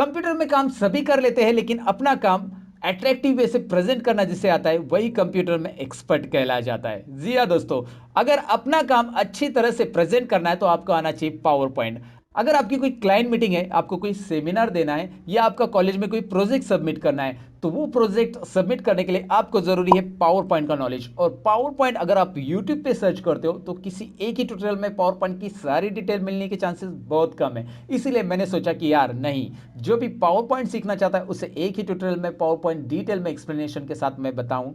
Computer में काम सभी कर लेते हैं, लेकिन अपना काम अट्रैक्टिव वे से प्रेजेंट करना जिसे आता है वही कंप्यूटर में एक्सपर्ट कहलाया जाता है। जी हाँ दोस्तों, अगर अपना काम अच्छी तरह से प्रेजेंट करना है तो आपको आना चाहिए पावर पॉइंट। अगर आपकी कोई क्लाइंट मीटिंग है, आपको कोई सेमिनार देना है या आपका कॉलेज में कोई प्रोजेक्ट सबमिट करना है, तो वो प्रोजेक्ट सबमिट करने के लिए आपको जरूरी है पावर पॉइंट का नॉलेज। और पावर पॉइंट अगर आप यूट्यूब पे सर्च करते हो तो किसी एक ही ट्यूटोरियल में पावर पॉइंट की सारी डिटेल मिलने के चांसेस बहुत कम है। इसीलिए मैंने सोचा कि यार नहीं, जो भी पावर पॉइंट सीखना चाहता है उसे एक ही ट्यूटोरियल में पावर पॉइंट डिटेल में एक्सप्लेनेशन के साथ मैं बताऊं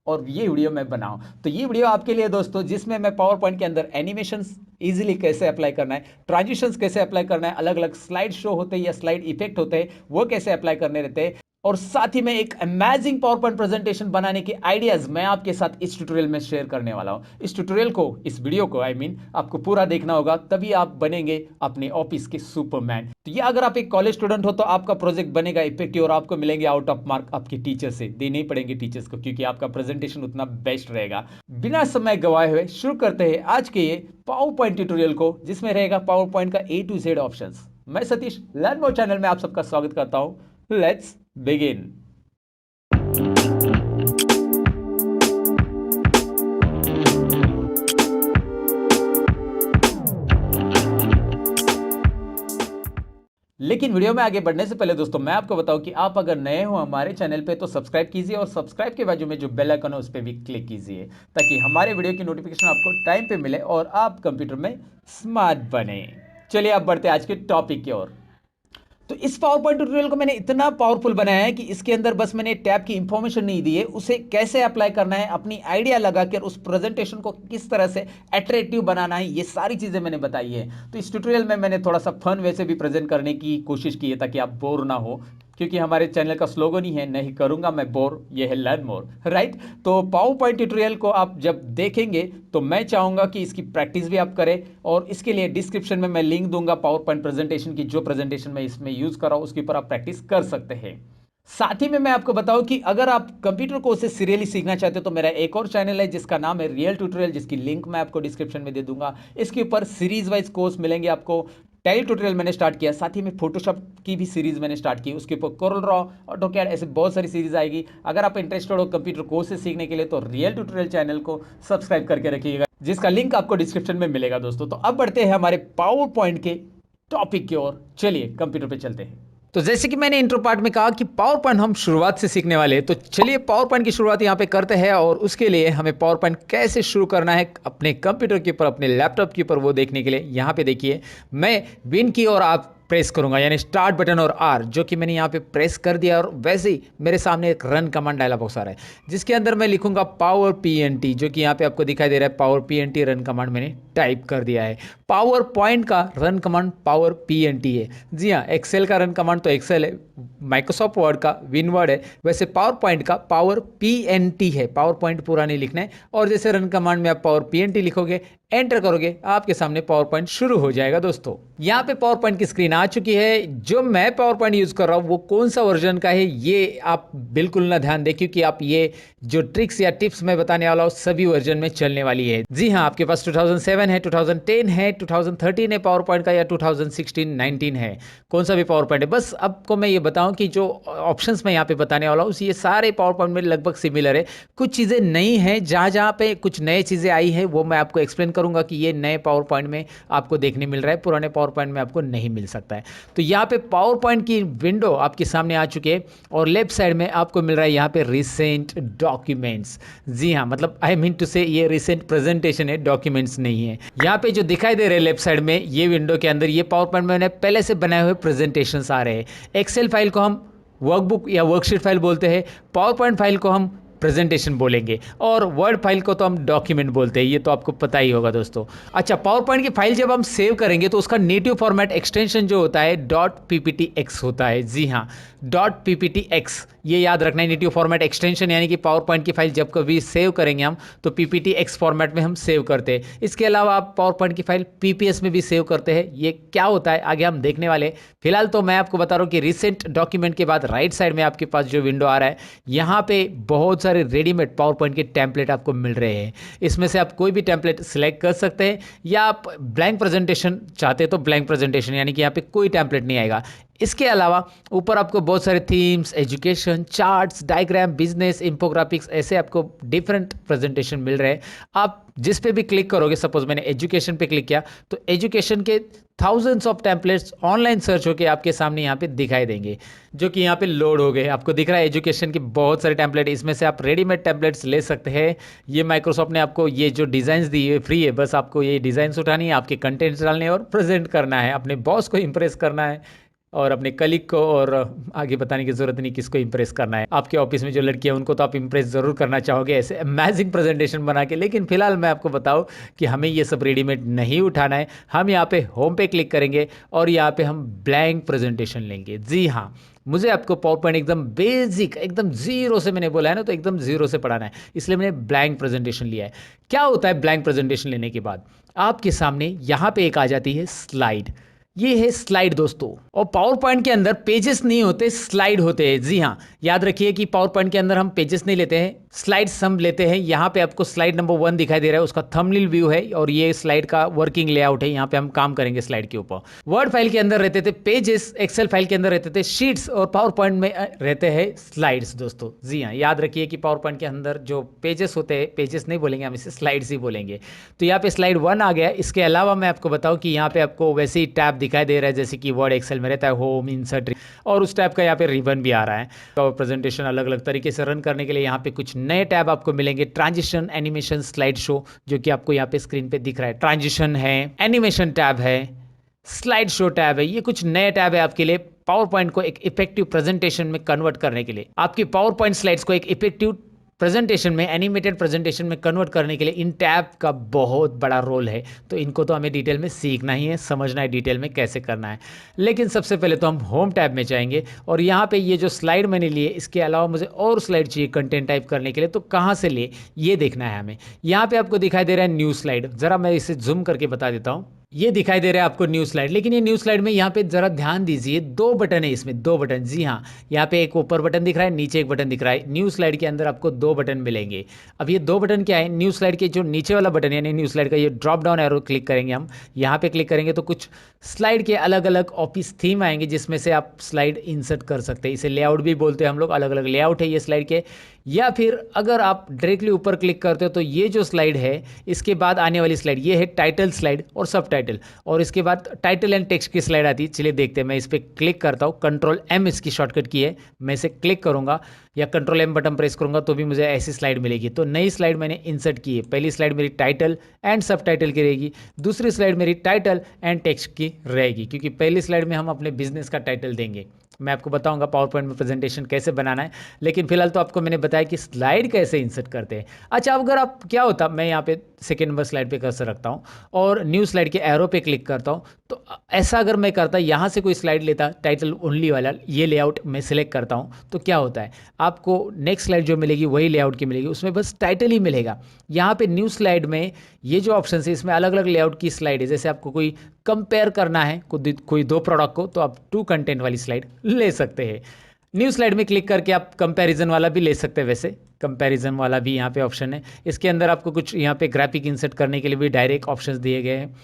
और ये वीडियो मैं बनाऊं। तो ये वीडियो आपके लिए दोस्तों, जिसमें मैं पावर पॉइंट के अंदर एनिमेशंस इजीली कैसे अप्लाई करना है, ट्रांजिशंस कैसे अप्लाई करना है, अलग अलग स्लाइड शो होते हैं या स्लाइड इफेक्ट होते हैं वो कैसे अप्लाई करने रहते हैं, और साथ ही में एक अमेजिंग पावर पॉइंट प्रेजेंटेशन बनाने के आइडियाज मैं आपके साथ इस ट्यूटोरियल में शेयर करने वाला हूं। इस ट्यूटोरियल को, इस वीडियो को आपको पूरा देखना होगा, तभी आप बनेंगे अपने ऑफिस के सुपरमैन। तो ये अगर आप एक कॉलेज स्टूडेंट हो तो आपका प्रोजेक्ट बनेगा इफेक्टिव और आपको मिलेंगे आउट ऑफ मार्क आपके टीचर से, देने ही पड़ेंगे टीचर्स को, क्योंकि आपका प्रेजेंटेशन उतना बेस्ट रहेगा। बिना समय गवाए हुए शुरू करते हैं आज के ये पावर पॉइंट ट्यूटोरियल को, जिसमें रहेगा पावर पॉइंट का A to Z ऑप्शंस। मैं सतीश लर्न मोर चैनल में आप सबका स्वागत करता हूं। Let's begin. लेकिन वीडियो में आगे बढ़ने से पहले दोस्तों मैं आपको बताऊं कि आप अगर नए हो हमारे चैनल पे तो सब्सक्राइब कीजिए और सब्सक्राइब के बाजू में जो बेल आइकन है उस पर भी क्लिक कीजिए, ताकि हमारे वीडियो की नोटिफिकेशन आपको टाइम पे मिले और आप कंप्यूटर में स्मार्ट बने। चलिए अब बढ़ते हैं आज के टॉपिक की ओर। तो इस पावर पॉइंट ट्यूटोरियल को मैंने इतना पावरफुल बनाया है कि इसके अंदर बस मैंने टैब की इंफॉर्मेशन नहीं दी है, उसे कैसे अप्लाई करना है, अपनी आइडिया लगाकर उस प्रेजेंटेशन को किस तरह से अट्रैक्टिव बनाना है, ये सारी चीजें मैंने बताई है। तो इस ट्यूटोरियल में मैंने थोड़ा सा फन वैसे भी प्रेजेंट करने की कोशिश की है ताकि आप बोर ना हो, क्योंकि हमारे चैनल का स्लोगन ही है नहीं करूंगा मैं बोर, ये है लर्न मोर, राइट। तो पावर पॉइंट ट्यूटोरियल को आप जब देखेंगे तो मैं चाहूंगा कि इसकी प्रैक्टिस भी आप करें, और इसके लिए डिस्क्रिप्शन में मैं लिंक दूंगा पावर पॉइंट प्रेजेंटेशन की, जो प्रेजेंटेशन मैं इसमें यूज कर रहा हूं उसके ऊपर आप प्रैक्टिस कर सकते हैं। साथ ही में मैं आपको बताऊं कि अगर आप कंप्यूटर कोर्स से सीरियली सीखना चाहते हो तो मेरा एक और चैनल है जिसका नाम है रियल ट्यूटोरियल, जिसकी लिंक मैं आपको डिस्क्रिप्शन में दे दूंगा। इसके ऊपर सीरीज वाइज कोर्स मिलेंगे आपको। टैली ट्यूटोरियल मैंने स्टार्ट किया, साथ ही में फोटोशॉप की भी सीरीज मैंने स्टार्ट की, उसके ऊपर कोरल ड्रॉ, ऑटोकैड, ऐसे बहुत सारी सीरीज आएगी। अगर आप इंटरेस्टेड हो कंप्यूटर कोर्स से सीखने के लिए तो रियल ट्यूटोरियल चैनल को सब्सक्राइब करके रखिएगा, जिसका लिंक आपको डिस्क्रिप्शन में मिलेगा दोस्तों। तो अब बढ़ते हैं हमारे पावर पॉइंट के टॉपिक की ओर। चलिए कंप्यूटर पे चलते हैं। तो जैसे कि मैंने इंट्रो पार्ट में कहा कि पावर पॉइंट हम शुरुआत से सीखने वाले हैं, तो चलिए पावर पॉइंट की शुरुआत यहाँ पे करते हैं। और उसके लिए हमें पावर पॉइंट कैसे शुरू करना है अपने कंप्यूटर के ऊपर, अपने लैपटॉप के ऊपर, वो देखने के लिए यहाँ पे देखिए, मैं विन की और आप प्रेस करूंगा, यानी स्टार्ट बटन और आर, जो कि मैंने यहाँ पे प्रेस कर दिया, और वैसे ही मेरे सामने एक रन कमांड डायलॉग बॉक्स आ रहा है, जिसके अंदर मैं लिखूंगा पावर पीएनटी, जो कि यहाँ पे आपको दिखाई दे रहा है पावर पीएनटी रन कमांड मैंने टाइप कर दिया है। पावर पॉइंट का रन कमांड पावर पीएनटी है। जी हाँ, एक्सेल का रन कमांड तो एक्सेल है, माइक्रोसॉफ्ट वर्ड का विनवर्ड है, वैसे पावर पॉइंट का पावर पीएनटी है। पावर पॉइंट पूरा नहीं लिखना है, और जैसे रन कमांड में आप पावर पीएनटी लिखोगे, एंटर करोगे, आपके सामने पावर पॉइंट शुरू हो जाएगा। दोस्तों यहाँ पे पावर पॉइंट की स्क्रीन आ चुकी है। जो मैं पावर पॉइंट यूज कर रहा हूँ वो कौन सा वर्जन का है ये आप बिल्कुल ना ध्यान दें, क्योंकि आप ये जो ट्रिक्स या टिप्स मैं बताने वाला हूँ सभी वर्जन में चलने वाली है। जी हाँ, आपके पास 2007 है, 2010 है, 2013 है पावर पॉइंट का, या 2016-19 है, कौन सा भी पावर पॉइंट है। बस आपको मैं ये बताऊं कि जो ऑप्शंस मैं यहाँ पे बताने वाला हूँ ये सारे पावर पॉइंट में लगभग सिमिलर है। कुछ चीज़ें नई हैं, जहाँ जहाँ पे कुछ नए चीज़ें आई है वो मैं आपको एक्सप्लेन करूंगा कि ये नए पावर पॉइंट में आपको देखने मिल रहा है, पुराने पावर पॉइंट में आपको नहीं मिल सकता है। तो यहाँ पे पावर पॉइंट की विंडो आपके सामने आ चुकी है, और लेफ्ट साइड में आपको मिल रहा है यहाँ पे रिसेंट डॉक्यूमेंट्स। जी हाँ, मतलब आई मीन टू से ये रिसेंट प्रेजेंटेशन है, डॉक्यूमेंट्स नहीं है। यहाँ पे जो दिखाई दे रहे हैं लेफ्ट साइड में, ये विंडो के अंदर ये पावर पॉइंट में मैंने पहले से बनाए हुए प्रेजेंटेशन आ रहे हैं। एक्सेल फाइल को हम वर्कबुक या वर्कशीट फाइल बोलते हैं, पावर पॉइंट फाइल को हम प्रेजेंटेशन बोलेंगे, और वर्ड फाइल को तो हम डॉक्यूमेंट बोलते हैं, ये तो आपको पता ही होगा दोस्तों। अच्छा, पावर पॉइंट की फाइल जब हम सेव करेंगे तो उसका नेटिव फॉर्मेट एक्सटेंशन जो होता है .pptx होता है। जी हाँ, .pptx, ये याद रखना है, नेटिव फॉर्मेट एक्सटेंशन, यानी कि पावर पॉइंट की फाइल जब कभी सेव करेंगे हम तो PPTX फॉर्मेट में हम सेव करते हैं। इसके अलावा आप पावर पॉइंट की फाइल PPS में भी सेव करते हैं। ये क्या होता है आगे हम देखने वाले। फिलहाल तो मैं आपको बता रहा हूँ कि रिसेंट डॉक्यूमेंट के बाद राइट साइड में आपके पास जो विंडो आ रहा है, यहाँ पे बहुत सारे रेडीमेड पावर पॉइंट के टेम्पलेट आपको मिल रहे हैं। इसमें से आप कोई भी टेम्पलेट सिलेक्ट कर सकते हैं, या आप ब्लैंक प्रेजेंटेशन चाहते हैं तो ब्लैंक प्रेजेंटेशन, यानी कि यहाँ पे कोई टेम्पलेट नहीं आएगा। इसके अलावा ऊपर आपको बहुत सारे themes, education, charts, diagram, business, infographics, ऐसे आपको डिफरेंट प्रेजेंटेशन मिल रहे हैं। आप जिस पे भी क्लिक करोगे, सपोज मैंने एजुकेशन पे क्लिक किया तो एजुकेशन के thousands of templates online search होके आपके सामने यहाँ पे दिखाई देंगे, जो कि यहाँ पे लोड हो गए। आपको दिख रहा है एजुकेशन के बहुत सारे टेम्पलेट, इसमें से आप रेडीमेड टेम्पलेट्स ले सकते हैं। ये माइक्रोसॉफ्ट ने आपको ये जो डिज़ाइंस दी है फ्री है, बस आपको ये डिज़ाइंस उठानी है, आपके कंटेंट्स डालने हैं और प्रेजेंट करना है, अपने बॉस को इंप्रेस करना है और अपने कलीग को, और आगे बताने की ज़रूरत नहीं किसको इंप्रेस करना है। आपके ऑफिस में जो लड़कियां उनको तो आप इंप्रेस ज़रूर करना चाहोगे ऐसे अमेजिंग प्रेजेंटेशन बना के। लेकिन फिलहाल मैं आपको बताऊं कि हमें ये सब रेडीमेड नहीं उठाना है। हम यहाँ पे होम पे क्लिक करेंगे और यहाँ पे हम ब्लैंक प्रेजेंटेशन लेंगे। जी हाँ, मुझे आपको पावर पॉइंट एकदम बेसिक, एकदम जीरो से, मैंने बोला है ना, तो एकदम जीरो से पढ़ाना है, इसलिए मैंने ब्लैंक प्रेजेंटेशन लिया है। क्या होता है ब्लैंक प्रेजेंटेशन लेने के बाद? आपके सामने यहाँ पे एक आ जाती है स्लाइड। ये है स्लाइड दोस्तों, और पावर पॉइंट के अंदर पेजेस नहीं होते, स्लाइड होते हैं। जी हाँ, याद रखिए कि पावर पॉइंट के अंदर हम पेजेस नहीं लेते हैं, स्लाइड्स हम लेते हैं। यहाँ पे आपको स्लाइड नंबर 1 दिखाई दे रहा है, उसका थंबनेल व्यू है और ये स्लाइड का वर्किंग लेआउट है। यहाँ पे हम काम करेंगे स्लाइड के ऊपर। वर्ड फाइल के अंदर रहते थे पेजेस, एक्सेल फाइल के अंदर रहते थे शीट्स, और पावर पॉइंट में रहते हैं स्लाइड्स दोस्तों। जी हाँ, याद रखिए कि पावर पॉइंट के अंदर जो पेजेस होते हैं, पेजेस नहीं बोलेंगे हम इसे, स्लाइड्स ही बोलेंगे। तो यहाँ पे स्लाइड 1 आ गया। इसके अलावा मैं आपको बताऊँ कि यहाँ पे आपको वैसे ही टैब दिखाई दे रहा है जैसे कि वर्ड एक्सेल में रहता है, होम, इंसर्ट, और उस टैब का यहाँ पे रिबन भी आ रहा है। तो प्रेजेंटेशन अलग अलग तरीके से रन करने के लिए यहाँ पे कुछ नए टैब आपको मिलेंगे। ट्रांजिशन, एनिमेशन, स्लाइड शो, जो कि आपको यहाँ पे स्क्रीन पे दिख रहा है। ट्रांजिशन है, एनिमेशन टैब है, स्लाइड शो टैब है। ये कुछ नए टैब है आपके लिए पावर पॉइंट को एक इफेक्टिव प्रेजेंटेशन में कन्वर्ट करने के लिए। आपकी पावर पॉइंट स्लाइड्स को एक इफेक्टिव प्रेजेंटेशन में, एनिमेटेड प्रेजेंटेशन में कन्वर्ट करने के लिए इन टैब का बहुत बड़ा रोल है। तो इनको तो हमें डिटेल में सीखना ही है, समझना है डिटेल में कैसे करना है। लेकिन सबसे पहले तो हम होम टैब में जाएंगे और यहाँ पे ये जो स्लाइड मैंने लिए, इसके अलावा मुझे और स्लाइड चाहिए कंटेंट टाइप करने के लिए, तो कहाँ से लिए ये देखना है हमें। यहाँ पे आपको दिखाई दे रहा है न्यू स्लाइड, ज़रा मैं इसे जूम करके बता देता हूँ। ये दिखाई दे रहा है आपको न्यू स्लाइड, लेकिन ये न्यू स्लाइड में यहाँ पे जरा ध्यान दीजिए, 2 बटन है इसमें, 2 बटन। जी हाँ, यहाँ पे एक ऊपर बटन दिख रहा है, नीचे एक बटन दिख रहा है। न्यू स्लाइड के अंदर आपको 2 बटन मिलेंगे। अब ये 2 बटन क्या है? न्यू स्लाइड के जो नीचे वाला बटन है, यानी न्यू स्लाइड का ये ड्रॉप डाउन एरो क्लिक करेंगे हम। यहाँ पे क्लिक करेंगे तो कुछ स्लाइड के अलग अलग ऑफिस थीम आएंगे जिसमें से आप स्लाइड इंसर्ट कर सकते हैं। इसे लेआउट भी बोलते हैं हम लोग, अलग अलग लेआउट है ये स्लाइड के। या फिर अगर आप डायरेक्टली ऊपर क्लिक करते हो तो ये जो स्लाइड है, इसके बाद आने वाली स्लाइड ये है टाइटल स्लाइड और सब टाइटल, और इसके बाद टाइटल एंड टेक्स्ट की स्लाइड आती है। चलिए देखते हैं, मैं इस पर क्लिक करता हूँ, कंट्रोल M इसकी शॉर्टकट की है। मैं इसे क्लिक करूँगा या कंट्रोल M बटन प्रेस करूँगा तो भी मुझे ऐसी स्लाइड मिलेगी। तो नई स्लाइड मैंने इंसर्ट की है। पहली स्लाइड मेरी टाइटल एंड सब टाइटल की रहेगी, दूसरी स्लाइड मेरी टाइटल एंड टेक्स्ट की रहेगी, क्योंकि पहली स्लाइड में हम अपने बिजनेस का टाइटल देंगे। मैं आपको बताऊंगा पावर पॉइंट में प्रेजेंटेशन कैसे बनाना है, लेकिन फिलहाल तो आपको मैंने बताया कि स्लाइड कैसे इंसर्ट करते हैं। अच्छा, अगर आप क्या होता, मैं यहाँ पे सेकेंड नंबर स्लाइड पे कर्सर रखता हूँ और न्यू स्लाइड के एरो पे क्लिक करता हूँ, तो ऐसा अगर मैं करता, यहाँ से कोई स्लाइड लेता टाइटल ओनली वाला, ये लेआउट मैं सिलेक्ट करता हूँ, तो क्या होता है, आपको नेक्स्ट स्लाइड जो मिलेगी वही लेआउट की मिलेगी, उसमें बस टाइटल ही मिलेगा। यहाँ पे न्यू स्लाइड में ये जो ऑप्शन है, इसमें अलग अलग लेआउट की स्लाइड है। जैसे आपको कोई कंपेयर करना है कोई 2 प्रोडक्ट को, तो आप टू कंटेंट वाली स्लाइड ले सकते हैं। न्यू स्लाइड में क्लिक करके आप कंपैरिजन वाला भी ले सकते हैं। वैसे कंपैरिजन वाला भी यहाँ पे ऑप्शन है। इसके अंदर आपको कुछ यहाँ पे ग्राफिक इंसर्ट करने के लिए भी डायरेक्ट ऑप्शंस दिए गए हैं।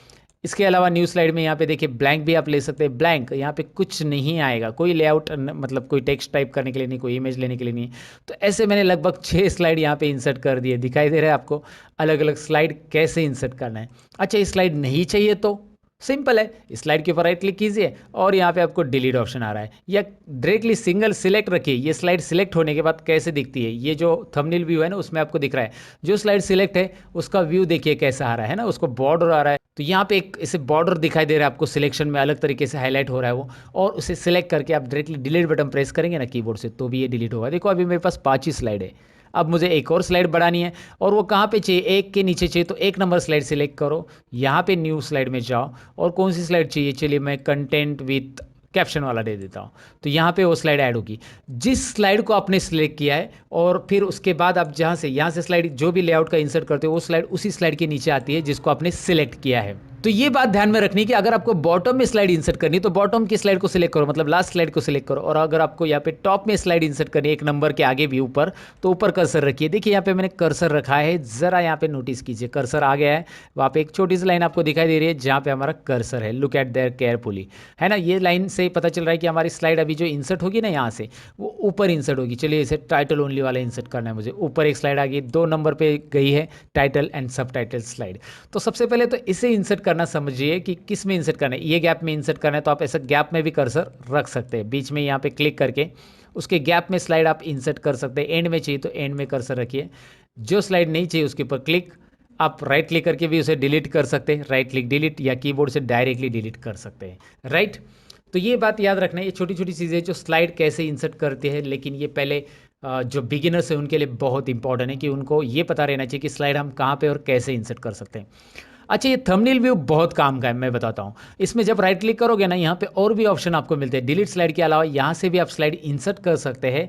इसके अलावा न्यू स्लाइड में यहाँ पे देखिए ब्लैंक भी आप ले सकते हैं। ब्लैंक यहाँ पे कुछ नहीं आएगा, कोई लेआउट, मतलब कोई टेक्स्ट टाइप करने के लिए नहीं, कोई इमेज लेने के लिए नहीं। तो ऐसे मैंने लगभग 6 स्लाइड यहाँ पे इंसर्ट कर दिए। दिखाई दे रहा है आपको अलग अलग स्लाइड कैसे इंसर्ट करना है। अच्छा, ये स्लाइड नहीं चाहिए तो सिंपल है, स्लाइड के ऊपर राइट क्लिक कीजिए और यहाँ पे आपको डिलीट ऑप्शन आ रहा है, या डायरेक्टली सिंगल सिलेक्ट रखिए। ये स्लाइड सिलेक्ट होने के बाद कैसे दिखती है, ये जो थंबनेल व्यू है ना, उसमें आपको दिख रहा है जो स्लाइड सिलेक्ट है उसका व्यू देखिए कैसा आ रहा है ना, उसको बॉर्डर आ रहा है। तो यहाँ पे एक इसे बॉर्डर दिखाई दे रहा है आपको, सिलेक्शन में अलग तरीके से हाईलाइट हो रहा है वो, और उसे सिलेक्ट करके आप डायरेक्टली डिलीट बटन प्रेस करेंगे ना कीबोर्ड से, तो भी ये डिलीट होगा। देखो अभी मेरे पास 5 ही स्लाइड है। अब मुझे एक और स्लाइड बढ़ानी है, और वो कहाँ पे चाहिए, एक के नीचे चाहिए, तो 1 नंबर स्लाइड सिलेक्ट करो, यहाँ पे न्यू स्लाइड में जाओ, और कौन सी स्लाइड चाहिए, चलिए मैं कंटेंट विथ कैप्शन वाला दे देता हूँ। तो यहाँ पे वो स्लाइड ऐड होगी जिस स्लाइड को आपने सिलेक्ट किया है, और फिर उसके बाद आप यहाँ से स्लाइड जो भी लेआउट का इंसर्ट करते हो, वो स्लाइड उसी स्लाइड के नीचे आती है जिसको आपने सिलेक्ट किया है। तो ये बात ध्यान में रखनी कि अगर आपको बॉटम में स्लाइड इंसर्ट करनी है तो बॉटम की स्लाइड को सिलेक्ट करो, मतलब लास्ट स्लाइड को सिलेक्ट करो। और अगर आपको यहाँ पे टॉप में स्लाइड इंसर्ट करनी है एक नंबर के आगे भी ऊपर, तो ऊपर कर्सर रखिए। देखिए यहाँ पे मैंने कर्सर रखा है, ज़रा यहाँ पे नोटिस कीजिए कर्सर आ गया है। वहाँ पे एक छोटी सी लाइन आपको दिखाई दे रही है जहाँ पे हमारा कर्सर है, लुक एट देयर केयरफुली, है ना। ये लाइन से पता चल रहा है कि हमारी स्लाइड अभी जो इंसर्ट होगी ना यहाँ से, वो ऊपर इंसर्ट होगी। चलिए इसे टाइटल ओनली वाला इंसर्ट करना है मुझे। ऊपर एक स्लाइड आ गई, 2 नंबर पे गई है टाइटल एंड सब टाइटल स्लाइड। तो सबसे पहले तो इसे इंसर्ट करना समझिए कि किस में इंसर्ट करना है। ये गैप में इंसर्ट करना है तो आप ऐसा गैप में भी कर्सर रख सकते हैं। बीच में यहाँ पे क्लिक करके उसके गैप में स्लाइड आप इंसर्ट कर सकते हैं। एंड में चाहिए तो एंड में कर्सर रखिए। जो स्लाइड नहीं चाहिए उसके ऊपर क्लिक, आप राइट क्लिक करके भी उसे डिलीट कर सकते हैं, राइट क्लिक डिलीट, या कीबोर्ड से डायरेक्टली डिलीट कर सकते हैं, राइट। तो ये बात याद रखना है, ये छोटी छोटी चीज़ें जो स्लाइड कैसे इंसर्ट करते हैं, लेकिन ये पहले जो बिगिनर्स है उनके लिए बहुत इंपॉर्टेंट है कि उनको ये पता रहना चाहिए कि स्लाइड हम कहाँ पे और कैसे इंसर्ट कर सकते हैं। अच्छा, ये थंबनेल व्यू बहुत काम का है, मैं बताता हूँ। इसमें जब राइट क्लिक करोगे ना, यहाँ पे और भी ऑप्शन आपको मिलते हैं। डिलीट स्लाइड के अलावा यहाँ से भी आप स्लाइड इंसर्ट कर सकते हैं,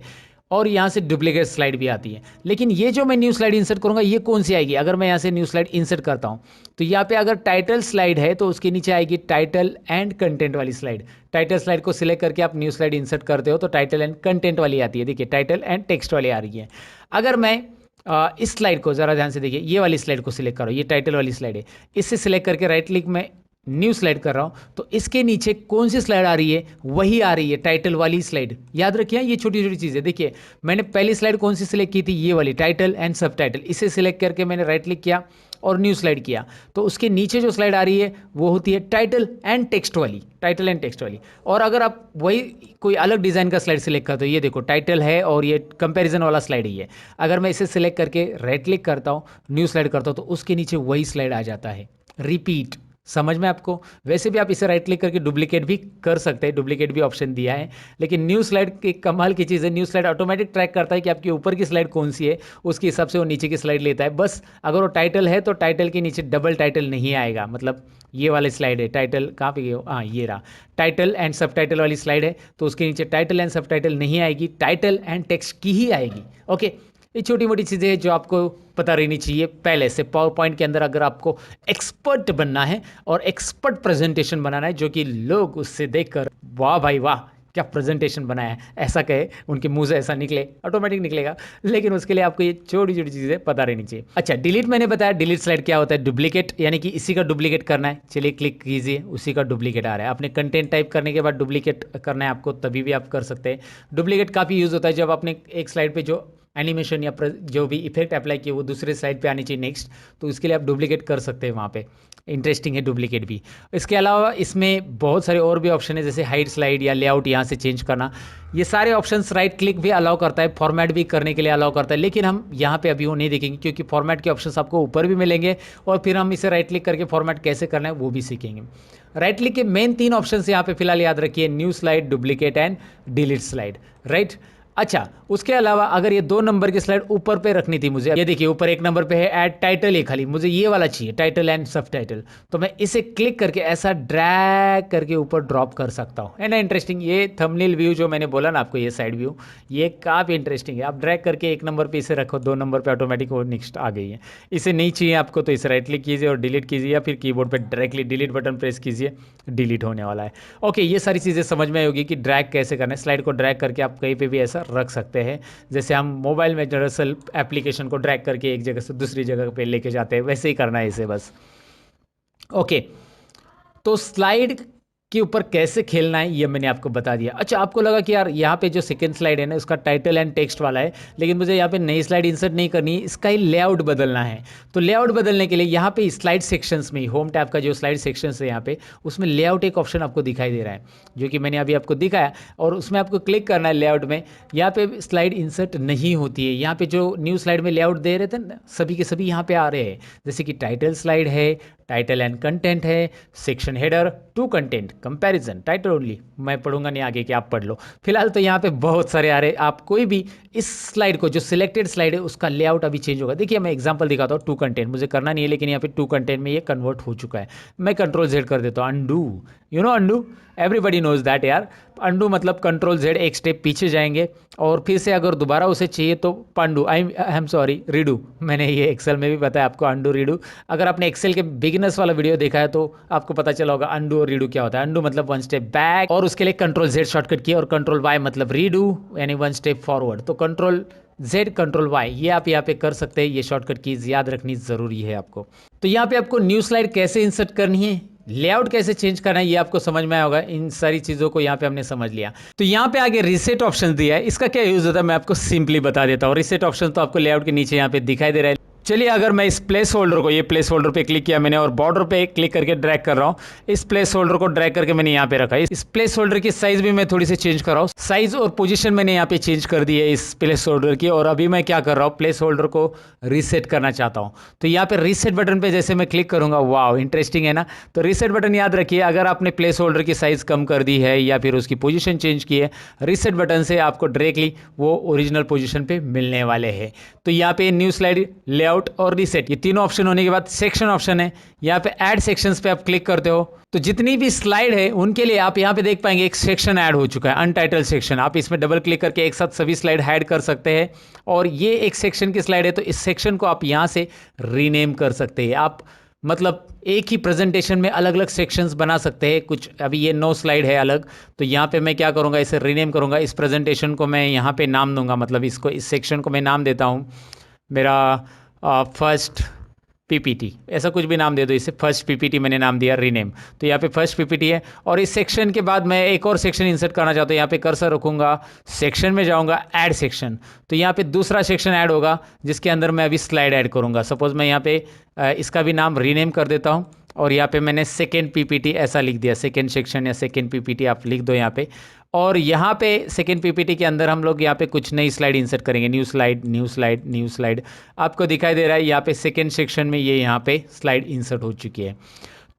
और यहाँ से डुप्लीकेट स्लाइड भी आती है। लेकिन ये जो मैं न्यू स्लाइड इंसर्ट करूँगा, ये कौन सी आएगी? अगर मैं यहाँ से न्यू स्लाइड इंसर्ट करता हूँ तो यहाँ पे अगर टाइटल स्लाइड है तो उसके नीचे आएगी टाइटल एंड कंटेंट वाली स्लाइड। टाइटल स्लाइड को सिलेक्ट करके आप न्यू स्लाइड इंसर्ट करते हो तो टाइटल एंड कंटेंट वाली आती है। देखिए टाइटल एंड टेक्स्ट वाली आ रही है। अगर मैं इस स्लाइड को ज़रा ध्यान से देखिए, ये वाली स्लाइड को सिलेक्ट करो, ये टाइटल वाली स्लाइड है, इससे सिलेक्ट करके राइट क्लिक में न्यू स्लाइड कर रहा हूँ तो इसके नीचे कौन सी स्लाइड आ रही है? वही आ रही है टाइटल वाली स्लाइड। याद रखिए ये छोटी छोटी चीज़ें। देखिए मैंने पहली स्लाइड कौन सी सिलेक्ट की थी? ये वाली टाइटल एंड सब टाइटल। इसे सिलेक्ट करके मैंने राइट क्लिक किया और न्यू स्लाइड किया तो उसके नीचे जो स्लाइड आ रही है वो होती है टाइटल एंड टेक्स्ट वाली, टाइटल एंड टेक्स्ट वाली। और अगर आप वही कोई अलग डिज़ाइन का स्लाइड सिलेक्ट करते हो, ये देखो टाइटल है और ये कंपैरिजन वाला स्लाइड ही है, अगर मैं इसे सिलेक्ट करके राइट क्लिक करता हूँ, न्यू स्लाइड करता हूँ, तो उसके नीचे वही स्लाइड आ जाता है। रिपीट, समझ में आपको? वैसे भी आप इसे राइट क्लिक करके डुप्लीकेट भी कर सकते हैं, डुप्लीकेट भी ऑप्शन दिया है। लेकिन न्यू स्लाइड की कमाल की चीज़ है, न्यू स्लाइड ऑटोमेटिक ट्रैक करता है कि आपके ऊपर की स्लाइड कौन सी है, उसके हिसाब से वो नीचे की स्लाइड लेता है। बस अगर वो टाइटल है तो टाइटल के नीचे डबल टाइटल नहीं आएगा। मतलब ये वाली स्लाइड है टाइटल, कहाँ पे गए? हाँ ये रहा, टाइटल एंड सब टाइटल वाली स्लाइड है तो उसके नीचे टाइटल एंड सब टाइटल नहीं आएगी, टाइटल एंड टेक्स्ट की ही आएगी। ओके, ये छोटी मोटी चीज़ें हैं जो आपको पता रहनी चाहिए पहले से। पावर पॉइंट के अंदर अगर आपको एक्सपर्ट बनना है और एक्सपर्ट प्रेजेंटेशन बनाना है जो कि लोग उससे देखकर वाह भाई वाह क्या प्रेजेंटेशन बनाया है ऐसा कहे, उनके मुंह से ऐसा निकले, ऑटोमेटिक निकलेगा। लेकिन उसके लिए आपको ये छोटी छोटी चीज़ें पता रहनी चाहिए। अच्छा, डिलीट मैंने बताया, डिलीट स्लाइड क्या होता है? डुप्लीकेट, यानी कि इसी का डुप्लीकेट करना है। चलिए क्लिक कीजिए, उसी का डुप्लीकेट आ रहा है। आपने कंटेंट टाइप करने के बाद डुप्लीकेट करना है आपको, तभी भी आप कर सकते हैं। डुप्लीकेट काफ़ी यूज़ होता है जब आपने एक स्लाइड पर जो एनिमेशन या जो भी इफेक्ट अप्लाई किए वो दूसरे स्लाइड पे आनी चाहिए नेक्स्ट, तो इसके लिए आप डुप्लीकेट कर सकते हैं वहाँ पे। इंटरेस्टिंग है डुप्लीकेट भी। इसके अलावा इसमें बहुत सारे और भी ऑप्शन है, जैसे हाइड स्लाइड या लेआउट यहाँ से चेंज करना। ये सारे ऑप्शंस राइट क्लिक भी अलाउ करता है, फॉर्मेट भी करने के लिए अलाउ करता है, लेकिन हम यहाँ पे अभी वो नहीं देखेंगे क्योंकि फॉर्मेट के ऑप्शंस आपको ऊपर भी मिलेंगे और फिर हम इसे राइट क्लिक करके फॉर्मेट कैसे करना है वो भी सीखेंगे। राइट क्लिक के मेन 3 ऑप्शन यहाँ पे फिलहाल याद रखिए, new slide, duplicate and delete slide, right. अच्छा, उसके अलावा अगर ये 2 नंबर की स्लाइड ऊपर पे रखनी थी मुझे, ये देखिए ऊपर 1 नंबर पे है ऐड टाइटल, ये खाली मुझे ये वाला चाहिए टाइटल एंड सब टाइटल, तो मैं इसे क्लिक करके ऐसा ड्रैग करके ऊपर ड्रॉप कर सकता हूँ, है ना। इंटरेस्टिंग, ये थंबनेल व्यू जो मैंने बोला ना आपको, ये साइड व्यू, ये काफ़ी इंटरेस्टिंग है। आप ड्रैग करके 1 नंबर पे इसे रखो, 2 नंबर पे ऑटोमेटिक वो नेक्स्ट आ गई है। इसे नहीं चाहिए आपको तो इसे राइट क्लिक कीजिए और डिलीट कीजिए, या फिर कीबोर्ड पर डायरेक्टली डिलीट बटन प्रेस कीजिए, डिलीट होने वाला है। ओके, ये सारी चीज़ें समझ में आई होगी कि ड्रैग कैसे करना है। स्लाइड को ड्रैग करके आप कहीं पर भी ऐसा रख सकते हैं, जैसे हम मोबाइल में दरअसल एप्लीकेशन को ड्रैग करके एक जगह से दूसरी जगह पे लेके जाते हैं, वैसे ही करना है इसे बस। ओके, तो स्लाइड के ऊपर कैसे खेलना है ये मैंने आपको बता दिया। अच्छा, आपको लगा कि यार यहाँ पे जो सेकंड स्लाइड है ना उसका टाइटल एंड टेक्स्ट वाला है, लेकिन मुझे यहाँ पे नई स्लाइड इंसर्ट नहीं करनी है, इसका ही लेआउट बदलना है। तो लेआउट बदलने के लिए यहाँ पे स्लाइड सेक्शंस में, होम टैब का जो स्लाइड सेक्शंस है यहाँ पे, उसमें लेआउट एक ऑप्शन आपको दिखाई दे रहा है जो कि मैंने अभी आपको दिखाया, और उसमें आपको क्लिक करना है लेआउट में। यहाँ पे स्लाइड इंसर्ट नहीं होती है, यहाँ पे जो न्यू स्लाइड में लेआउट दे रहे थे ना, सभी के सभी यहाँ पे आ रहे हैं, जैसे कि टाइटल स्लाइड है, टाइटल एंड कंटेंट है, section header, two content, comparison, title only. मैं पढ़ूंगा नहीं आगे कि आप पढ़ लो, फिलहाल तो यहाँ पे बहुत सारे आ रहे। आप कोई भी इस स्लाइड को, जो सिलेक्टेड स्लाइड है उसका लेआउट अभी चेंज होगा। देखिए मैं एग्जांपल दिखाता हूँ, टू कंटेंट मुझे करना नहीं है, लेकिन यहाँ पे टू कंटेंट में ये कन्वर्ट हो चुका है। मैं कंट्रोल जेड कर देता हूँ, undo, you know undo, everybody knows that यार। अंडू मतलब कंट्रोल जेड, एक स्टेप पीछे जाएंगे और फिर से अगर दोबारा उसे चाहिए तो Pandu, I am sorry, redo. मैंने ये एक्सेल में भी बताया आपको, अंडू रीडू। अगर आपने एक्सेल के बिगिनर्स वाला वीडियो देखा है तो आपको पता चला होगा अंडू और रीडू क्या होता है। अंडू मतलब 1 स्टेप बैक और उसके लिए कंट्रोल Z शॉर्टकट की, और कंट्रोल Y मतलब रीडू यानी 1 स्टेप फॉरवर्ड। तो कंट्रोल Z कंट्रोल Y ये आप यहाँ पे कर सकते हैं। ये शॉर्टकट कीज याद रखनी ज़रूरी है आपको। तो यहाँ पे आपको न्यू स्लाइड कैसे इंसर्ट करनी है, लेआउट कैसे चेंज करना है, ये आपको समझ में आया होगा। इन सारी चीज़ों को यहाँ पे हमने समझ लिया। तो यहाँ पे आगे रीसेट ऑप्शन दिया है, इसका क्या यूज़ होता है मैं आपको सिंपली बता देता हूँ। रीसेट ऑप्शन तो आपको लेआउट के नीचे यहाँ पे दिखाई दे रहा है। चलिए अगर मैं इस प्लेस होल्डर को, ये प्लेस होल्डर पे क्लिक किया मैंने और बॉर्डर पे क्लिक करके ड्रैग कर रहा हूँ। इस प्लेस होल्डर को ड्रैग करके मैंने यहाँ पे रखा है। इस प्लेस होल्डर की साइज भी मैं थोड़ी सी चेंज कर रहा हूँ। साइज और पोजीशन मैंने यहाँ पे चेंज कर दी है इस प्लेस होल्डर की। और अभी मैं क्या कर रहा हूँ, प्लेस होल्डर को रीसेट करना चाहता हूँ। तो यहाँ पे रीसेट बटन पे जैसे मैं क्लिक करूंगा, वाह इंटरेस्टिंग है ना। तो रीसेट बटन याद रखिए, अगर आपने प्लेस होल्डर की साइज कम कर दी है या फिर उसकी पोजीशन चेंज की है, रीसेट बटन से आपको डायरेक्टली वो ओरिजिनल पोजीशन पे मिलने वाले हैं। तो यहाँ पे न्यू स्लाइड, लेआउट और रीसेट, ये तीनों ऑप्शन होने के बाद सेक्शन ऑप्शन है। यहाँ पे ऐड सेक्शंस पे आप क्लिक करते हो तो जितनी भी स्लाइड है उनके लिए आप यहाँ पे देख पाएंगे एक सेक्शन ऐड हो चुका है, अनटाइटल्ड सेक्शन। आप इसमें डबल क्लिक करके एक साथ सभी स्लाइड ऐड कर सकते हैं। और ये एक सेक्शन की स्लाइड है तो इस सेक्शन को आप यहाँ से रीनेम कर सकते हैं। आप मतलब एक ही प्रेजेंटेशन में अलग अलग सेक्शंस बना सकते हैं। कुछ अभी ये 9 स्लाइड है अलग, तो यहाँ पे मैं क्या करूँगा, इसे रीनेम करूँगा। इस प्रेजेंटेशन को मैं यहाँ पे नाम दूंगा, मतलब इसको, इस सेक्शन को मैं नाम देता हूँ मेरा फर्स्ट पीपीटी, ऐसा कुछ भी नाम दे दो इसे। फर्स्ट पीपीटी मैंने नाम दिया, रीनेम। तो यहाँ पे फर्स्ट पीपीटी है और इस सेक्शन के बाद मैं एक और सेक्शन इंसर्ट करना चाहता हूँ। यहाँ पे कर्सर रखूँगा, सेक्शन में जाऊँगा, ऐड सेक्शन। तो यहाँ पे दूसरा सेक्शन ऐड होगा जिसके अंदर मैं अभी स्लाइड ऐड करूँगा। सपोज मैं यहाँ पे इसका भी नाम रीनेम कर देता हूँ और यहाँ पे मैंने सेकेंड पीपीटी ऐसा लिख दिया, सेकेंड सेक्शन या सेकेंड पीपीटी आप लिख दो यहाँ पे। और यहाँ पे सेकेंड पीपीटी के अंदर हम लोग यहाँ पे कुछ नई स्लाइड इंसर्ट करेंगे। New slide, new slide, new slide. आपको दिखाई दे रहा है यहाँ पे सेकेंड सेक्शन में ये यहाँ पे स्लाइड इंसर्ट हो चुकी है।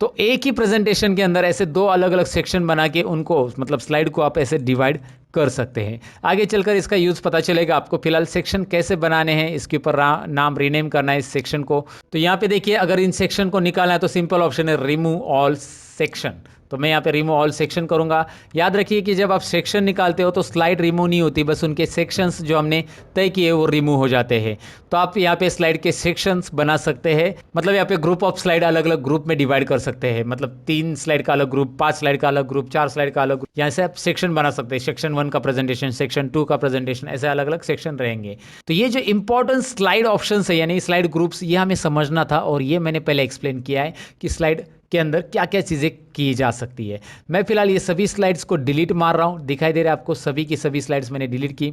तो एक ही प्रेजेंटेशन के अंदर ऐसे 2 अलग अलग सेक्शन बना के उनको, मतलब स्लाइड को आप ऐसे डिवाइड कर सकते हैं। आगे चलकर इसका यूज़ पता चलेगा आपको। फिलहाल सेक्शन कैसे बनाने हैं, इसके ऊपर नाम रीनेम करना है इस सेक्शन को। तो यहाँ पे देखिए, अगर इन सेक्शन को निकालना है तो सिंपल ऑप्शन है रिमूव ऑल सेक्शन। तो मैं यहाँ पे रिमूव ऑल सेक्शन करूँगा। याद रखिए कि जब आप सेक्शन निकालते हो तो स्लाइड रिमूव नहीं होती, बस उनके सेक्शंस जो हमने तय किए वो रिमूव हो जाते हैं। तो आप यहाँ पे स्लाइड के सेक्शंस बना सकते हैं। मतलब यहाँ पे ग्रुप ऑफ स्लाइड अलग अलग ग्रुप में डिवाइड कर सकते हैं। मतलब 3 स्लाइड का अलग ग्रुप, 5 स्लाइड का अलग ग्रुप, 4 स्लाइड का अलग ग्रुप। यहाँ से आप सेक्शन बना सकते हैं। सेक्शन 1 का प्रेजेंटेशन, सेक्शन 2 का प्रेजेंटेशन, ऐसे अलग अलग सेक्शन रहेंगे। तो ये जो इंपॉर्टेंट स्लाइड ऑप्शन है यानी स्लाइड ग्रुप्स, ये हमें समझना था और ये मैंने पहले एक्सप्लेन किया है कि स्लाइड के अंदर क्या क्या चीज़ें की जा सकती है। मैं फिलहाल ये सभी स्लाइड्स को डिलीट मार रहा हूँ। दिखाई दे रहा है आपको, सभी की सभी स्लाइड्स मैंने डिलीट की।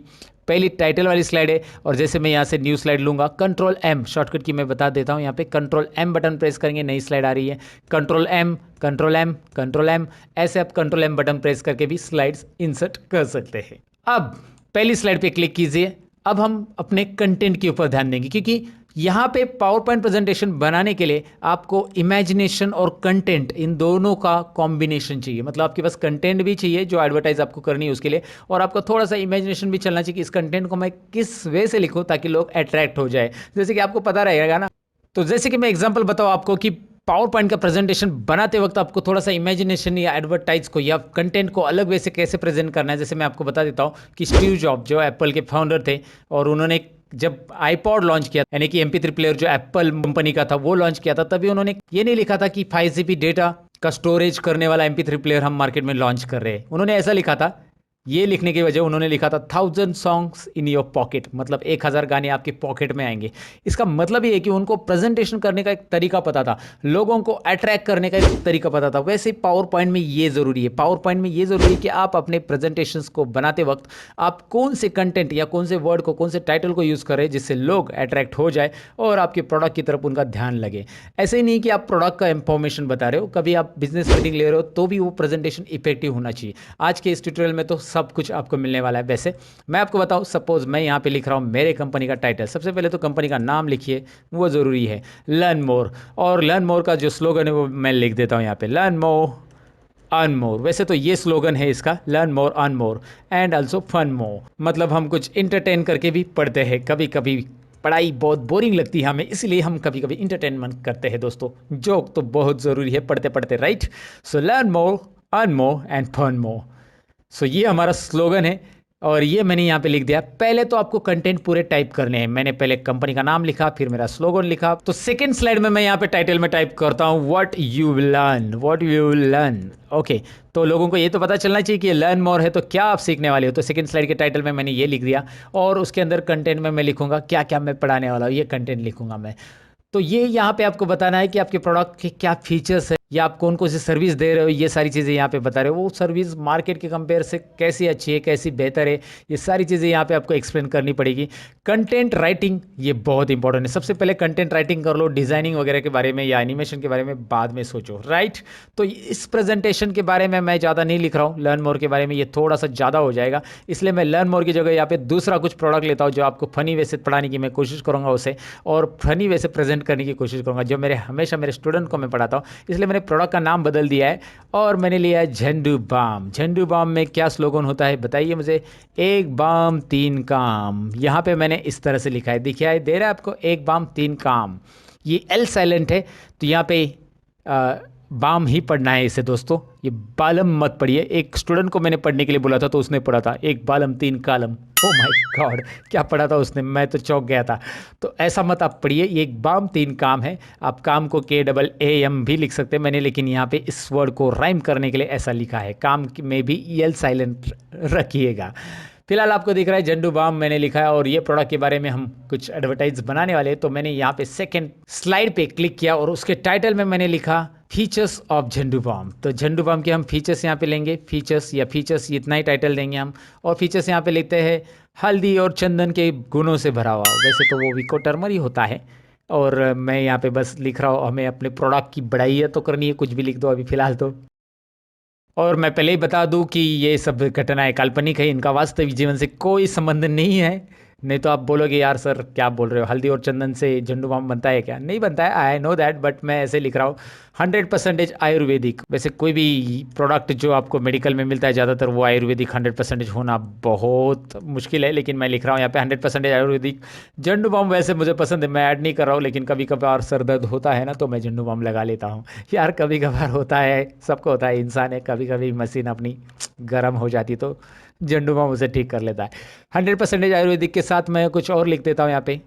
पहली टाइटल वाली स्लाइड है और जैसे मैं यहाँ से न्यू स्लाइड लूँगा, कंट्रोल M शॉर्टकट की मैं बता देता हूँ। यहाँ पे कंट्रोल M बटन प्रेस करेंगे, नई स्लाइड आ रही है। Control M, control M, control M, ऐसे आप कंट्रोल M बटन प्रेस करके भी स्लाइड्स इंसर्ट कर सकते हैं। अब पहली स्लाइड पे क्लिक कीजिए। अब हम अपने कंटेंट के ऊपर ध्यान देंगे, क्योंकि यहाँ पे पावर पॉइंट प्रेजेंटेशन बनाने के लिए आपको इमेजिनेशन और कंटेंट, इन दोनों का कॉम्बिनेशन चाहिए। मतलब आपके पास कंटेंट भी चाहिए जो एडवर्टाइज आपको करनी है उसके लिए, और आपको थोड़ा सा इमेजिनेशन भी चलना चाहिए कि इस कंटेंट को मैं किस वे से लिखूँ ताकि लोग अट्रैक्ट हो जाए। जैसे कि आपको पता रहेगा ना, तो जैसे कि मैं एग्जाम्पल बताऊँ आपको कि पावर पॉइंट का प्रेजेंटेशन बनाते वक्त आपको थोड़ा सा इमेजिनेशन या एडवर्टाइज को या कंटेंट को अलग वे से कैसे प्रेजेंट करना है। जैसे मैं आपको बता देता हूँ कि स्टीव जॉब जो एप्पल के फाउंडर थे, और उन्होंने जब आईपॉड लॉन्च किया, यानी कि MP3 प्लेयर जो एप्पल कंपनी का था वो लॉन्च किया था, तभी उन्होंने ये नहीं लिखा था कि 5GB डेटा का स्टोरेज करने वाला MP3 प्लेयर हम मार्केट में लॉन्च कर रहे हैं। उन्होंने ऐसा लिखा था, ये लिखने की वजह उन्होंने लिखा था 1000 सॉन्ग्स इन योर पॉकेट, मतलब 1000 गाने आपके पॉकेट में आएंगे। इसका मतलब ये है कि उनको प्रेजेंटेशन करने का एक तरीका पता था, लोगों को अट्रैक्ट करने का एक तरीका पता था। वैसे ही पावर पॉइंट में ये ज़रूरी है, पावर पॉइंट में ये ज़रूरी है कि आप अपने प्रेजेंटेशंस को बनाते वक्त आप कौन से कंटेंट या कौन से वर्ड को, कौन से टाइटल को यूज़ करें जिससे लोग अट्रैक्ट हो जाए और आपके प्रोडक्ट की तरफ उनका ध्यान लगे। ऐसे ही नहीं कि आप प्रोडक्ट का इंफॉर्मेशन बता रहे हो, कभी आप बिजनेस मीटिंग ले रहे हो तो भी वो प्रेजेंटेशन इफेक्टिव होना चाहिए। आज के इस ट्यूटोरियल में तो सब कुछ आपको मिलने वाला है। वैसे मैं आपको बताऊं, सपोज मैं यहाँ पे लिख रहा हूँ मेरे कंपनी का टाइटल। सबसे पहले तो कंपनी का नाम लिखिए, वो ज़रूरी है, लर्न मोर। और लर्न मोर का जो स्लोगन है वो मैं लिख देता हूँ यहाँ पे, लर्न मोर अर्न मोर। वैसे तो ये स्लोगन है इसका, learn more earn more and also fun more. मतलब हम कुछ इंटरटेन करके भी पढ़ते हैं। कभी कभी पढ़ाई बहुत बोरिंग लगती है हमें, इसलिए हम कभी कभी इंटरटेनमेंट करते हैं दोस्तों। जोक तो बहुत ज़रूरी है पढ़ते पढ़ते, right. So learn more earn more and fun more. So ये हमारा स्लोगन है। और ये मैंने यहाँ पे लिख दिया। पहले तो आपको कंटेंट पूरे टाइप करने हैं। मैंने पहले कंपनी का नाम लिखा, फिर मेरा स्लोगन लिखा। तो सेकंड स्लाइड में मैं यहाँ पे टाइटल में टाइप करता हूँ what you will learn, what you will learn. Okay, तो लोगों को ये तो पता चलना चाहिए कि ये लर्न मोर है, तो क्या आप सीखने वाले हो। तो सेकंड स्लाइड के टाइटल में मैंने ये लिख दिया, और उसके अंदर कंटेंट में मैं लिखूंगा क्या क्या मैं पढ़ाने वाला हूँ, ये कंटेंट लिखूंगा मैं। तो ये यहाँ पे आपको बताना है कि आपके प्रोडक्ट के क्या फीचर्स है, या आप कौन कौन सी सर्विस दे रहे हो, ये सारी चीज़ें यहाँ पे बता रहे हो। वो सर्विस मार्केट के कंपेयर से कैसी अच्छी है, कैसी बेहतर है, ये सारी चीज़ें यहाँ पे आपको एक्सप्लेन करनी पड़ेगी। कंटेंट राइटिंग ये बहुत इंपॉर्टेंट है। सबसे पहले कंटेंट राइटिंग कर लो, डिज़ाइनिंग वगैरह के बारे में या एनिमेशन के बारे में बाद में सोचो, राइट। तो इस प्रेजेंटेशन के बारे में मैं ज़्यादा नहीं लिख रहा हूँ, लर्न मोर के बारे में ये थोड़ा सा ज़्यादा हो जाएगा, इसलिए मैं लर्न मोर की जगह यहाँ पे दूसरा कुछ प्रोडक्ट लेता हूँ जो आपको फनी वे से पढ़ाने की मैं कोशिश करूँगा उसे, और फनी वे से प्रेजेंट करने की कोशिश करूँगा जो मेरे हमेशा मेरे स्टूडेंट को मैं पढ़ाता हूँ। इसलिए मैंने प्रोडक्ट का नाम बदल दिया है और मैंने लिया है झंडू बाम। झंडू बाम में क्या स्लोगन होता है बताइए मुझे। एक बाम तीन काम। यहाँ पे मैंने इस तरह से लिखा है, दिखाई दे रहा है आपको, एक बाम तीन काम। ये एल साइलेंट है, तो यहाँ पे बाम ही पढ़ना है इसे दोस्तों, ये बालम मत पढ़िए। एक स्टूडेंट को मैंने पढ़ने के लिए बोला था तो उसने पढ़ा था एक बालम तीन कालम। ओ माय गॉड, क्या पढ़ा था उसने, मैं तो चौंक गया था। तो ऐसा मत आप पढ़िए, ये एक बाम तीन काम है। आप काम को KAAM भी लिख सकते हैं मैंने, लेकिन यहाँ पे इस वर्ड को राइम करने के लिए ऐसा लिखा है, काम में भी EL साइलेंट रखिएगा। फिलहाल आपको दिख रहा है झंडू बाम मैंने लिखा है, और ये प्रोडक्ट के बारे में हम कुछ एडवर्टाइज बनाने वाले हैं। तो मैंने यहाँ पे सेकंड स्लाइड पे क्लिक किया और उसके टाइटल में मैंने लिखा फीचर्स ऑफ झंडू बाम। तो झंडू बाम के हम फीचर्स यहाँ पे लेंगे, फीचर्स या फीचर्स इतना ही टाइटल देंगे हम। और फीचर्स यहाँ पे लिखते हैं हल्दी और चंदन के गुणों से भरा हुआ। वैसे तो वो विको टर्मर ही होता है, और मैं यहाँ पे बस लिख रहा हूँ, हमें अपने प्रोडक्ट की बढ़ाई तो करनी है, कुछ भी लिख दो अभी फिलहाल तो। और मैं पहले ही बता दूं कि ये सब घटनाएं काल्पनिक है, इनका वास्तविक जीवन से कोई संबंध नहीं है। नहीं तो आप बोलोगे यार सर क्या बोल रहे हो, हल्दी और चंदन से झंडू बाम बनता है क्या? नहीं बनता है, आई नो दैट, बट मैं ऐसे लिख रहा हूँ 100% आयुर्वेदिक। वैसे कोई भी प्रोडक्ट जो आपको मेडिकल में मिलता है ज़्यादातर वो आयुर्वेदिक 100% होना बहुत मुश्किल है, लेकिन मैं लिख रहा हूँ यहाँ पे 100% आयुर्वेदिक। झंडू बाम वैसे मुझे पसंद है, मैं ऐड नहीं कर रहा हूँ, लेकिन कभी कभार सर दर्द होता है ना तो मैं झंडू बाम लगा लेता हूँ। यार कभी कभार होता है, सबको होता है, इंसान है, कभी कभी मशीन अपनी गर्म हो जाती तो झंडू बाम उसे ठीक कर लेता है। 100% आयुर्वेदिक के साथ मैं कुछ और लिख देता हूँ यहाँ पे।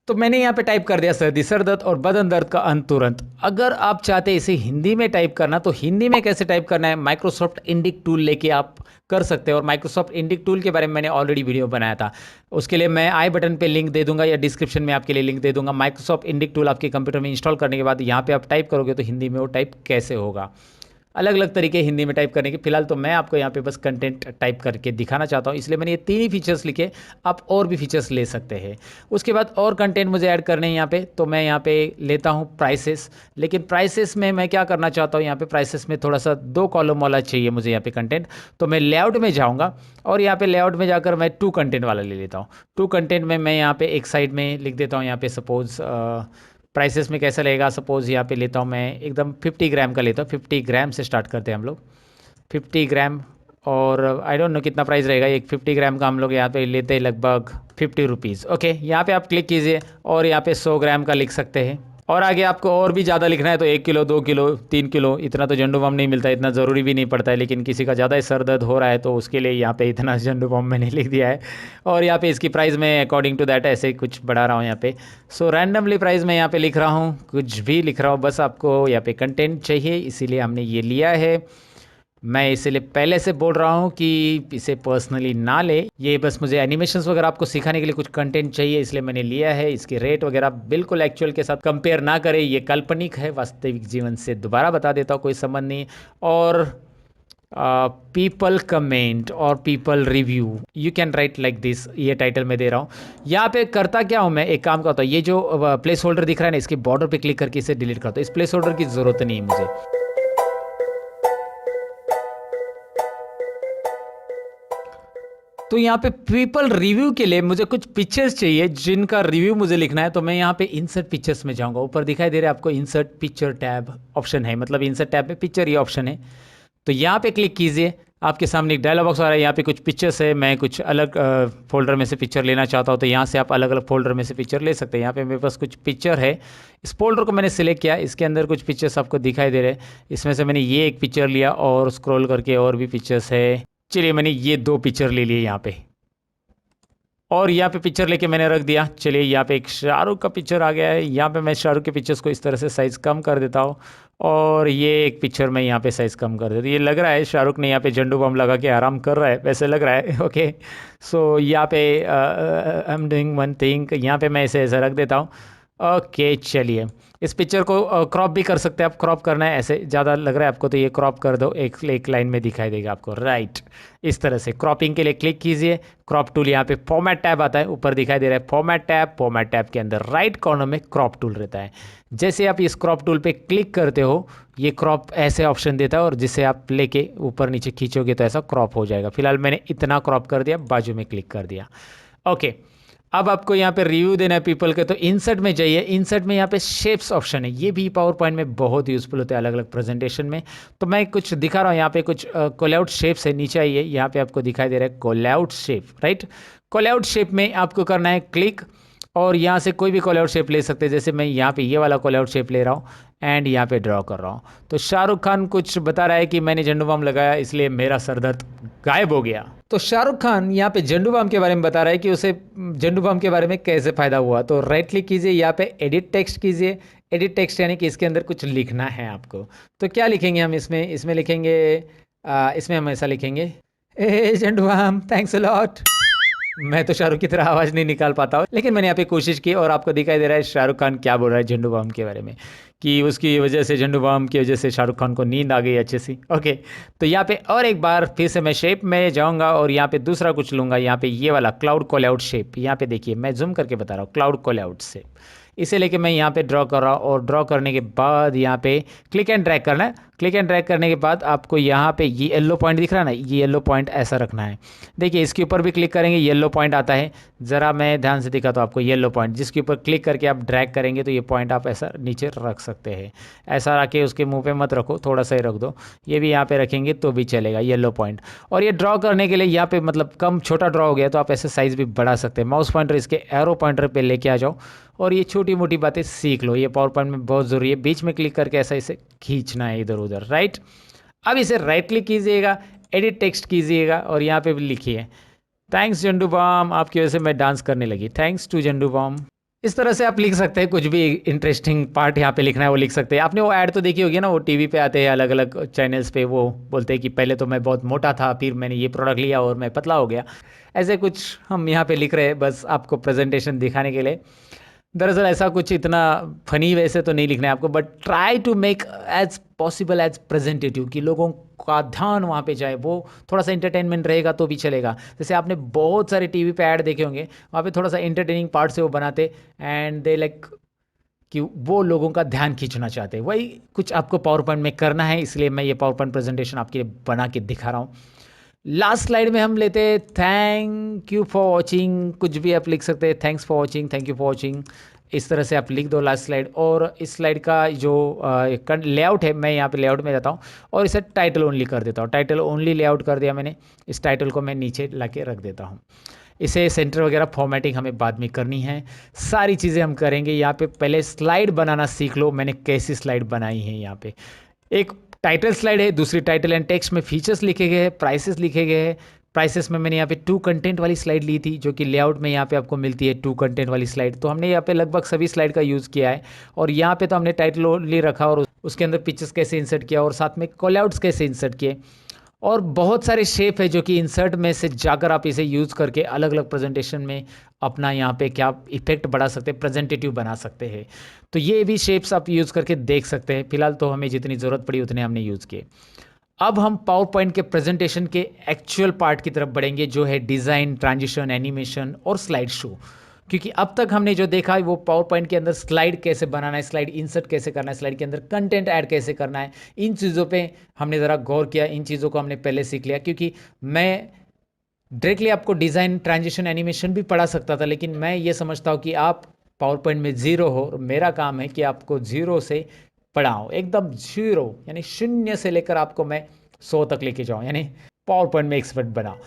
तो मैंने यहाँ पे टाइप कर दिया सर्दी सर दर्द और बदन दर्द का अंत तुरंत। अगर आप चाहते हैं इसे हिंदी में टाइप करना तो हिंदी में कैसे टाइप करना है, माइक्रोसॉफ्ट इंडिक टूल लेके आप कर सकते हैं। और माइक्रोसॉफ्ट इंडिक टूल के बारे में मैंने ऑलरेडी वीडियो बनाया था, उसके लिए मैं आई बटन पे लिंक दे दूंगा या डिस्क्रिप्शन में आपके लिए लिंक दे दूंगा। माइक्रोसॉफ्ट इंडिक टूल आपके कंप्यूटर में इंस्टॉल करने के बाद यहाँ पे आप टाइप करोगे तो हिंदी में वो टाइप कैसे होगा, अलग अलग तरीके हिंदी में टाइप करने के। फिलहाल तो मैं आपको यहाँ पे बस कंटेंट टाइप करके दिखाना चाहता हूँ, इसलिए मैंने ये तीन ही फीचर्स लिखे। आप और भी फीचर्स ले सकते हैं। उसके बाद और कंटेंट मुझे ऐड करने हैं यहाँ पे, तो मैं यहाँ पे लेता हूँ प्राइसेस। लेकिन प्राइसेस में मैं क्या करना चाहता हूँ, यहाँ पे प्राइसेस में थोड़ा सा 2 कॉलम वाला चाहिए मुझे यहाँ पे कंटेंट। तो मैं लेआउट में जाऊँगा और यहाँ पे लेआउट में जाकर मैं 2 कंटेंट वाला ले लेता हूँ। 2 कंटेंट में मैं यहाँ पे एक साइड में लिख देता हूँ, यहाँ पे सपोज प्राइसेस में कैसा लगेगा, सपोज़ यहाँ पे लेता हूँ मैं एकदम 50 ग्राम का लेता हूँ। 50 ग्राम से स्टार्ट करते हैं हम लोग, 50 ग्राम। और आई डोंट नो कितना प्राइस रहेगा, एक 50 ग्राम का हम लोग यहाँ पे लेते हैं लगभग 50 रुपीज़। ओके, यहाँ पे आप क्लिक कीजिए और यहाँ पे 100 ग्राम का लिख सकते हैं। और आगे आपको और भी ज़्यादा लिखना है तो 1 किलो 2 किलो 3 किलो, इतना तो झंडू बाम नहीं मिलता, इतना ज़रूरी भी नहीं पड़ता है, लेकिन किसी का ज़्यादा ही सर दर्द हो रहा है तो उसके लिए यहाँ पे इतना झंडू बाम मैंने लिख दिया है। और यहाँ पे इसकी प्राइस मैं अकॉर्डिंग टू दैट ऐसे कुछ बढ़ा रहा हूँ यहाँ पे। सो रैंडमली प्राइस मैं यहाँ पे लिख रहा हूँ, कुछ भी लिख रहा हूँ, बस आपको यहाँ पे कंटेंट चाहिए इसीलिए हमने ये लिया है। मैं इसलिए पहले से बोल रहा हूँ कि इसे पर्सनली ना ले, ये बस मुझे एनिमेशंस वगैरह आपको सिखाने के लिए कुछ कंटेंट चाहिए इसलिए मैंने लिया है। इसके रेट वगैरह बिल्कुल एक्चुअल के साथ कंपेयर ना करें, ये काल्पनिक है, वास्तविक जीवन से दोबारा बता देता हूँ, कोई संबंध नहीं। और पीपल कमेंट और people review you can write like this, ये टाइटल मैं दे रहा हूँ। यहाँ पे करता क्या हूँ मैं, एक काम करता हूँ, ये जो प्लेस होल्डर दिख रहा है ना, इसके बॉर्डर पे क्लिक करके इसे डिलीट करता हूँ। इस प्लेस होल्डर की ज़रूरत नहीं है मुझे। तो यहाँ पे पीपल रिव्यू के लिए मुझे कुछ पिक्चर्स चाहिए जिनका रिव्यू मुझे लिखना है, तो मैं यहाँ पे इंसर्ट पिक्चर्स में जाऊँगा। ऊपर दिखाई दे रहा है आपको इंसर्ट पिक्चर टैब ऑप्शन है, मतलब इंसर्ट टैब में पिक्चर ये ऑप्शन है। तो यहाँ पे क्लिक कीजिए, आपके सामने एक डायलॉग बॉक्स आ रहा है, यहाँ पे कुछ पिक्चर्स है। मैं कुछ अलग फोल्डर में से पिक्चर लेना चाहता हूँ तो यहाँ से आप अलग अलग फोल्डर में से पिक्चर ले सकते हैं। यहाँ पे मेरे पास कुछ पिक्चर है, इस फोल्डर को मैंने सिलेक्ट किया, इसके अंदर कुछ पिक्चर्स आपको दिखाई दे रहे हैं। इसमें से मैंने ये एक पिक्चर लिया और स्क्रॉल करके और भी पिक्चर्स है, चलिए मैंने ये 2 पिक्चर ले लिए यहाँ पे, और यहाँ पे पिक्चर लेके मैंने रख दिया। चलिए यहाँ पे एक शाहरुख का पिक्चर आ गया है। यहाँ पे मैं शाहरुख के पिक्चर्स को इस तरह से साइज़ कम कर देता हूँ, और ये एक पिक्चर में यहाँ पे साइज़ कम कर देता हूँ। ये लग रहा है शाहरुख ने यहाँ पे झंडू बम लगा के आराम कर रहा है, वैसे लग रहा है। ओके, सो यहाँ पे I am doing one thing, यहाँ पे मैं इसे ऐसे रख देता हूँ। ओके चलिए, इस पिक्चर को क्रॉप भी कर सकते हैं आप। क्रॉप करना है, ऐसे ज़्यादा लग रहा है आपको तो ये क्रॉप कर दो, एक लाइन में दिखाई देगा आपको, राइट। इस तरह से क्रॉपिंग के लिए क्लिक कीजिए, क्रॉप टूल, यहाँ पे फॉर्मेट टैब आता है, ऊपर दिखाई दे रहा है फॉर्मेट टैब। फॉर्मेट टैब के अंदर राइट कॉर्नर में क्रॉप टूल रहता है। जैसे आप इस क्रॉप टूल पे क्लिक करते हो, ये क्रॉप ऐसे ऑप्शन देता है, और जिसे आप लेके ऊपर नीचे खींचोगे तो ऐसा क्रॉप हो जाएगा। फिलहाल मैंने इतना क्रॉप कर दिया, बाजू में क्लिक कर दिया। ओके, अब आपको यहाँ पे रिव्यू देना है पीपल के, तो इंसर्ट में जाइए। इंसर्ट में यहाँ पे शेप्स ऑप्शन है, ये भी पावर पॉइंट में बहुत यूज़फुल होता है अलग अलग प्रेजेंटेशन में। तो मैं कुछ दिखा रहा हूँ, यहाँ पे कुछ कॉलआउट शेप्स है। नीचे आइए, यहाँ पे आपको दिखाई दे रहा है callout shape, right. Callout shape में आपको करना है क्लिक, और यहाँ से कोई भी कॉलआउट शेप ले सकते हैं। जैसे मैं यहाँ पे ये वाला कॉलआउट शेप ले रहा हूँ एंड यहाँ पे ड्रॉ कर रहा हूँ। तो शाहरुख खान कुछ बता रहा है कि मैंने झंडू बाम लगाया इसलिए मेरा सर दर्द गायब हो गया। तो शाहरुख खान यहाँ पे झंडू बाम के बारे में बता रहा है कि उसे झंडू बाम के बारे में कैसे फ़ायदा हुआ। तो राइट क्लिक कीजिए, यहाँ पे एडिट टेक्स्ट कीजिए। एडिट टेक्स्ट यानी कि इसके अंदर कुछ लिखना है आपको। तो क्या लिखेंगे हम इसमें लिखेंगे, इसमें हम ऐसा लिखेंगे, ए झंडू बाम थैंक्स अ लॉट। मैं तो शाहरुख की तरह आवाज़ नहीं निकाल पाता हूँ, लेकिन मैंने यहाँ पे कोशिश की, और आपको दिखाई दे रहा है शाहरुख खान क्या बोल रहा है झंडू बाम के बारे में, कि उसकी वजह से, झंडू बाम की वजह से शाहरुख खान को नींद आ गई अच्छे सी। ओके, तो यहाँ पे और एक बार फिर से मैं शेप में जाऊँगा, और यहाँ पे दूसरा कुछ लूँगा। यहाँ पे ये वाला क्लाउड कॉल आउट शेप, यहाँ पे देखिए मैं जूम करके बता रहा हूँ, क्लाउड कॉल आउट शेप, इसे लेके मैं यहाँ पे ड्रॉ कर रहा हूँ। और ड्रॉ करने के बाद यहाँ पे क्लिक एंड ड्रैग करना है। क्लिक एंड ड्रैग करने के बाद आपको यहाँ पे ये येलो पॉइंट दिख रहा है ना, ये येलो पॉइंट ऐसा रखना है। देखिए इसके ऊपर भी क्लिक करेंगे, येलो पॉइंट आता है। ज़रा मैं ध्यान से दिखा तो आपको येलो पॉइंट, जिसके ऊपर क्लिक करके आप ड्रैग करेंगे तो ये पॉइंट आप ऐसा नीचे रख सकते हैं। ऐसा रख के उसके मुंह पे मत रखो, थोड़ा सा ही रख दो। ये भी यहाँ पे रखेंगे तो भी चलेगा, येलो पॉइंट। और ये ड्रॉ करने के लिए यहाँ पे मतलब कम छोटा ड्रॉ हो गया तो आप ऐसे साइज़ भी बढ़ा सकते हैं। माउस पॉइंटर इसके एरो पॉइंटर पे लेके आ जाओ, और ये छोटी मोटी बातें सीख लो, ये पावर पॉइंट में बहुत ज़रूरी है। बीच में क्लिक करके ऐसा इसे खींचना है इधर उधर, राइट। अब इसे राइट क्लिक कीजिएगा, एडिट टेक्स्ट कीजिएगा, और यहाँ पे भी लिखिए थैंक्स झंडू बाम, आपकी वजह से मैं डांस करने लगी, थैंक्स टू झंडू बाम। इस तरह से आप लिख सकते हैं, कुछ भी इंटरेस्टिंग पार्ट यहाँ पे लिखना है वो लिख सकते हैं। आपने वो ऐड तो देखी होगी ना, वो टीवी पे आते हैं अलग अलग चैनल्स पे, वो बोलते हैं कि पहले तो मैं बहुत मोटा था, फिर मैंने ये प्रोडक्ट लिया और मैं पतला हो गया। ऐसे कुछ हम यहाँ पे लिख रहे हैं बस आपको प्रेजेंटेशन दिखाने के लिए। दरअसल ऐसा कुछ इतना फनी वैसे तो नहीं लिखना है आपको, but try to make as possible as presentative, कि लोगों का ध्यान वहाँ पे जाए, वो थोड़ा सा इंटरटेनमेंट रहेगा तो भी चलेगा। जैसे आपने बहुत सारे टीवी पे ऐड देखे होंगे, वहाँ पे थोड़ा सा इंटरटेनिंग पार्ट से वो बनाते, एंड दे लाइक कि वो लोगों का ध्यान खींचना चाहते हैं। वही कुछ आपको पावर पॉइंट में करना है, इसलिए मैं ये पावर पॉइंट प्रेजेंटेशन आपके लिए बना के दिखा रहा हूँ। लास्ट स्लाइड में हम लेते हैं थैंक यू फॉर वॉचिंग, कुछ भी आप लिख सकते हैं, thanks for watching, thank you for watching, इस तरह से आप लिख दो लास्ट स्लाइड। और इस स्लाइड का जो लेआउट है, मैं यहाँ पे लेआउट में जाता हूँ और इसे टाइटल ओनली कर देता हूँ। टाइटल ओनली लेआउट कर दिया मैंने। इस टाइटल को मैं नीचे ला के रख देता हूँ। इसे सेंटर वगैरह फॉर्मेटिंग हमें बाद में करनी है, सारी चीज़ें हम करेंगे। यहाँ पे पहले स्लाइड बनाना सीख लो, मैंने कैसी स्लाइड बनाई है। यहाँ पे एक टाइटल स्लाइड है, दूसरी टाइटल एंड टेक्स्ट में फीचर्स लिखे गए हैं, प्राइसेस लिखे गए हैं। प्राइसेस में मैंने यहाँ पे 2 कंटेंट वाली स्लाइड ली थी, जो कि लेआउट में यहाँ पे आपको मिलती है 2 कंटेंट वाली स्लाइड। तो हमने यहाँ पे लगभग सभी स्लाइड का यूज़ किया है। और यहाँ पे तो हमने टाइटल ओनली रखा, और उसके अंदर पिक्चर्स कैसे इंसर्ट किया, और साथ में कॉलआउट्स कैसे इंसर्ट किए, और बहुत सारे शेप है जो कि इंसर्ट में से जाकर आप इसे यूज़ करके अलग अलग प्रेजेंटेशन में अपना यहाँ पे क्या इफेक्ट बढ़ा सकते हैं, प्रेजेंटेटिव बना सकते हैं। तो ये भी शेप्स आप यूज़ करके देख सकते हैं। फिलहाल तो हमें जितनी ज़रूरत पड़ी उतने हमने यूज़ किए। अब हम पावर पॉइंट के प्रेजेंटेशन के एक्चुअल पार्ट की तरफ बढ़ेंगे, जो है डिज़ाइन, ट्रांजिशन, एनिमेशन और स्लाइड शो। क्योंकि अब तक हमने जो देखा है वो पावर पॉइंट के अंदर स्लाइड कैसे बनाना है, स्लाइड इंसर्ट कैसे करना है, स्लाइड के अंदर कंटेंट ऐड कैसे करना है, इन चीज़ों पे हमने ज़रा गौर किया। इन चीज़ों को हमने पहले सीख लिया, क्योंकि मैं डायरेक्टली आपको डिज़ाइन, ट्रांजिशन, एनिमेशन भी पढ़ा सकता था, लेकिन मैं ये समझता हूँ कि आप पावर पॉइंट में ज़ीरो हो, और मेरा काम है कि आपको ज़ीरो से पढ़ाऊँ, एकदम ज़ीरो यानी शून्य से लेकर आपको मैं 100 तक लेके जाऊँ, यानी पावर पॉइंट में एक्सपर्ट बनाऊँ।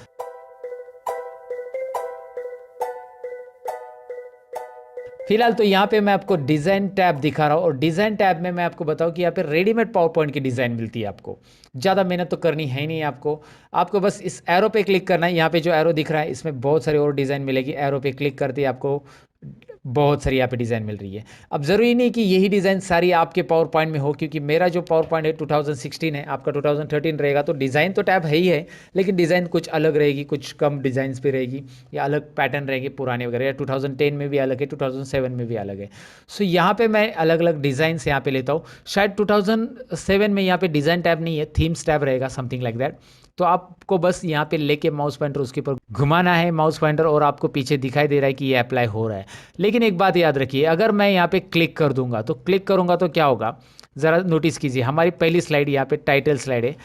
फिलहाल तो यहाँ पे मैं आपको डिज़ाइन टैब दिखा रहा हूँ, और डिज़ाइन टैब में मैं आपको बताऊँ कि यहाँ पे रेडीमेड पावर पॉइंट की डिज़ाइन मिलती है आपको। ज़्यादा मेहनत तो करनी है ही नहीं आपको। आपको बस इस एरो पे क्लिक करना है। यहाँ पे जो एरो दिख रहा है इसमें बहुत सारी और डिज़ाइन मिलेगी। एरो पे क्लिक करते ही आपको बहुत सारी यहाँ पे डिज़ाइन मिल रही है। अब ज़रूरी नहीं कि यही डिज़ाइन सारी आपके पावर पॉइंट में हो, क्योंकि मेरा जो पावर पॉइंट है 2016 है, आपका 2013 रहेगा, तो डिज़ाइन तो टैब है ही है, लेकिन डिज़ाइन कुछ अलग रहेगी, कुछ कम डिज़ाइंस पे रहेगी, या अलग पैटर्न रहेंगे पुराने वगैरह, या 2010 में भी अलग है, 2007 में भी अलग है। सो यहाँ पे मैं अलग अलग डिज़ाइंस यहाँ पे लेता हूँ। शायद 2007 में यहाँ पे डिज़ाइन टैब नहीं है, थीम्स टैब रहेगा, समथिंग लाइक दैट। तो आपको बस यहाँ पे लेके माउस पॉइंटर उसके ऊपर घुमाना है माउस पॉइंटर, और आपको पीछे दिखाई दे रहा है कि ये अप्लाई हो रहा है। लेकिन एक बात याद रखिए, अगर मैं यहाँ पे क्लिक कर दूंगा, तो क्लिक करूंगा तो क्या होगा, ज़रा नोटिस कीजिए। हमारी पहली स्लाइड यहाँ पे टाइटल स्लाइड है,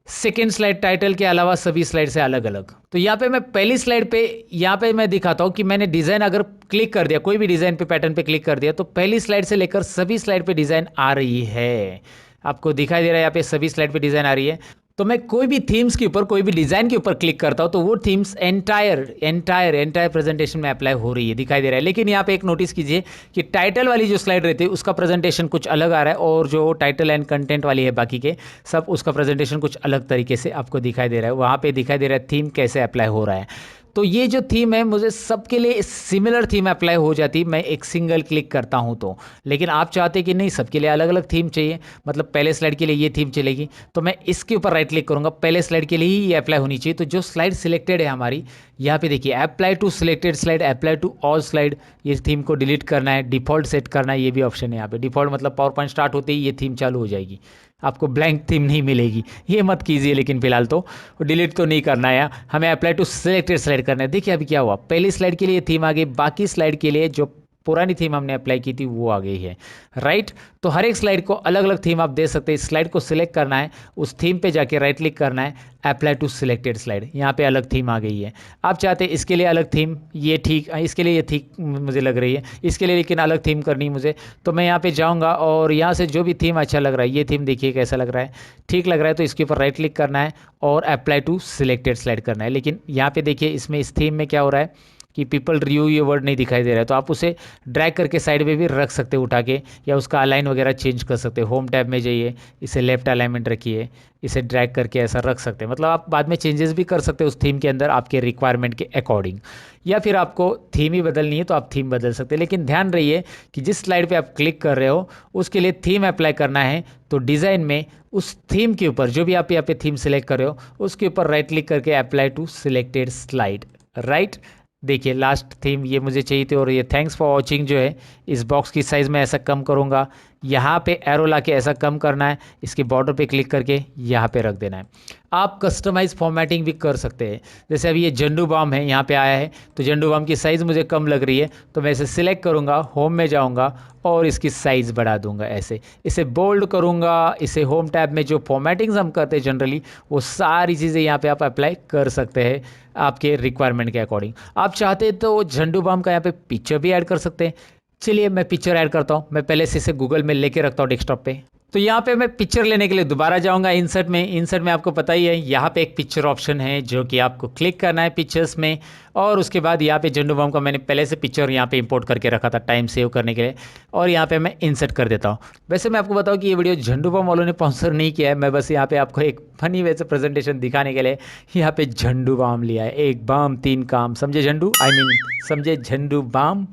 सेकेंड स्लाइड टाइटल के अलावा सभी स्लाइड से अलग अलग। तो यहाँ पे मैं पहली स्लाइड पे यहाँ पे मैं दिखाता हूँ कि मैंने डिज़ाइन अगर क्लिक कर दिया, कोई भी डिज़ाइन पे पैटर्न पे क्लिक कर दिया, तो पहली स्लाइड से लेकर सभी स्लाइड पे डिज़ाइन आ रही है। आपको दिखाई दे रहा है यहाँ पे सभी स्लाइड पे डिज़ाइन आ रही है। तो मैं कोई भी थीम्स के ऊपर, कोई भी डिज़ाइन के ऊपर क्लिक करता हूँ, तो वो थीम्स एंटायर प्रेजेंटेशन में अप्लाई हो रही है, दिखाई दे रहा है। लेकिन यहाँ पे एक नोटिस कीजिए कि टाइटल वाली जो स्लाइड रहती है उसका प्रेजेंटेशन कुछ अलग आ रहा है, और जो टाइटल एंड कंटेंट वाली है बाकी के सब, उसका प्रेजेंटेशन कुछ अलग तरीके से आपको दिखाई दे रहा है। वहाँ पे दिखाई दे रहा है थीम कैसे अप्लाई हो रहा है। तो ये जो थीम है, मुझे सबके लिए सिमिलर थीम अप्लाई हो जाती है, मैं एक सिंगल क्लिक करता हूँ तो। लेकिन आप चाहते कि नहीं, सबके लिए अलग अलग थीम चाहिए, मतलब पहले स्लाइड के लिए ये थीम चलेगी, तो मैं इसके ऊपर राइट क्लिक करूँगा, पहले स्लाइड के लिए ही ये अप्लाई होनी चाहिए। तो जो स्लाइड सिलेक्टेड है हमारी, यहाँ पे देखिए apply to selected slide, apply to all slide, ये थीम को डिलीट करना है, डिफ़ॉल्ट सेट करना है, ये भी ऑप्शन है यहाँ पे। डिफ़ॉल्ट मतलब पावर पॉइंट स्टार्ट होते ही ये थीम चालू हो जाएगी, आपको ब्लैंक थीम नहीं मिलेगी, ये मत कीजिए। लेकिन फिलहाल तो डिलीट तो नहीं करना है, हमें अप्लाई टू सिलेक्टेड स्लाइड करना है। देखिए अभी क्या हुआ, पहली स्लाइड के लिए थीम आ गई, बाकी स्लाइड के लिए जो पुरानी थीम हमने अप्लाई की थी वो आ गई है, राइट। तो हर एक स्लाइड को अलग अलग थीम आप दे सकते हैं। स्लाइड को सिलेक्ट करना है, उस थीम पे जाके राइट क्लिक करना है, अप्लाई टू सिलेक्टेड स्लाइड, यहाँ पे अलग थीम आ गई है। आप चाहते हैं इसके लिए अलग थीम, ये ठीक, इसके लिए ये ठीक मुझे लग रही है, इसके लिए लेकिन अलग थीम करनी मुझे, तो मैं यहाँ पे जाऊँगा और यहाँ से जो भी थीम अच्छा लग रहा है, ये थीम देखिए कैसा लग रहा है, ठीक लग रहा है, तो इसके ऊपर राइट क्लिक करना है और अप्लाई टू सिलेक्टेड स्लाइड करना है। लेकिन यहाँ पे देखिए इसमें इस थीम में क्या हो रहा है कि पीपल रिव्यू, ये वर्ड नहीं दिखाई दे रहा है, तो आप उसे ड्रैग करके साइड में भी रख सकते हो उठा के, या उसका अलाइन वगैरह चेंज कर सकते हो। होम टैब में जाइए, इसे लेफ्ट अलाइनमेंट रखिए, इसे ड्रैग करके ऐसा रख सकते हैं। मतलब आप बाद में चेंजेस भी कर सकते हो उस थीम के अंदर आपके रिक्वायरमेंट के अकॉर्डिंग, या फिर आपको थीम ही बदलनी है तो आप थीम बदल सकते हैं। लेकिन ध्यान रहिए कि जिस स्लाइड पे आप क्लिक कर रहे हो उसके लिए थीम अप्लाई करना है, तो डिज़ाइन में उस थीम के ऊपर जो भी आप यहाँ पे थीम सेलेक्ट कर रहे हो उसके ऊपर राइट क्लिक करके apply to selected slide, right. देखिए लास्ट थीम ये मुझे चाहिए थी, और ये थैंक्स फॉर वॉचिंग जो है, इस बॉक्स की साइज़ में ऐसा कम करूँगा, यहाँ पे एरो ला के ऐसा कम करना है, इसके बॉर्डर पे क्लिक करके यहाँ पे रख देना है। आप कस्टमाइज फॉर्मेटिंग भी कर सकते हैं। जैसे अभी ये झंडू बाम है, यहाँ पे आया है, तो झंडू बाम की साइज़ मुझे कम लग रही है, तो मैं इसे सिलेक्ट करूँगा, होम में जाऊँगा और इसकी साइज़ बढ़ा दूंगा ऐसे, इसे बोल्ड करूँगा। इसे होम टैब में जो फॉर्मेटिंग्स हम करते हैं जनरली, वो सारी चीज़ें यहाँ पे आप अप्लाई कर सकते हैं आपके रिक्वायरमेंट के अकॉर्डिंग। आप चाहते हैं तो झंडू बाम का यहाँ पे पिक्चर भी ऐड कर सकते हैं। चलिए मैं पिक्चर ऐड करता हूँ, मैं पहले से इसे गूगल में लेके रखता हूँ डेस्कटॉप पे। तो यहाँ पे मैं पिक्चर लेने के लिए दोबारा जाऊँगा इंसर्ट में। इंसर्ट में आपको पता ही है, यहाँ पे एक पिक्चर ऑप्शन है जो कि आपको क्लिक करना है पिक्चर्स में, और उसके बाद यहाँ पे झंडू बाम का मैंने पहले से पिक्चर यहाँ पे इंपोर्ट करके रखा था टाइम सेव करने के लिए, और यहाँ पे मैं इंसर्ट कर देता हूँ। वैसे मैं आपको बताऊँ कि ये वीडियो झंडू बाम वालों ने स्पॉन्सर नहीं किया है, मैं बस यहाँ पे आपको एक फनी वे से प्रेजेंटेशन दिखाने के लिए यहाँ पे झंडू बाम लिया है। एक बाम तीन काम, समझे झंडू, आई मीन समझे झंडू बाम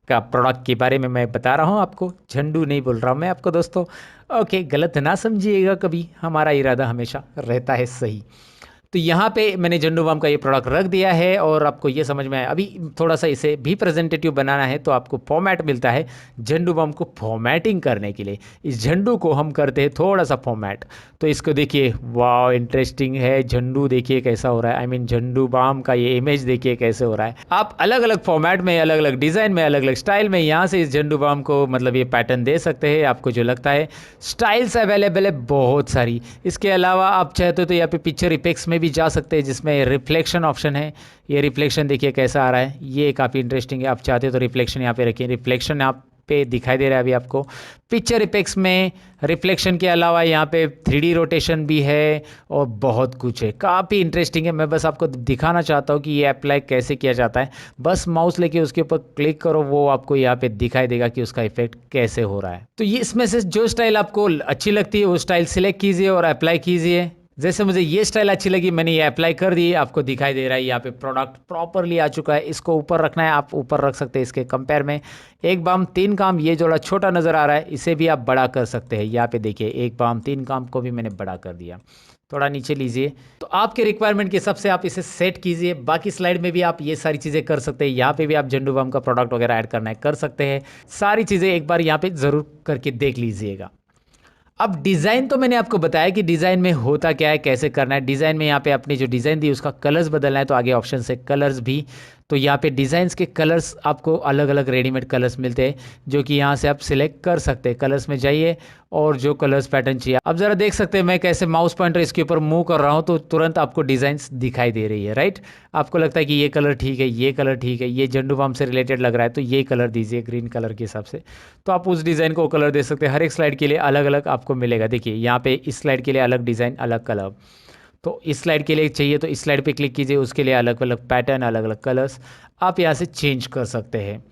का प्रोडक्ट के बारे में मैं बता रहा हूँ आपको, झंडू नहीं बोल रहा हूँ मैं आपको दोस्तों। ओके, गलत ना समझिएगा कभी, हमारा इरादा हमेशा रहता है सही। तो यहाँ पे मैंने झंडू बाम का ये प्रोडक्ट रख दिया है, और आपको ये समझ में आया। अभी थोड़ा सा इसे भी प्रेजेंटेटिव बनाना है, तो आपको फॉर्मेट मिलता है झंडू बाम को फॉर्मेटिंग करने के लिए। इस झंडू को हम करते हैं थोड़ा सा फॉर्मेट, तो इसको देखिए, वाह इंटरेस्टिंग है झंडू, देखिए कैसा हो रहा है, आई मीन झंडू बाम का ये इमेज देखिए कैसे हो रहा है। आप अलग अलग फॉर्मेट में, अलग अलग डिज़ाइन में, अलग अलग स्टाइल में यहाँ से इस झंडू बाम को मतलब ये पैटर्न दे सकते हैं, आपको जो लगता है। स्टाइल्स अवेलेबल है बहुत सारी। इसके अलावा आप चाहते हो तो यहाँ पे पिक्चर इफेक्ट्स में भी जा सकते हैं, जिसमें रिफ्लेक्शन ऑप्शन है। ये रिफ्लेक्शन देखिए कैसा आ रहा है, ये काफ़ी इंटरेस्टिंग है। आप चाहते हो तो रिफ्लेक्शन यहाँ पे रखिए, रिफ्लेक्शन आप पे दिखाई दे रहा है अभी आपको। पिक्चर इफेक्ट्स में रिफ्लेक्शन के अलावा यहाँ पे 3D रोटेशन भी है और बहुत कुछ है, काफ़ी इंटरेस्टिंग है। मैं बस आपको दिखाना चाहता हूँ कि ये अप्लाई कैसे किया जाता है। बस माउस लेके उसके ऊपर क्लिक करो, वो आपको यहाँ पे दिखाई देगा कि उसका इफेक्ट कैसे हो रहा है। तो ये इसमें से जो स्टाइल आपको अच्छी लगती है वो स्टाइल सिलेक्ट कीजिए और अप्लाई कीजिए। जैसे मुझे ये स्टाइल अच्छी लगी, मैंने ये अप्लाई कर दी। आपको दिखाई दे रहा है यहाँ पे प्रोडक्ट प्रॉपरली आ चुका है। इसको ऊपर रखना है, आप ऊपर रख सकते हैं इसके कंपेयर में। एक बाम तीन काम, ये जोड़ा छोटा नज़र आ रहा है, इसे भी आप बड़ा कर सकते हैं। यहाँ पे देखिए एक बाम तीन काम को भी मैंने बड़ा कर दिया। थोड़ा नीचे लीजिए, तो आपके रिक्वायरमेंट के हिसाब से आप इसे सेट कीजिए। बाकी स्लाइड में भी आप ये सारी चीज़ें कर सकते हैं। यहाँ पे भी आप झंडू बम का प्रोडक्ट वगैरह ऐड करना है, कर सकते हैं। सारी चीज़ें एक बार यहाँ पे ज़रूर करके देख लीजिएगा। अब डिज़ाइन तो मैंने आपको बताया कि डिज़ाइन में होता क्या है, कैसे करना है। डिज़ाइन में यहाँ पे अपनी जो डिज़ाइन दी उसका कलर्स बदलना है, तो आगे ऑप्शन है कलर्स भी। तो यहाँ पे डिज़ाइंस के कलर्स आपको अलग अलग रेडीमेड कलर्स मिलते हैं, जो कि यहाँ से आप सिलेक्ट कर सकते हैं। कलर्स में जाइए और जो कलर्स पैटर्न चाहिए, अब ज़रा देख सकते हैं मैं कैसे माउस पॉइंटर इसके ऊपर मूव कर रहा हूँ तो तुरंत आपको डिज़ाइंस दिखाई दे रही है, राइट। आपको लगता है कि ये कलर ठीक है, ये कलर ठीक है, ये झंडू बाम से रिलेटेड लग रहा है, तो ये कलर दीजिए ग्रीन कलर के हिसाब से। तो आप उस डिज़ाइन को कलर दे सकते हैं। हर एक स्लाइड के लिए अलग अलग आपको मिलेगा। देखिए यहाँ पे इस स्लाइड के लिए अलग डिज़ाइन, अलग कलर। तो इस स्लाइड के लिए चाहिए तो इस स्लाइड पे क्लिक कीजिए, उसके लिए अलग अलग पैटर्न, अलग अलग कलर्स आप यहाँ से चेंज कर सकते हैं।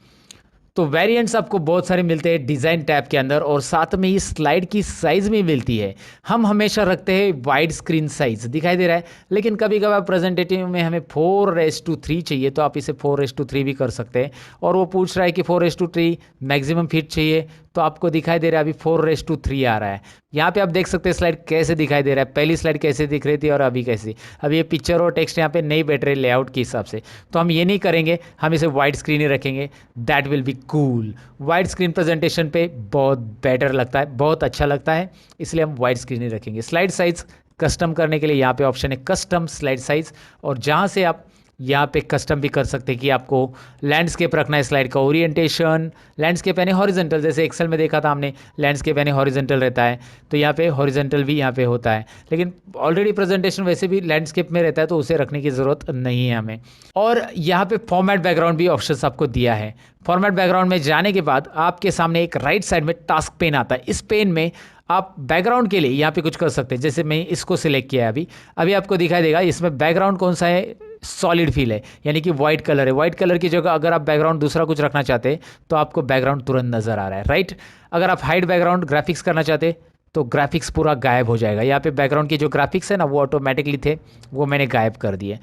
तो वेरिएंट्स आपको बहुत सारे मिलते हैं डिज़ाइन टैब के अंदर, और साथ में ये स्लाइड की साइज़ भी मिलती है। हम हमेशा रखते हैं वाइड स्क्रीन साइज़, दिखाई दे रहा है, लेकिन कभी कभार प्रेजेंटेटिव में हमें 4:3 चाहिए, तो आप इसे 4:3 भी कर सकते हैं। और वो पूछ रहा है कि 4:3 मैक्सिमम फीट चाहिए, तो आपको दिखाई दे रहा है अभी 4:3 आ रहा है। यहाँ पे आप देख सकते हैं स्लाइड कैसे दिखाई दे रहा है। पहली स्लाइड कैसे दिख रही थी और अभी कैसी। अभी ये पिक्चर और टेक्स्ट यहाँ पे नहीं बैठ रहे लेआउट के हिसाब से, तो हम ये नहीं करेंगे, हम इसे वाइड स्क्रीन ही रखेंगे। That will be cool. Wide screen presentation पे बहुत बेटर लगता है, बहुत अच्छा लगता है, इसलिए हम वाइड स्क्रीन ही रखेंगे। स्लाइड साइज कस्टम करने के लिए यहाँ पे ऑप्शन है कस्टम स्लाइड साइज, और जहाँ से आप यहाँ पे कस्टम भी कर सकते हैं कि आपको लैंडस्केप रखना है, स्लाइड का ओरिएंटेशन। लैंडस्केप यानी हॉरिजॉन्टल, जैसे एक्सेल में देखा था हमने, लैंडस्केप यानी हॉरिजॉन्टल रहता है, तो यहाँ पे हॉरिजॉन्टल भी यहाँ पे होता है। लेकिन ऑलरेडी प्रेजेंटेशन वैसे भी लैंडस्केप में रहता है, तो उसे रखने की ज़रूरत नहीं है हमें। और यहाँ पे फॉर्मेट बैकग्राउंड भी ऑप्शन आपको दिया है। फॉर्मेट बैकग्राउंड में जाने के बाद आपके सामने एक राइट साइड में टास्क पेन आता है। इस पेन में आप बैकग्राउंड के लिए यहाँ पे कुछ कर सकते हैं। जैसे मैं इसको सिलेक्ट किया है, अभी आपको दिखाई देगा इसमें बैकग्राउंड कौन सा है, सॉलिड फील है, यानी कि वाइट कलर है। वाइट कलर की जगह अगर आप बैकग्राउंड दूसरा कुछ रखना चाहते हैं तो आपको बैकग्राउंड तुरंत नज़र आ रहा है, राइट। अगर आप हाइड बैकग्राउंड ग्राफिक्स करना चाहते तो ग्राफिक्स पूरा गायब हो जाएगा। यहाँ पे बैकग्राउंड की जो ग्राफिक्स है ना, वो ऑटोमेटिकली थे, वो मैंने गायब कर दिए।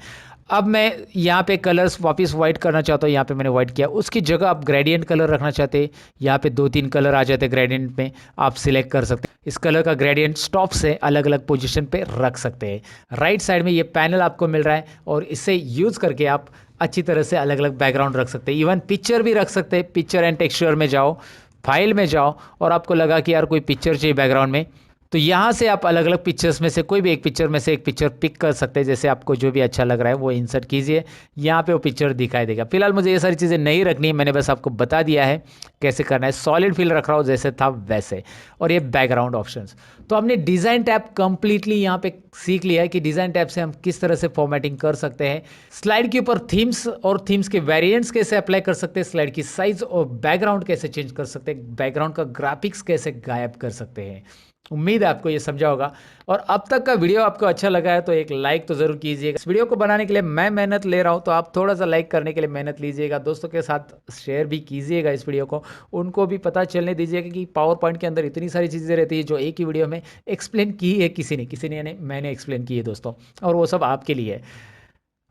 अब मैं यहाँ पे कलर्स वापस वाइट करना चाहता हूँ, यहाँ पे मैंने वाइट किया। उसकी जगह आप ग्रेडियंट कलर रखना चाहते हैं, यहाँ पे 2-3 कलर आ जाते हैं ग्रेडियंट में, आप सिलेक्ट कर सकते हैं। इस कलर का ग्रेडियंट स्टॉप से अलग अलग पोजीशन पे रख सकते हैं। राइट साइड में ये पैनल आपको मिल रहा है, और इससे यूज़ करके आप अच्छी तरह से अलग अलग बैकग्राउंड रख सकते हैं। इवन पिक्चर भी रख सकते हैं। पिक्चर एंड टेक्सचर में जाओ, फाइल में जाओ, और आपको लगा कि यार कोई पिक्चर चाहिए बैकग्राउंड में, तो यहाँ से आप अलग अलग पिक्चर्स में से कोई भी एक पिक्चर में से एक पिक्चर पिक कर सकते हैं। जैसे आपको जो भी अच्छा लग रहा है वो इंसर्ट कीजिए, यहाँ पे वो पिक्चर दिखाई देगा। फिलहाल मुझे ये सारी चीज़ें नहीं रखनी है, मैंने बस आपको बता दिया है कैसे करना है। सॉलिड फील रख रहा हूँ जैसे था वैसे। और ये बैकग्राउंड ऑप्शंस, तो हमने डिज़ाइन टैब कंप्लीटली यहाँ पे सीख लिया है कि डिज़ाइन टैब से हम किस तरह से फॉर्मेटिंग कर सकते हैं। स्लाइड के ऊपर थीम्स और थीम्स के वेरिएंट्स कैसे अप्लाई कर सकते हैं, स्लाइड की साइज और बैकग्राउंड कैसे चेंज कर सकते हैं, बैकग्राउंड का ग्राफिक्स कैसे गायब कर सकते हैं। उम्मीद है आपको ये समझा होगा। और अब तक का वीडियो आपको अच्छा लगा है तो एक लाइक तो ज़रूर कीजिएगा। इस वीडियो को बनाने के लिए मैं मेहनत ले रहा हूँ, तो आप थोड़ा सा लाइक करने के लिए मेहनत लीजिएगा। दोस्तों के साथ शेयर भी कीजिएगा इस वीडियो को, उनको भी पता चलने दीजिएगा कि पावर पॉइंट के अंदर इतनी सारी चीज़ें रहती है जो एक ही वीडियो में एक्सप्लेन की है किसी ने यानी मैंने एक्सप्लेन की है दोस्तों, और वो सब आपके लिए है।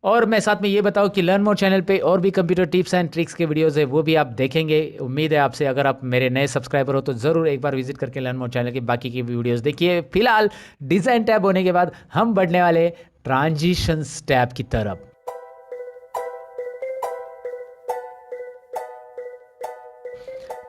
और मैं साथ में ये बताऊं कि लर्न मोर चैनल पे और भी कंप्यूटर टिप्स एंड ट्रिक्स के वीडियोस है, वो भी आप देखेंगे। उम्मीद है आपसे, अगर आप मेरे नए सब्सक्राइबर हो तो ज़रूर एक बार विजिट करके लर्न मोर चैनल की बाकी की वीडियोस देखिए। फिलहाल डिज़ाइन टैब होने के बाद हम बढ़ने वाले ट्रांजिशंस टैब की तरफ।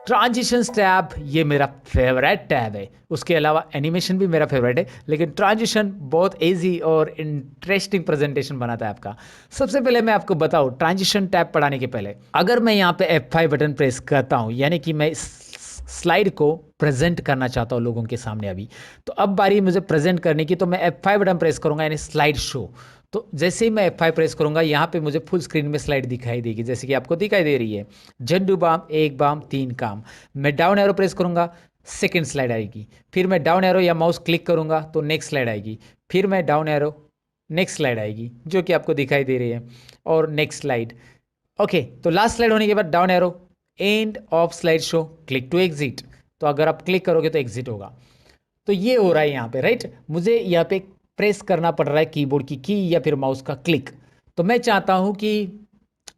ट्रांजिशंस टैब ये मेरा फेवरेट टैब है। उसके अलावा एनिमेशन भी मेरा फेवरेट है, लेकिन ट्रांजिशन बहुत इजी और इंटरेस्टिंग प्रेजेंटेशन बनाता है आपका। सबसे पहले मैं आपको बताऊं, ट्रांजिशन टैब पढ़ाने के पहले अगर मैं यहाँ पे F5 बटन प्रेस करता हूँ, यानी कि मैं स्लाइड को प्रेजेंट करना चाहता हूँ लोगों के सामने अभी, तो अब बारी मुझे प्रेजेंट करने की, तो मैं F5 बटन प्रेस करूँगा, यानी स्लाइड शो। तो जैसे ही मैं F5 प्रेस करूंगा यहाँ पे मुझे फुल स्क्रीन में स्लाइड दिखाई देगी, जैसे कि आपको दिखाई दे रही है। झंडू बाम, एक बाम, 3 काम। मैं डाउन एरो प्रेस करूंगा, सेकेंड स्लाइड आएगी। फिर मैं डाउन एरो या माउस क्लिक करूंगा तो नेक्स्ट स्लाइड आएगी। फिर मैं डाउन एरो, नेक्स्ट स्लाइड आएगी जो कि आपको दिखाई दे रही है, और नेक्स्ट स्लाइड। ओके, तो लास्ट स्लाइड होने के बाद down arrow, end of slide show, click to exit. तो अगर आप क्लिक करोगे तो एग्जिट होगा। तो ये हो रहा है यहाँ पे, राइट। मुझे यहाँ पे प्रेस करना पड़ रहा है कीबोर्ड की की या फिर माउस का क्लिक। तो मैं चाहता हूँ कि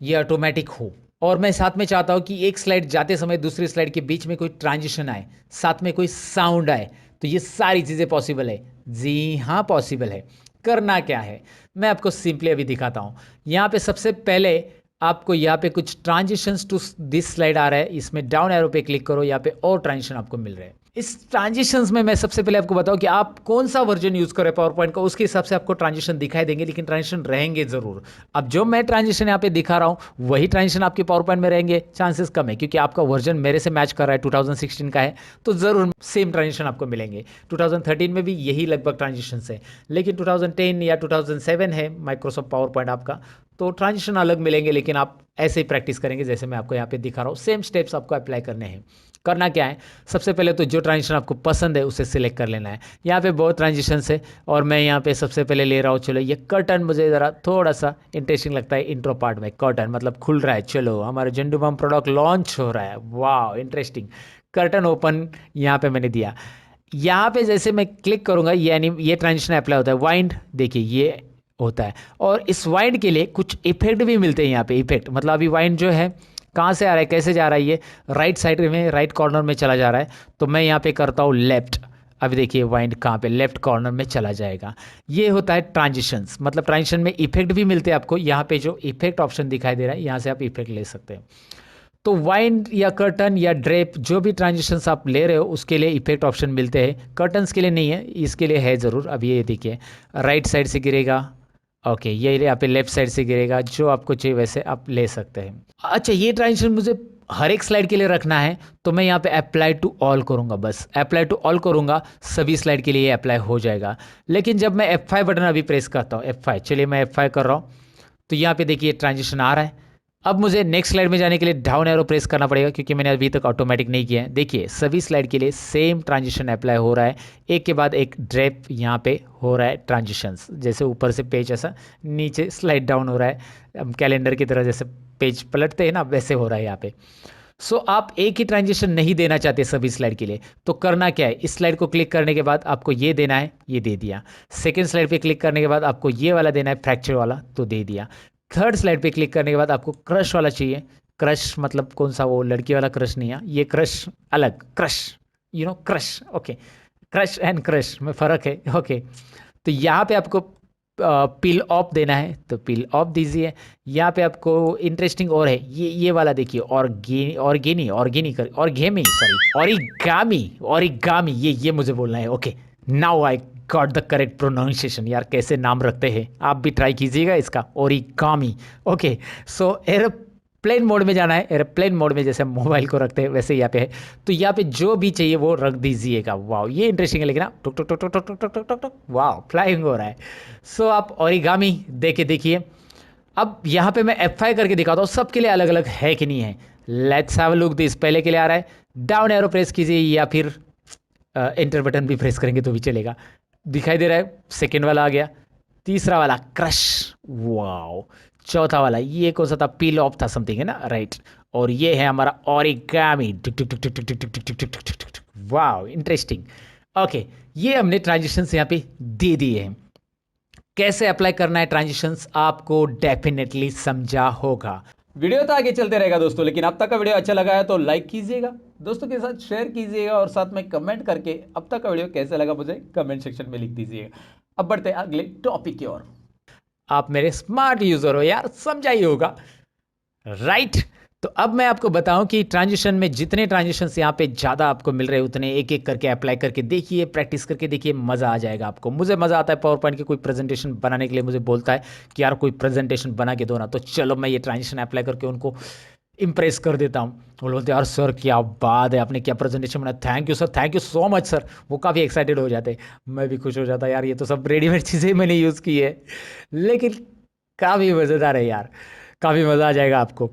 ये ऑटोमेटिक हो, और मैं साथ में चाहता हूँ कि एक स्लाइड जाते समय दूसरी स्लाइड के बीच में कोई ट्रांजिशन आए, साथ में कोई साउंड आए। तो ये सारी चीज़ें पॉसिबल है। जी हाँ, पॉसिबल है। करना क्या है, मैं आपको सिंपली अभी दिखाता हूँ। यहाँ पे सबसे पहले आपको यहाँ पे कुछ ट्रांजिशंस टू दिस स्लाइड आ रहा है, इसमें डाउन एरो पे क्लिक करो, यहाँ पे और ट्रांजिशन आपको मिल रहे हैं। इस ट्रांजिशंस में मैं सबसे पहले आपको बताऊं कि आप कौन सा वर्जन यूज़ करें पावर पॉइंट का, उसके हिसाब से आपको ट्रांजिशन दिखाई देंगे, लेकिन ट्रांजिशन रहेंगे ज़रूर। अब जो मैं ट्रांजिशन यहाँ पे दिखा रहा हूँ वही ट्रांजिशन आपके पावर पॉइंट में रहेंगे, चांसेस कम है, क्योंकि आपका वर्जन मेरे से मैच कर रहा है, 2016 का है, तो ज़रूर सेम ट्रांजिशन आपको मिलेंगे। 2013 में भी यही लगभग ट्रांजिशन है, लेकिन 2010 या 2007 है माइक्रोसॉफ्ट पावर पॉइंट आपका, तो ट्रांजिशन अलग मिलेंगे। लेकिन आप ऐसे ही प्रैक्टिस करेंगे जैसे मैं आपको यहाँ पे दिखा रहा हूँ, सेम स्टेप्स आपको अप्लाई करने हैं। करना क्या है, सबसे पहले तो जो ट्रांजिशन आपको पसंद है उसे सिलेक्ट कर लेना है। यहाँ पे बहुत ट्रांजिशंस है, और मैं यहाँ पे सबसे पहले ले रहा हूँ, चलो ये कर्टन मुझे ज़रा थोड़ा सा इंटरेस्टिंग लगता है। इंट्रो पार्ट में कर्टन मतलब खुल रहा है, चलो हमारे झंडू बम प्रोडक्ट लॉन्च हो रहा है, वाह इंटरेस्टिंग। कर्टन ओपन यहाँ पे मैंने दिया। यहाँ पे जैसे मैं क्लिक करूँगा, यानी ये ट्रांजिशन अप्लाई होता है। वाइंड देखिए ये होता है, और इस वाइंड के लिए कुछ इफेक्ट भी मिलते हैं यहाँ पे। इफेक्ट मतलब अभी वाइंड जो है कहाँ से आ रहा है, कैसे जा रहा है, ये राइट साइड में, राइट कॉर्नर में चला जा रहा है। तो मैं यहाँ पे करता हूँ लेफ्ट, अभी देखिए वाइंड कहाँ पे, लेफ्ट कॉर्नर में चला जाएगा। ये होता है ट्रांजिशंस, मतलब ट्रांजिशन में इफेक्ट भी मिलते हैं आपको। यहाँ पे जो इफेक्ट ऑप्शन दिखाई दे रहा है, यहाँ से आप इफेक्ट ले सकते हैं। तो वाइंड या कर्टन या ड्रेप, जो भी ट्रांजिशंस आप ले रहे हो उसके लिए इफेक्ट ऑप्शन मिलते हैं। कर्टन्स के लिए नहीं है, इसके लिए है ज़रूर। अब ये देखिए राइट साइड से गिरेगा, ओके ये यहाँ पे लेफ्ट साइड से गिरेगा, जो आपको चाहिए वैसे आप ले सकते हैं। अच्छा, ये ट्रांजिशन मुझे हर एक स्लाइड के लिए रखना है, तो मैं यहाँ पे अप्लाई टू ऑल करूँगा। बस अप्लाई टू ऑल करूँगा, सभी स्लाइड के लिए अप्लाई हो जाएगा। लेकिन जब मैं F5 बटन अभी प्रेस करता हूँ, F5, चलिए मैं F5 कर रहा हूँ, तो यहाँ पे देखिए ट्रांजिशन आ रहा है। अब मुझे नेक्स्ट स्लाइड में जाने के लिए डाउन एरो प्रेस करना पड़ेगा, क्योंकि मैंने अभी तक ऑटोमेटिक नहीं किया है। देखिए सभी स्लाइड के लिए सेम ट्रांजिशन अप्लाई हो रहा है, एक के बाद एक ड्रैप यहाँ पे हो रहा है ट्रांजिशंस। जैसे ऊपर से पेज ऐसा नीचे स्लाइड डाउन हो रहा है, हम कैलेंडर की तरह जैसे पेज पलटते हैं ना, वैसे हो रहा है यहाँ पे। सो आप एक ही ट्रांजिशन नहीं देना चाहते सभी स्लाइड के लिए, तो करना क्या है, इस स्लाइड को क्लिक करने के बाद आपको ये देना है, ये दे दिया। सेकेंड स्लाइड पे क्लिक करने के बाद आपको ये वाला देना है, फ्रैक्चर वाला, तो दे दिया। थर्ड स्लाइड पे क्लिक करने के बाद आपको क्रश वाला चाहिए। क्रश मतलब कौन सा, वो लड़की वाला क्रश नहीं है, ये क्रश अलग, crush crush, okay. Crush and crush में फ़र्क है, ओके। तो यहाँ पे आपको पिल ऑफ देना है, तो पिल ऑफ दीजिए। यहाँ पे आपको इंटरेस्टिंग और है, ये वाला देखिए, ऑरिगामी, ये मुझे बोलना है, okay. Now I got the correct pronunciation. यार कैसे नाम रखते हैं, आप भी ट्राई कीजिएगा इसका, ओरिगामी, ओके। सो एरोप्लेन मोड में जाना है, एरोप्लेन मोड में जैसे हम मोबाइल को रखते हैं वैसे यहाँ पे है। तो यहाँ पे जो भी चाहिए वो रख दीजिएगा। वाह ये इंटरेस्टिंग है, लेकिन ना टुक टुक टुक टुक टुक टुक टुक टुक, वाह फ्लाइंग हो रहा है। सो आप ओरिगामी देखिए। अब यहाँ पे मैं F5 करके दिखाता हूँ, सबके लिए अलग अलग है कि नहीं है। Let's have a look this. पहले के लिए आ रहा है, डाउन एरो प्रेस कीजिए या फिर एंटर बटन भी प्रेस करेंगे तो भी चलेगा। दिखाई दे रहा है, सेकेंड वाला आ गया, तीसरा वाला क्रश, वाओ। चौथा वाला ये कौन सा था, पील ऑफ था समथिंग, है ना, राइट। और ये है हमारा ओरिगामी, वाओ इंटरेस्टिंग, ओके। ये हमने ट्रांजिशंस यहाँ पे दे दिए हैं। कैसे अप्लाई करना है ट्रांजिशंस आपको डेफिनेटली समझा होगा। वीडियो तो आगे चलते रहेगा दोस्तों, लेकिन अब तक का वीडियो अच्छा लगा है तो लाइक कीजिएगा, दोस्तों के साथ शेयर कीजिएगा, और साथ में कमेंट करके अब तक का वीडियो कैसा लगा मुझे कमेंट सेक्शन में लिख दीजिएगा। अब बढ़ते हैं अगले टॉपिक की ओर। आप मेरे स्मार्ट यूजर हो यार, समझा ही होगा, राइट। तो अब मैं आपको बताऊं कि ट्रांजिशन में जितने ट्रांजिशंस यहाँ पे ज़्यादा आपको मिल रहे हैं, उतने एक एक करके अप्लाई करके देखिए, प्रैक्टिस करके देखिए, मज़ा आ जाएगा आपको। मुझे मज़ा आता है पावर पॉइंट की कोई प्रेजेंटेशन बनाने के लिए, मुझे बोलता है कि यार कोई प्रेजेंटेशन बना के दो ना, तो चलो मैं ये ट्रांजिशन अप्लाई करके उनको इम्प्रेस कर देता हूँ। वो बोलते यार सर क्या बात है, आपने क्या प्रेजेंटेशन बनाया, thank you sir, thank you so much sir. वो काफ़ी एक्साइटेड हो जाते, मैं भी खुश हो जाता यार, ये तो सब रेडीमेड चीज़ें मैंने यूज़ की है, लेकिन काफ़ी मज़ेदार है यार, काफ़ी मज़ा आ जाएगा आपको।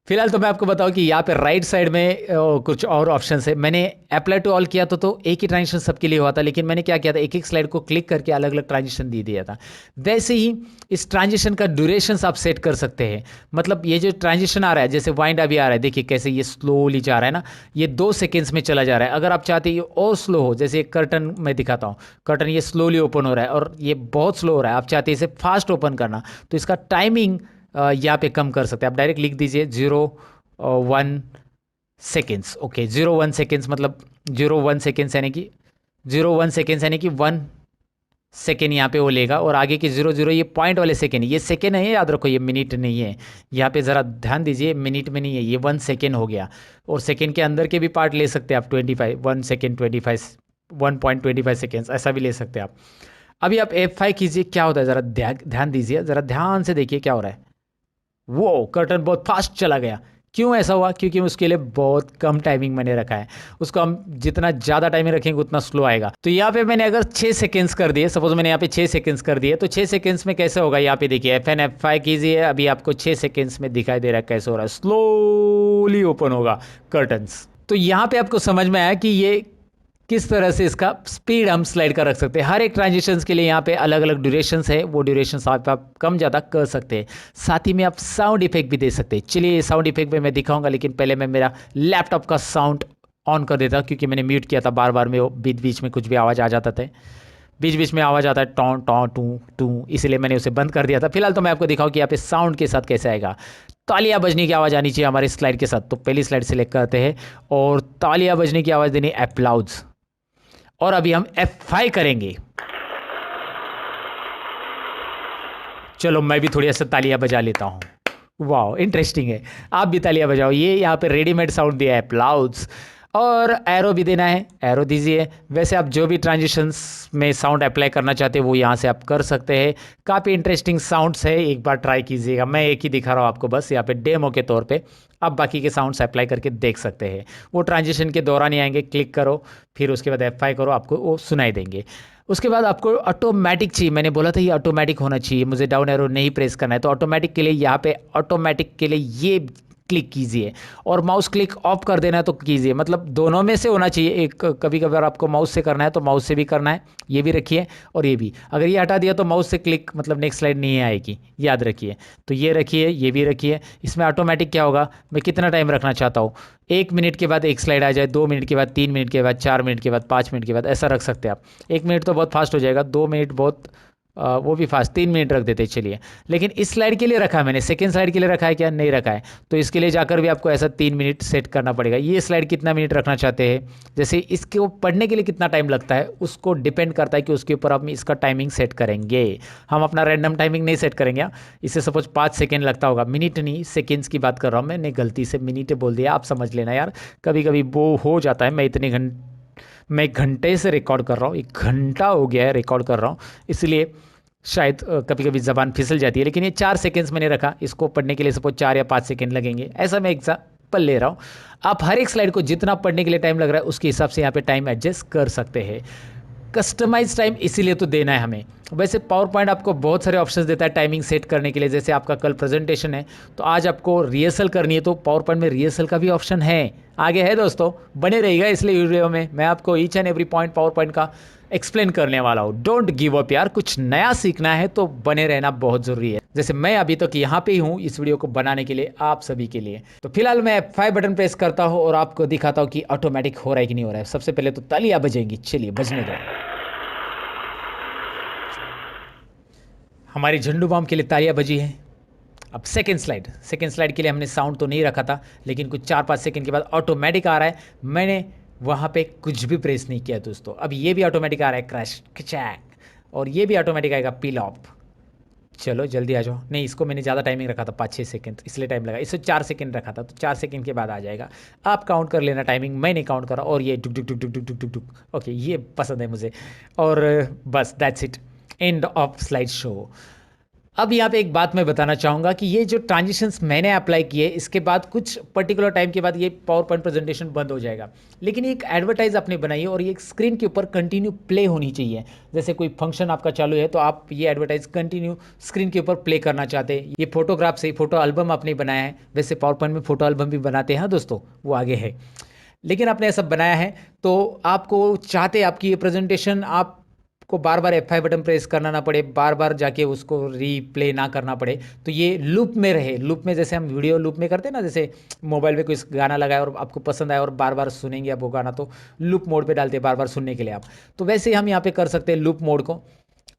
फिलहाल तो मैं आपको बताऊं कि यहाँ पे राइट साइड में कुछ और ऑप्शन है। मैंने अप्लाई टू ऑल किया तो एक ही ट्रांजिशन सबके लिए हुआ था, लेकिन मैंने क्या किया था, एक एक स्लाइड को क्लिक करके अलग अलग ट्रांजिशन दे दिया था। वैसे ही इस ट्रांजिशन का ड्यूरेशन आप सेट कर सकते हैं। मतलब ये जो ट्रांजिशन आ रहा है, जैसे वाइंड अभी आ रहा है, देखिए कैसे ये स्लोली जा रहा है ना, ये 2 सेकेंड्स में चला जा रहा है। अगर आप चाहते हैं ये और स्लो हो, जैसे कर्टन मैं दिखाता हूँ, कर्टन ये स्लोली ओपन हो रहा है और ये बहुत स्लो हो रहा है, आप चाहते हैं इसे फास्ट ओपन करना, तो इसका टाइमिंग यहाँ पे कम कर सकते हैं। आप डायरेक्ट लिख दीजिए 0.1 सेकेंड्स। ओके, 0.1 सेकेंड्स मतलब 0.1 सेकेंड्स यानी कि 0.1 सेकेंड्स यानी कि 1 सेकेंड यहाँ पे वो लेगा, और आगे के 0.0 ये पॉइंट वाले सेकेंड, ये सेकेंड है, याद रखो ये मिनट नहीं है। यहाँ पे ज़रा ध्यान दीजिए, मिनट में नहीं है, ये 1 सेकेंड हो गया। और सेकेंड के अंदर के भी पार्ट ले सकते हैं आप, 25 1 सेकेंड 25 1.25 सेकेंड्स ऐसा भी ले सकते हैं आप। अभी आप F5 कीजिए, क्या होता है ज़रा ध्यान दीजिए, ज़रा ध्यान से देखिए क्या हो रहा है। वो कर्टन बहुत फास्ट चला गया। क्यों ऐसा हुआ? क्योंकि उसके लिए बहुत कम टाइमिंग मैंने रखा है। उसको हम जितना ज़्यादा टाइमिंग रखेंगे उतना स्लो आएगा। तो यहाँ पे मैंने अगर 6 सेकेंड्स कर दिए, सपोज मैंने यहाँ पे 6 सेकेंड्स कर दिए, तो 6 सेकेंड्स में कैसे होगा, यहाँ पे देखिए FN F5 कीजिए, अभी आपको 6 सेकेंड्स में दिखाई दे रहा है कैसे हो रहा है, स्लोली ओपन होगा कर्टन्स। तो यहाँ पे आपको समझ में आया कि ये किस तरह से इसका स्पीड हम स्लाइड कर रख सकते हैं। हर एक ट्रांजिशंस के लिए यहाँ पे अलग अलग ड्यूरेशंस है, वो ड्यूरेशंस आप कम ज़्यादा कर सकते हैं। साथ ही में आप साउंड इफेक्ट भी दे सकते हैं। चलिए साउंड इफेक्ट में मैं दिखाऊंगा, लेकिन पहले मैं मेरा लैपटॉप का साउंड ऑन कर देता हूँ, क्योंकि मैंने म्यूट किया था, बार बार में बीच बीच में कुछ भी आवाज़ आ जाता था, बीच बीच में आवाज़ आता है टॉ टॉ टू टू, इसलिए मैंने उसे बंद कर दिया था। फिलहाल तो मैं आपको दिखाऊँ कि यहाँ पे साउंड के साथ कैसे आएगा। तालियां बजने की आवाज़ आनी चाहिए हमारे स्लाइड के साथ, तो पहली स्लाइड सेलेक्ट करते हैं और तालियां बजने की आवाज़ देनी एप्लाउड्स, और अभी हम F5 करेंगे। चलो मैं भी थोड़ी सा तालियां बजा लेता हूँ। वाह इंटरेस्टिंग है, आप भी तालियां बजाओ। ये यहाँ पे रेडीमेड साउंड दिया है अप्लाउड्स, और एरो भी देना है, एरो दीजिए। वैसे आप जो भी ट्रांजिशंस में साउंड अप्लाई करना चाहते हैं वो यहाँ से आप कर सकते हैं। काफ़ी इंटरेस्टिंग साउंड्स है, एक बार ट्राई कीजिएगा। मैं एक ही दिखा रहा हूँ आपको बस यहाँ पे डेमो के तौर पे, आप बाकी के साउंड्स अप्लाई करके देख सकते हैं। वो ट्रांजिशन के दौरान ही आएंगे, क्लिक करो, फिर उसके बाद F5 करो, आपको वो सुनाई देंगे। उसके बाद आपको ऑटोमेटिक चाहिए, मैंने बोला था ये ऑटोमेटिक होना चाहिए, मुझे डाउन एरो नहीं प्रेस करना है, तो ऑटोमेटिक के लिए यहाँ पे ऑटोमेटिक के लिए ये क्लिक कीजिए, और माउस क्लिक ऑफ कर देना है तो कीजिए, मतलब दोनों में से होना चाहिए। एक कभी कभार आपको माउस से करना है तो माउस से भी करना है, ये भी रखिए और ये भी। अगर ये हटा दिया तो माउस से क्लिक मतलब नेक्स्ट स्लाइड नहीं आएगी, याद रखिए। तो ये रखिए, ये भी रखिए। इसमें ऑटोमेटिक क्या होगा, मैं कितना टाइम रखना चाहता हूँ, 1 मिनट के बाद एक स्लाइड आ जाए, 2 मिनट के बाद, 3 मिनट के बाद, 4 मिनट के बाद, 5 मिनट के बाद, ऐसा रख सकते हैं आप। 1 मिनट तो बहुत फास्ट हो जाएगा, 2 मिनट बहुत वो भी फास्ट, 3 मिनट रख देते चलिए। लेकिन इस स्लाइड के लिए रखा है मैंने, सेकेंड स्लाइड के लिए रखा है क्या, नहीं रखा है, तो इसके लिए जाकर भी आपको ऐसा 3 मिनट सेट करना पड़ेगा। ये स्लाइड कितना मिनट रखना चाहते हैं, जैसे इसको पढ़ने के लिए कितना टाइम लगता है उसको डिपेंड करता है कि उसके ऊपर आप इसका टाइमिंग सेट करेंगे। हम अपना रैंडम टाइमिंग नहीं सेट करेंगे। इसे सपोज 5 सेकेंड लगता होगा, मिनट नहीं सेकेंड्स की बात कर रहा हूँ, मैंने गलती से मिनट बोल दिया, आप समझ लेना यार, कभी कभी वो हो जाता है। मैं 1 घंटे से रिकॉर्ड कर रहा हूँ, 1 घंटा हो गया है रिकॉर्ड कर रहा हूँ, इसलिए शायद कभी कभी ज़बान फिसल जाती है। लेकिन ये 4 सेकेंड्स मैंने रखा, इसको पढ़ने के लिए सपोज 4 या 5 सेकेंड लगेंगे, ऐसा मैं एग्जाम्पल ले रहा हूँ। आप हर एक स्लाइड को जितना पढ़ने के लिए टाइम लग रहा है उसके हिसाब से यहाँ पे टाइम एडजस्ट कर सकते हैं। कस्टमाइज टाइम इसीलिए तो देना है हमें। वैसे पावर पॉइंट आपको बहुत सारे ऑप्शंस देता है टाइमिंग सेट करने के लिए। जैसे आपका कल प्रेजेंटेशन है तो आज आपको रिहर्सल करनी है, तो पावर पॉइंट में रिहर्सल का भी ऑप्शन है, आगे है दोस्तों, बने रहिएगा। इसलिए वीडियो में मैं आपको each and every point power point का एक्सप्लेन करने वाला हूँ। डोंट गिव अप यार, कुछ नया सीखना है तो बने रहना बहुत ज़रूरी है। जैसे मैं अभी तक यहाँ पे ही हूँ इस वीडियो को बनाने के लिए आप सभी के लिए। तो फिलहाल मैं F5 बटन प्रेस करता हूँ और आपको दिखाता हूँ कि ऑटोमेटिक हो रहा है कि नहीं हो रहा है। सबसे पहले तो तालियां बजेंगी, चलिए बजने दो। हमारी झंडू बम के लिए तालियां बजी है। अब सेकेंड स्लाइड के लिए हमने साउंड तो नहीं रखा था, लेकिन कुछ 4-5 सेकेंड के बाद ऑटोमेटिक आ रहा है। मैंने वहाँ पे कुछ भी प्रेस नहीं किया दोस्तों। अब ये भी ऑटोमेटिक आ रहा है, क्रैश खचैक, और ये भी ऑटोमेटिक आएगा, पील ऑफ। चलो जल्दी आ जाओ। नहीं, इसको मैंने ज़्यादा टाइमिंग रखा था, 5-6 सेकंड, इसलिए टाइम लगा। इससे 4 सेकंड रखा था, तो 4 सेकंड के बाद आ जाएगा। आप काउंट कर लेना टाइमिंग, मैं नहीं काउंट कर रहा। और ये टुक टुक टुक टुक टुक टुक टुक, ओके ये पसंद है मुझे। और बस that's it, and of slide show. अब यहाँ पे एक बात मैं बताना चाहूँगा कि ये जो ट्रांजिशंस मैंने अप्लाई किए, इसके बाद कुछ पर्टिकुलर टाइम के बाद ये पावर पॉइंट प्रेजेंटेशन बंद हो जाएगा। लेकिन एक एडवर्टाइज आपने बनाई है और ये एक स्क्रीन के ऊपर कंटिन्यू प्ले होनी चाहिए। जैसे कोई फंक्शन आपका चालू है तो आप ये एडवर्टाइज कंटिन्यू स्क्रीन के ऊपर प्ले करना चाहते हैं। ये फोटोग्राफ से फोटो एल्बम आपने बनाया है, वैसे पावर पॉइंट में फोटो एल्बम भी बनाते हैं दोस्तों, वो आगे है। लेकिन आपने ऐसा बनाया है तो आपको चाहते आपकी ये प्रेजेंटेशन आपको बार बार F5 बटन प्रेस करना ना पड़े, बार बार जाके उसको रीप्ले ना करना पड़े, तो ये लूप में रहे। लूप में जैसे हम वीडियो लूप में करते हैं ना, जैसे मोबाइल में कोई गाना लगाया और आपको पसंद आया और बार बार सुनेंगे आप वो गाना, तो लूप मोड पे डालते हैं बार बार सुनने के लिए आप। तो वैसे ही हम यहाँ पे कर सकते हैं लूप मोड को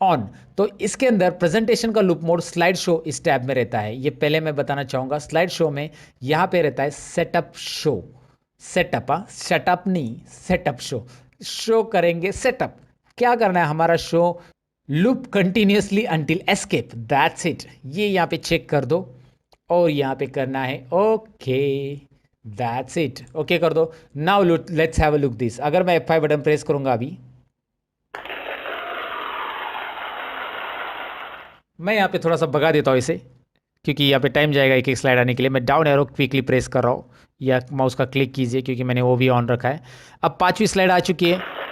ऑन। तो इसके अंदर प्रेजेंटेशन का लूप मोड स्लाइड शो इस टैब में रहता है। ये पहले मैं बताना चाहूँगा, स्लाइड शो में यहाँ पे रहता है सेटअप शो। सेटअप, सेटअप नहीं, सेटअप शो करेंगे सेटअप। क्या करना है, हमारा show loop continuously until escape, that's it. ये यहाँ पे चेक कर दो और यहाँ पे करना है ओके, दैट्स इट। ओके कर दो। Now let's have a look this. अगर मैं F5 बटन प्रेस करूंगा अभी, मैं यहाँ पे थोड़ा सा भगा देता हूँ इसे, क्योंकि यहाँ पे टाइम जाएगा एक एक स्लाइड आने के लिए। मैं डाउन एरो क्विकली प्रेस कर रहा हूँ, या माउस का क्लिक कीजिए क्योंकि मैंने वो भी ऑन रखा है। अब 5वीं स्लाइड आ चुकी है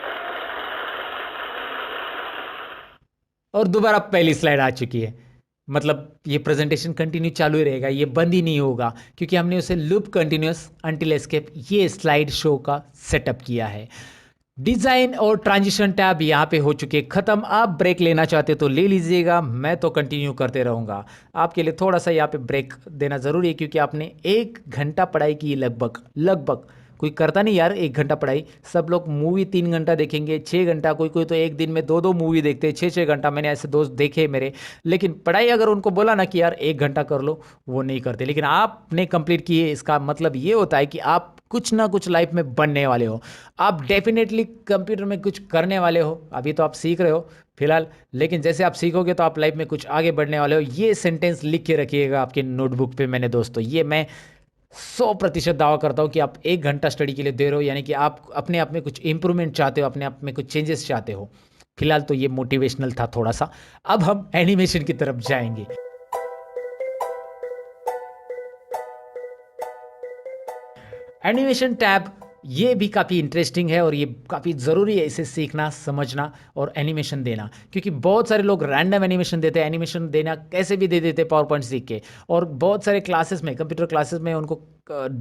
और दोबारा पहली स्लाइड आ चुकी है। मतलब ये प्रेजेंटेशन कंटिन्यू चालू ही रहेगा, ये बंद ही नहीं होगा, क्योंकि हमने उसे लूप कंटिन्यूस अंटिल एस्केप ये स्लाइड शो का सेटअप किया है। डिज़ाइन और ट्रांजिशन टैब यहाँ पे हो चुके खत्म। आप ब्रेक लेना चाहते तो ले लीजिएगा, मैं तो कंटिन्यू करते रहूँगा। आपके लिए थोड़ा सा यहाँ पे ब्रेक देना ज़रूरी है, क्योंकि आपने 1 घंटा पढ़ाई की लगभग। कोई करता नहीं यार 1 घंटा पढ़ाई, सब लोग मूवी 3 घंटा देखेंगे, 6 घंटा, कोई तो एक दिन में 2 मूवी देखते हैं 6 घंटा। मैंने ऐसे दोस्त देखे मेरे। लेकिन पढ़ाई अगर उनको बोला ना कि यार 1 घंटा कर लो, वो नहीं करते। लेकिन आपने कंप्लीट किए, इसका मतलब ये होता है कि आप कुछ ना कुछ लाइफ में बनने वाले हो, आप डेफिनेटली कंप्यूटर में कुछ करने वाले हो। अभी तो आप सीख रहे हो फिलहाल, लेकिन जैसे आप सीखोगे तो आप लाइफ में कुछ आगे बढ़ने वाले हो। ये सेंटेंस लिख के रखिएगा आपके नोटबुक पे। मैंने दोस्तों, ये मैं 100% दावा करता हूँ कि आप 1 घंटा स्टडी के लिए दे रहे हो, यानी कि आप अपने आप में कुछ इंप्रूवमेंट चाहते हो, अपने आप में कुछ चेंजेस चाहते हो। फिलहाल तो ये मोटिवेशनल था थोड़ा सा। अब हम एनिमेशन की तरफ जाएंगे। एनिमेशन टैब ये भी काफ़ी इंटरेस्टिंग है और ये काफ़ी ज़रूरी है इसे सीखना, समझना और एनिमेशन देना, क्योंकि बहुत सारे लोग रैंडम एनिमेशन देते हैं। एनिमेशन देना कैसे भी दे देते हैं पावर पॉइंट सीख के, और बहुत सारे क्लासेस में, कंप्यूटर क्लासेस में उनको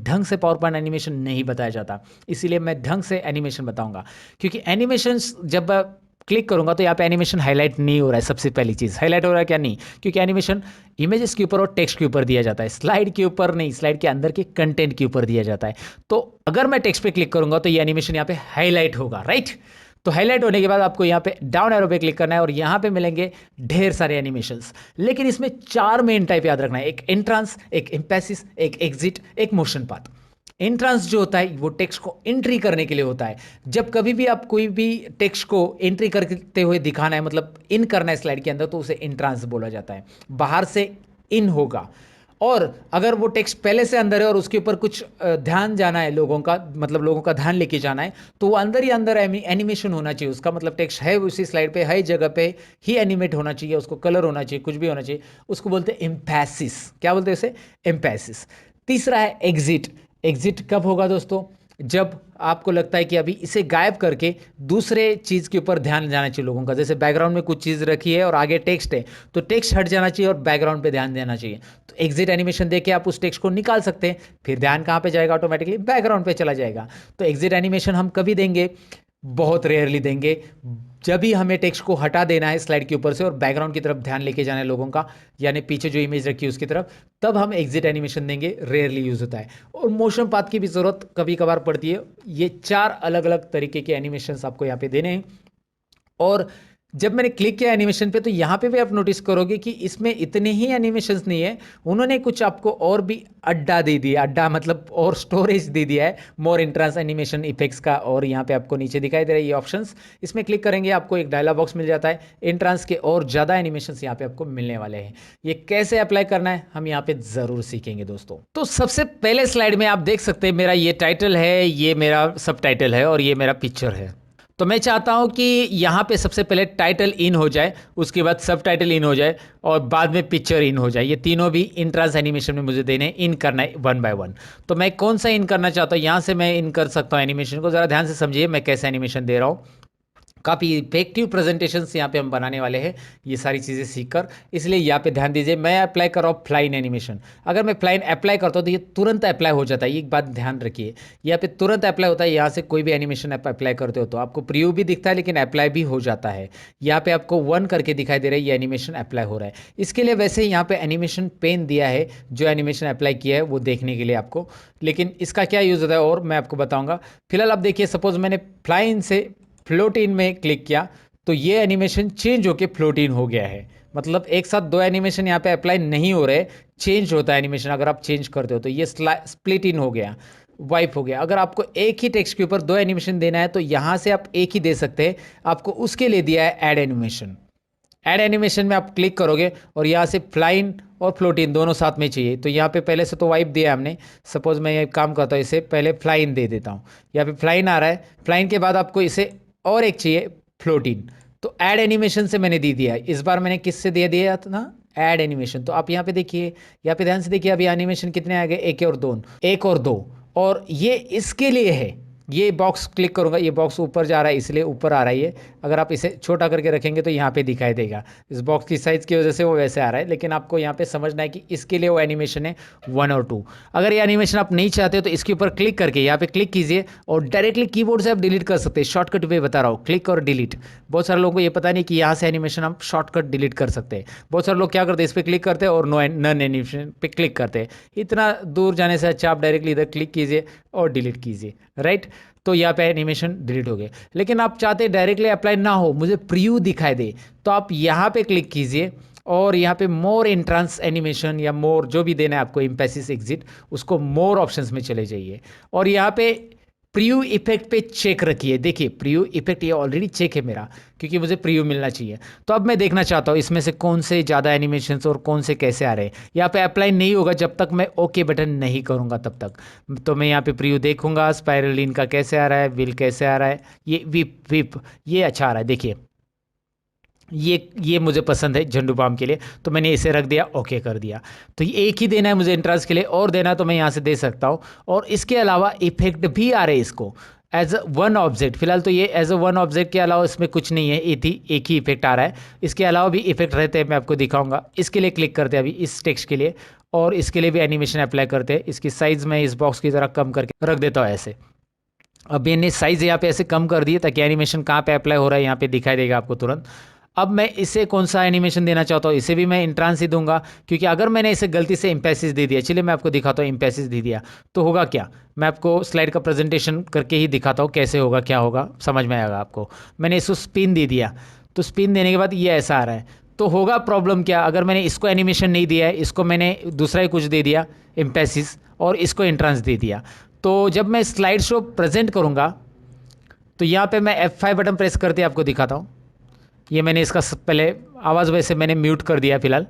ढंग से पावर पॉइंट एनिमेशन नहीं बताया जाता। इसीलिए मैं ढंग से एनिमेशन बताऊंगा, क्योंकि एनिमेशन जब क्लिक करूंगा तो यहाँ पे एनिमेशन हाईलाइट नहीं हो रहा है। सबसे पहली चीज़, हाईलाइट हो रहा है क्या? नहीं, क्योंकि एनिमेशन इमेजेस के ऊपर और टेक्स्ट के ऊपर दिया जाता है, स्लाइड के ऊपर नहीं, स्लाइड के अंदर के कंटेंट के ऊपर दिया जाता है। तो अगर मैं टेक्स्ट पे क्लिक करूंगा तो ये एनिमेशन यहाँ पे हाईलाइट होगा, राइट। तो हाईलाइट होने के बाद आपको यहाँ पे डाउन एरो पे क्लिक करना है और यहाँ पे मिलेंगे ढेर सारे एनिमेशंस। लेकिन इसमें 4 मेन टाइप याद रखना है, एक एंट्रांस, एक एम्पैसिस, एक एग्जिट, एक मोशन पाथ। एंट्रांस जो होता है वो टेक्स्ट को एंट्री करने के लिए होता है। जब कभी भी आप कोई भी टेक्स्ट को एंट्री करते हुए दिखाना है, मतलब इन करना है स्लाइड के अंदर, तो उसे एंट्रांस बोला जाता है। बाहर से इन होगा, और अगर वो टेक्स्ट पहले से अंदर है और उसके ऊपर कुछ ध्यान जाना है लोगों का, मतलब लोगों का ध्यान लेके जाना है, तो वो अंदर ही अंदर एनिमेशन होना चाहिए उसका। मतलब टेक्स्ट है उसी स्लाइड पे, हर जगह पे ही एनिमेट होना चाहिए, उसको कलर होना चाहिए, कुछ भी होना चाहिए। उसको बोलते हैं एम्पैसिस। क्या बोलते हैं उसे? एम्पैसिस। तीसरा है एग्जिट। एग्जिट कब होगा दोस्तों? जब आपको लगता है कि अभी इसे गायब करके दूसरे चीज़ के ऊपर ध्यान जाना चाहिए लोगों का। जैसे बैकग्राउंड में कुछ चीज़ रखी है और आगे टेक्स्ट है, तो टेक्स्ट हट जाना चाहिए और बैकग्राउंड पे ध्यान देना चाहिए। तो एग्जिट एनिमेशन देके आप उस टेक्स्ट को निकाल सकते हैं, फिर ध्यान कहाँ पे जाएगा? ऑटोमेटिकली बैकग्राउंड पे चला जाएगा। तो एग्जिट एनिमेशन हम कभी देंगे? बहुत रेयरली देंगे, जब भी हमें टेक्स्ट को हटा देना है स्लाइड के ऊपर से और बैकग्राउंड की तरफ ध्यान लेके जाना है लोगों का, यानी पीछे जो इमेज रखी है उसकी तरफ, तब हम एग्जिट एनिमेशन देंगे। रेयरली यूज होता है। और मोशन पाथ की भी जरूरत कभी कभार पड़ती है। ये 4 अलग अलग तरीके के एनिमेशन आपको यहाँ पे देने हैं। और जब मैंने क्लिक किया एनिमेशन पे, तो यहाँ पे भी आप नोटिस करोगे कि इसमें इतने ही एनिमेशंस नहीं है, उन्होंने कुछ आपको और भी अड्डा दे दिया। अड्डा मतलब और स्टोरेज दे दिया है, मोर एंट्रांस एनिमेशन इफेक्ट्स का। और यहाँ पे आपको नीचे दिखाई दे रहा है ये ऑप्शंस, इसमें क्लिक करेंगे आपको एक डायलॉग बॉक्स मिल जाता है। एंट्रांस के और ज़्यादा एनिमेशंस यहाँ पे आपको मिलने वाले हैं। ये कैसे अप्लाई करना है हम यहाँ पे ज़रूर सीखेंगे दोस्तों। तो सबसे पहले स्लाइड में आप देख सकते हैं मेरा ये टाइटल है, ये मेरा सब टाइटल है और ये मेरा पिक्चर है। तो मैं चाहता हूं कि यहाँ पे सबसे पहले टाइटल इन हो जाए, उसके बाद सब टाइटल इन हो जाए और बाद में पिक्चर इन हो जाए। ये तीनों भी इंट्रांस एनिमेशन में मुझे देने, इन करना है 1 बाय 1। तो मैं कौन सा इन करना चाहता हूँ, यहाँ से मैं इन कर सकता हूँ एनिमेशन को। ज़रा ध्यान से समझिए मैं कैसे एनिमेशन दे रहा हूँ। काफ़ी इफेक्टिव प्रेजेंटेशंस यहाँ पे हम बनाने वाले हैं ये सारी चीज़ें सीखकर, इसलिए यहाँ पे ध्यान दीजिए। मैं अप्लाई कर रहा हूँ फ्लाइन एनिमेशन। अगर मैं फ्लाइन अप्लाई करता हूँ तो ये तुरंत अप्लाई हो जाता है, ये एक बात ध्यान रखिए। यहाँ पे तुरंत अप्लाई होता है, यहाँ से कोई भी एनिमेशन आप अप्लाई करते हो तो आपको प्रीव्यू भी दिखता है लेकिन अप्लाई भी हो जाता है। यहाँ पे आपको 1 करके दिखाई दे रहा है, ये एनिमेशन अप्लाई हो रहा है। इसके लिए वैसे यहाँ पे एनिमेशन पेन दिया है जो एनिमेशन अप्लाई किया है वो देखने के लिए आपको, लेकिन इसका क्या यूज़ होता है और मैं आपको बताऊँगा। फिलहाल आप देखिए, सपोज मैंने फ्लाइन से फ्लोटिन में क्लिक किया तो ये एनिमेशन चेंज होके फ्लोटिन हो गया है। मतलब एक साथ 2 एनिमेशन यहाँ पे अप्लाई नहीं हो रहे, चेंज होता है एनिमेशन। अगर आप चेंज करते हो तो ये स्प्लिट इन हो गया, वाइप हो गया। अगर आपको एक ही टेक्स्ट के ऊपर 2 एनिमेशन देना है तो यहाँ से आप एक ही दे सकते हैं, आपको उसके लिए दिया है ऐड एनिमेशन। ऐड एनिमेशन में आप क्लिक करोगे और यहाँ से फ्लाइन और फ्लोटिन दोनों साथ में चाहिए। तो यहाँ पे पहले से तो वाइप दिया हमने, सपोज मैं ये काम करता हूँ, इसे पहले फ्लाइन दे देता हूँ। यहाँ पे फ्लाइन आ रहा है, फ्लाइन के बाद आपको इसे और एक चाहिए फ्लोटिन, तो ऐड एनिमेशन से मैंने दे दिया। इस बार मैंने किससे दे दिया था ना, ऐड एनिमेशन। तो आप यहाँ पे देखिए, यहाँ पे ध्यान से देखिए, अभी एनिमेशन कितने आ गए, 1 और 2, 1 और 2, और ये इसके लिए है। ये बॉक्स क्लिक करूंगा, ये बॉक्स ऊपर जा रहा है इसलिए ऊपर आ रहा है ये। अगर आप इसे छोटा करके रखेंगे तो यहाँ पे दिखाई देगा, इस बॉक्स की साइज़ की वजह से वो वैसे आ रहा है। लेकिन आपको यहाँ पे समझना है कि इसके लिए वो एनिमेशन है 1 और 2। अगर ये एनिमेशन आप नहीं चाहते हो तो इसके ऊपर क्लिक करके यहाँ पे क्लिक कीजिए और डायरेक्टली कीबोर्ड से आप डिलीट कर सकते हैं। शॉर्टकट वे बता रहा हूँ, क्लिक और डिलीट। बहुत सारे लोगों को ये पता नहीं कि यहाँ से एनिमेशन हम शॉर्टकट डिलीट कर सकते हैं। बहुत सारे लोग क्या करते हैं, इस पर क्लिक करते हैं और नन एनिमेशन पे क्लिक करते हैं। इतना दूर जाने से अच्छा आप डायरेक्टली इधर क्लिक कीजिए और डिलीट कीजिए, राइट। तो यहाँ पे एनिमेशन डिलीट हो गए। लेकिन आप चाहते डायरेक्टली अप्लाई ना हो, मुझे प्रीव्यू दिखाई दे, तो आप यहाँ पे क्लिक कीजिए और यहाँ पे मोर एंट्रांस एनिमेशन या मोर जो भी देना है आपको, इम्पेसिस एग्जिट, उसको मोर ऑप्शंस में चले जाइए और यहाँ पे प्रीव्यू इफेक्ट पे चेक रखिए। देखिए प्रीव्यू इफेक्ट ये ऑलरेडी चेक है मेरा, क्योंकि मुझे प्रीव्यू मिलना चाहिए। तो अब मैं देखना चाहता हूँ इसमें से कौन से ज़्यादा एनिमेशंस और कौन से कैसे आ रहे हैं। यहाँ पे अप्लाई नहीं होगा जब तक मैं ओके बटन नहीं करूँगा तब तक। तो मैं यहाँ पे प्रीव्यू देखूंगा, स्पाइरलिन का कैसे आ रहा है, विल कैसे आ रहा है, ये विप ये अच्छा आ रहा है। देखिए ये मुझे पसंद है झंडू बाम के लिए, तो मैंने इसे रख दिया, ओके कर दिया। तो ये एक ही देना है मुझे एंट्रांस के लिए, और देना है तो मैं यहाँ से दे सकता हूँ। और इसके अलावा इफेक्ट भी आ रहे हैं इसको एज अ 1 ऑब्जेक्ट। फिलहाल तो ये एज अ 1 ऑब्जेक्ट के अलावा इसमें कुछ नहीं है, एक ही इफेक्ट आ रहा है। इसके अलावा भी इफेक्ट रहते हैं, मैं आपको दिखाऊंगा। इसके लिए क्लिक करते हैं अभी इस टेक्स्ट के लिए, और इसके लिए भी एनिमेशन अप्लाई करते हैं। इसकी साइज़ मैं इस बॉक्स की तरह कम करके रख देता हूँ ऐसे। अब मैंने साइज़ यहाँ पे ऐसे कम कर दिए ताकि एनिमेशन कहाँ पे अप्लाई हो रहा है यहाँ पे दिखाई देगा आपको तुरंत। अब मैं इसे कौन सा एनिमेशन देना चाहता हूँ, इसे भी मैं इंट्रांस ही दूंगा, क्योंकि अगर मैंने इसे गलती से इम्पेसिस दे दिया, चलिए मैं आपको दिखाता हूँ इम्पेसिस दे दिया तो होगा क्या। मैं आपको स्लाइड का प्रेजेंटेशन करके ही दिखाता हूँ कैसे होगा, क्या होगा, समझ में आएगा आपको। मैंने इसको स्पिन दे दिया, तो स्पिन देने के बाद ये ऐसा आ रहा है, तो होगा प्रॉब्लम क्या। अगर मैंने इसको एनिमेशन नहीं दिया है, इसको मैंने दूसरा ही कुछ दे दिया इम्पेसिस, और इसको इंट्रांस दे दिया, तो जब मैं स्लाइड शो प्रेजेंट करूँगा तो यहाँ पे मैं F5 बटन प्रेस करते आपको दिखाता हूँ। ये मैंने इसका पहले आवाज़ वैसे मैंने म्यूट कर दिया फिलहाल,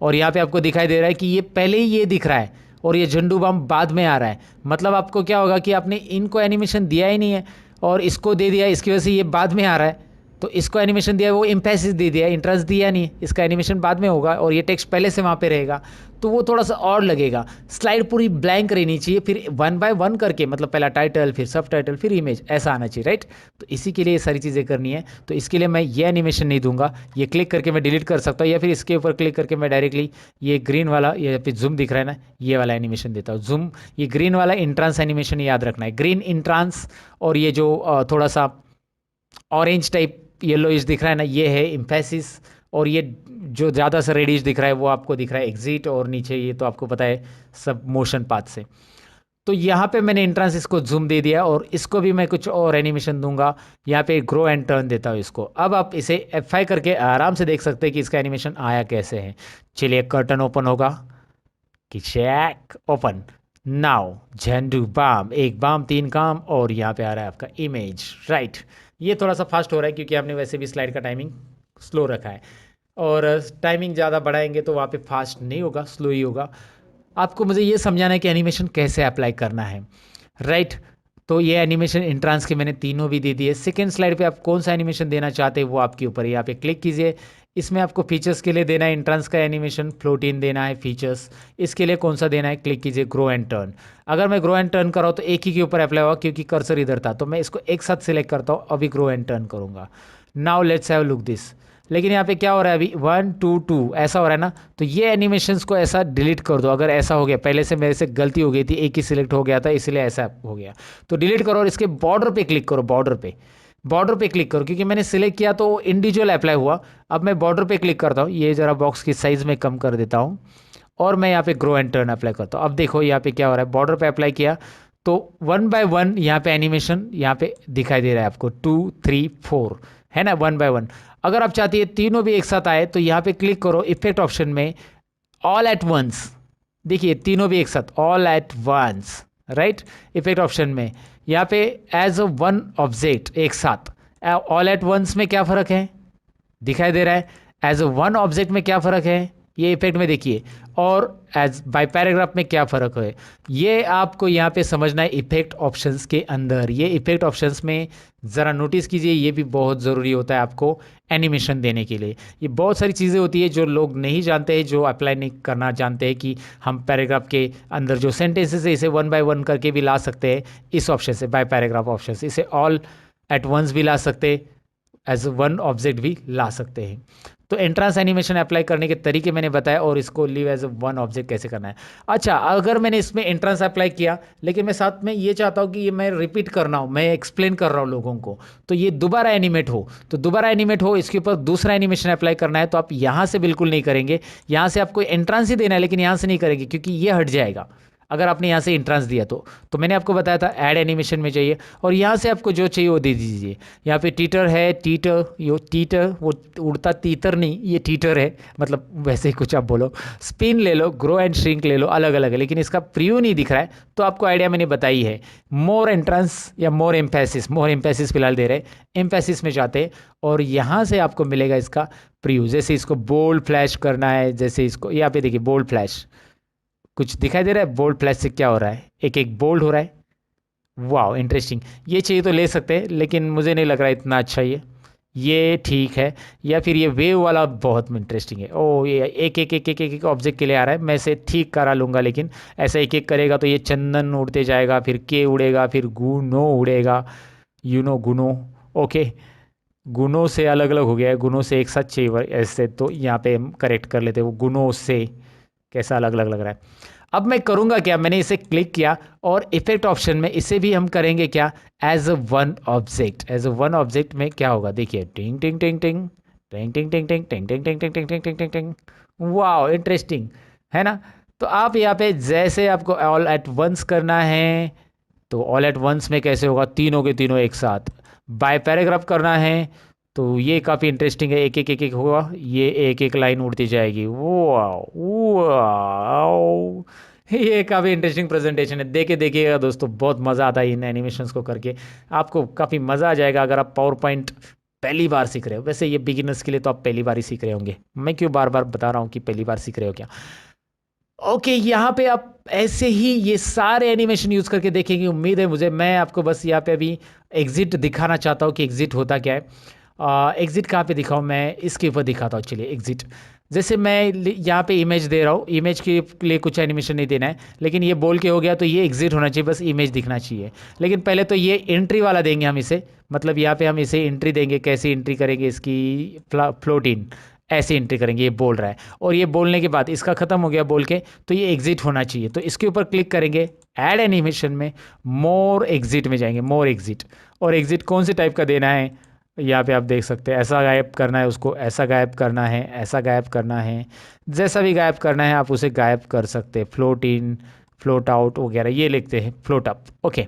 और यहाँ पे आपको दिखाई दे रहा है कि ये पहले ही ये दिख रहा है और ये झंडू बम बाद में आ रहा है। मतलब आपको क्या होगा कि आपने इनको एनिमेशन दिया ही नहीं है और इसको दे दिया, इसकी वजह से ये बाद में आ रहा है। तो इसको एनिमेशन दिया, वो इम्पेसिस दे दिया, इंट्रांस दिया नहीं, इसका एनिमेशन बाद में होगा और ये टेक्स्ट पहले से वहाँ पे रहेगा, तो वो थोड़ा सा और लगेगा। स्लाइड पूरी ब्लैंक रहनी चाहिए, फिर 1 बाय 1 करके, मतलब पहला टाइटल, फिर सब टाइटल, फिर इमेज, ऐसा आना चाहिए, राइट। तो इसी के लिए ये सारी चीज़ें करनी है। तो इसके लिए मैं ये एनिमेशन नहीं दूंगा, ये क्लिक करके मैं डिलीट कर सकता हूँ, या फिर इसके ऊपर क्लिक करके मैं डायरेक्टली ये ग्रीन वाला, ये फिर जूम दिख रहा है ना, ये वाला एनिमेशन देता हूँ। जूम, ये ग्रीन वाला इंट्रांस एनिमेशन याद रखना है, ग्रीन इंट्रांस। और ये जो थोड़ा सा ऑरेंज टाइप येलोइश दिख रहा है ना, ये है इम्पेसिस। और ये जो ज़्यादा सा रेडिश दिख रहा है वो आपको दिख रहा है एग्जिट, और नीचे ये तो आपको पता है सब मोशन पाथ से। तो यहाँ पे मैंने इंट्रांस इसको जूम दे दिया, और इसको भी मैं कुछ और एनिमेशन दूंगा। यहाँ पे ग्रो एंड टर्न देता हूँ इसको। अब आप इसे F5 करके आराम से देख सकते हैं कि इसका एनिमेशन आया कैसे है। चलिए कर्टन ओपन होगा कि चेक ओपन नाउ, झंडू बाम, एक बाम 3 काम, और यहाँ पे आ रहा है आपका इमेज, राइट। ये थोड़ा सा फास्ट हो रहा है क्योंकि आपने वैसे भी स्लाइड का टाइमिंग स्लो रखा है, और टाइमिंग ज़्यादा बढ़ाएंगे तो वहाँ पे फास्ट नहीं होगा, स्लो ही होगा। आपको मुझे ये समझाना है कि एनिमेशन कैसे अप्लाई करना है, राइट। तो ये एनिमेशन इंट्रांस के मैंने तीनों भी दे दिए। सेकेंड स्लाइड पे आप कौन सा एनिमेशन देना चाहते हैं वो आपके ऊपर है। यहाँ पे क्लिक कीजिए। इसमें आपको फीचर्स के लिए देना है इंट्रांस का एनिमेशन, फ्लोटिन देना है फीचर्स। इसके लिए कौन सा देना है, क्लिक कीजिए ग्रो एंड टर्न। अगर मैं ग्रो एंड टर्न कर रहा हूँ तो एक ही के ऊपर अप्लाई होगा क्योंकि कर्सर इधर था, तो मैं इसको एक साथ सिलेक्ट करता हूँ, अभी ग्रो एंड टर्न करूँगा। Now let's have look this. लेकिन यहाँ पे क्या हो रहा है, अभी 1 2 2 ऐसा हो रहा है ना, तो ये एनिमेशंस को ऐसा डिलीट कर दो। अगर ऐसा हो गया, पहले से मेरे से गलती हो गई थी, एक ही सिलेक्ट हो गया था इसलिए ऐसा हो गया, तो डिलीट करो और इसके बॉर्डर पे क्लिक करो। बॉर्डर पे क्लिक करो क्योंकि मैंने सिलेक्ट किया तो इंडिविजुअल अप्लाई हुआ। अब मैं बॉर्डर पे क्लिक करता हूँ, ये ज़रा बॉक्स की साइज़ में कम कर देता हूँ और मैं यहाँ पे ग्रो एंड टर्न अप्लाई करता हूँ। अब देखो यहाँ पे क्या हो रहा है, बॉर्डर पे अप्लाई किया तो 1 बाय 1 यहाँ पे एनिमेशन यहाँ पे दिखाई दे रहा है आपको, 2 3 4 है ना, 1 बाय 1। अगर आप चाहती है तीनों भी एक साथ आए तो यहाँ पे क्लिक करो इफेक्ट ऑप्शन में, ऑल एट वंस। देखिए तीनों भी एक साथ, all at once, right. Effect option में यहाँ पे एज अ वन ऑब्जेक्ट एक साथ। ऑल एट वंस में क्या फ़र्क है, दिखाई दे रहा है। एज अ वन ऑब्जेक्ट में क्या फ़र्क है, ये इफेक्ट में देखिए। और एज बाय पैराग्राफ में क्या फ़र्क है, ये आपको यहाँ पे समझना है इफेक्ट ऑप्शंस के अंदर। ये इफेक्ट ऑप्शंस में ज़रा नोटिस कीजिए, ये भी बहुत ज़रूरी होता है आपको एनिमेशन देने के लिए। ये बहुत सारी चीज़ें होती है जो लोग नहीं जानते हैं, जो अप्लाई नहीं करना जानते हैं कि हम पैराग्राफ के अंदर जो सेंटेंसेस है इसे 1 बाय 1 करके भी ला सकते हैं इस ऑप्शन से, बाय पैराग्राफ ऑप्शन से। इसे ऑल एट वंस भी ला सकते हैं, एज वन ऑब्जेक्ट भी ला सकते हैं। तो एंट्रांस एनिमेशन अप्लाई करने के तरीके मैंने बताया और इसको लीव एज वन ऑब्जेक्ट कैसे करना है। अच्छा, अगर मैंने इसमें एंट्रांस अप्लाई किया लेकिन मैं साथ में ये चाहता हूँ कि ये मैं रिपीट कर रहा हूँ, मैं एक्सप्लेन कर रहा हूँ लोगों को, तो ये दोबारा एनिमेट हो, तो दोबारा एनिमेट हो इसके ऊपर दूसरा एनिमेशन अप्लाई करना है तो आप यहाँ से बिल्कुल नहीं करेंगे। यहाँ से आपको एंट्रांस ही देना है लेकिन यहाँ से नहीं करेंगे क्योंकि ये हट जाएगा अगर आपने यहाँ से इंट्रांस दिया तो मैंने आपको बताया था ऐड एनिमेशन में चाहिए और यहाँ से आपको जो चाहिए वो दे दीजिए। यहाँ पे टीटर है, टीटर वो उड़ता तीतर नहीं, ये टीटर है, मतलब वैसे ही कुछ आप बोलो। स्पिन ले लो, ग्रो एंड श्रिंक ले लो, अलग अलग है लेकिन इसका प्रिव्यू नहीं दिख रहा है तो आपको आइडिया मैंने बताई है। मोर एंट्रांस या मोर एम्फेसिस फिलहाल दे रहे, एम्फेसिस में जाते हैं और यहाँ से आपको मिलेगा इसका प्रिव्यू। जैसे इसको बोल्ड फ्लैश करना है, जैसे इसको यहाँ पे देखिए बोल्ड फ्लैश कुछ दिखाई दे रहा है, बोल्ड फ्लैश से क्या हो रहा है, एक एक बोल्ड हो रहा है। वाह इंटरेस्टिंग, ये चाहिए तो ले सकते हैं लेकिन मुझे नहीं लग रहा है इतना अच्छा ये ठीक है। या फिर ये वेव वाला बहुत इंटरेस्टिंग है। ओ ये एक ऑब्जेक्ट के लिए आ रहा है, मैं इसे ठीक करा लूँगा लेकिन ऐसा एक एक करेगा तो ये चंदन उड़ते जाएगा, फिर के उड़ेगा, फिर गुनो उड़ेगा, गुनो। ओके, गुनों से अलग अलग हो गया है, गुनों से एक साथ चाहिए ऐसे, तो यहाँ पे हम करेक्ट कर लेते हैं, वो गुनों से कैसा अलग अलग लग रहा है। अब मैं करूँगा क्या, मैंने इसे क्लिक किया और इफेक्ट ऑप्शन में इसे भी हम करेंगे क्या, as a one object. As a one object में क्या होगा, देखिए टिंग टिंग टिंग टिंग टिंग टिंग टिंग टिंग टिंग टिंग टिंग टिंग टिंग टिंग टिंग टिंग टिंग। वाह इंटरेस्टिंग है ना। तो आप यहाँ पे जैसे आपको ऑल एट वंस करना है तो ऑल एट वंस में कैसे होगा, तीनों के तीनों एक साथ। बाय पैराग्राफ करना है तो ये काफ़ी इंटरेस्टिंग है, एक एक एक एक होगा, ये एक एक लाइन उड़ती जाएगी। वाओ ये काफ़ी इंटरेस्टिंग प्रेजेंटेशन है, देखिएगा दोस्तों, बहुत मज़ा आता है इन एनिमेशंस को करके, आपको काफ़ी मज़ा आ जाएगा अगर आप पावर पॉइंट पहली बार सीख रहे हो। वैसे ये बिगिनर्स के लिए तो आप पहली बार ही सीख रहे होंगे, मैं क्यों बार बार बता रहा हूँ कि पहली बार सीख रहे हो क्या। ओके यहाँ पे आप ऐसे ही ये सारे एनिमेशन यूज़ करके देखेंगे, उम्मीद है मुझे। मैं आपको बस यहाँ पे अभी एग्जिट दिखाना चाहता हूँ कि एग्जिट होता क्या है। एग्जिट कहाँ पे दिखाऊँ, मैं इसके ऊपर दिखाता हूँ। चलिए एग्जिट, जैसे मैं यहाँ पे इमेज दे रहा हूँ, इमेज के लिए कुछ एनिमेशन नहीं देना है लेकिन ये बोल के हो गया तो ये एग्जिट होना चाहिए, बस इमेज दिखना चाहिए। लेकिन पहले तो ये एंट्री वाला देंगे हम इसे, मतलब यहाँ पे हम इसे एंट्री देंगे। कैसे एंट्री करेंगे इसकी, फ्लोट इन ऐसे एंट्री करेंगे, ये बोल रहा है और ये बोलने के बाद इसका ख़त्म हो गया बोल के तो ये एग्जिट होना चाहिए। तो इसके ऊपर क्लिक करेंगे, ऐड एनिमेशन में मोर एग्जिट में जाएंगे, मोर एग्जिट। और एग्जिट कौन से टाइप का देना है यहाँ पे आप देख सकते हैं, ऐसा गायब करना है उसको, ऐसा गायब करना है, ऐसा गायब करना है, जैसा भी गायब करना है आप उसे गायब कर सकते हैं। फ्लोट इन, फ्लोट आउट वगैरह ये लिखते हैं, फ्लोट अप। ओके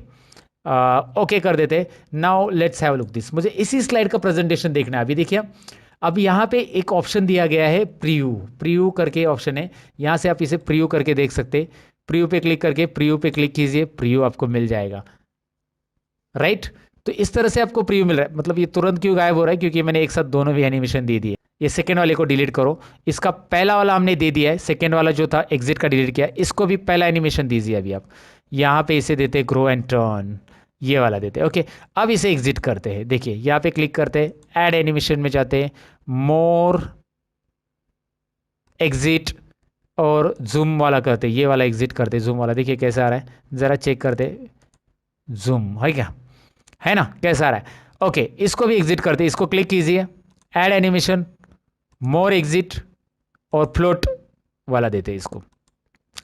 ओके कर देते। Now let's have look this, मुझे इसी स्लाइड का प्रेजेंटेशन देखना है। अभी देखिए अब यहाँ पे एक ऑप्शन दिया गया है प्रीव्यू करके ऑप्शन है, यहाँ से आप इसे प्रीव्यू करके देख सकते हैं। प्रीव्यू पे क्लिक करके प्रीव्यू पे क्लिक कीजिए, प्रीव्यू आपको मिल जाएगा, राइट। तो इस तरह से आपको प्रीव्यू मिल रहा है। मतलब ये तुरंत क्यों गायब हो रहा है, क्योंकि मैंने एक साथ दोनों भी एनिमेशन दे दिए। ये सेकेंड वाले को डिलीट करो, इसका पहला वाला हमने दे दिया है, सेकेंड वाला जो था एग्जिट का डिलीट किया, इसको भी पहला एनिमेशन दीजिए। अभी आप यहाँ पे इसे देते ग्रो एंड टर्न, ये वाला देते हैं। ओके, अब इसे एग्जिट करते हैं। देखिए यहाँ पे क्लिक करते हैं, ऐड एनिमेशन में जाते हैं, मोर, एग्जिट और जूम वाला करते हैं। ये वाला एग्जिट करते हैं, जूम वाला देखिए कैसा आ रहा है, ज़रा चेक करते हैं। जूम है क्या, है ना, कैसा आ रहा है। ओके, इसको भी एग्जिट करते हैं, इसको क्लिक कीजिए, ऐड एनिमेशन, मोर, एग्जिट और फ्लोट वाला देते हैं इसको।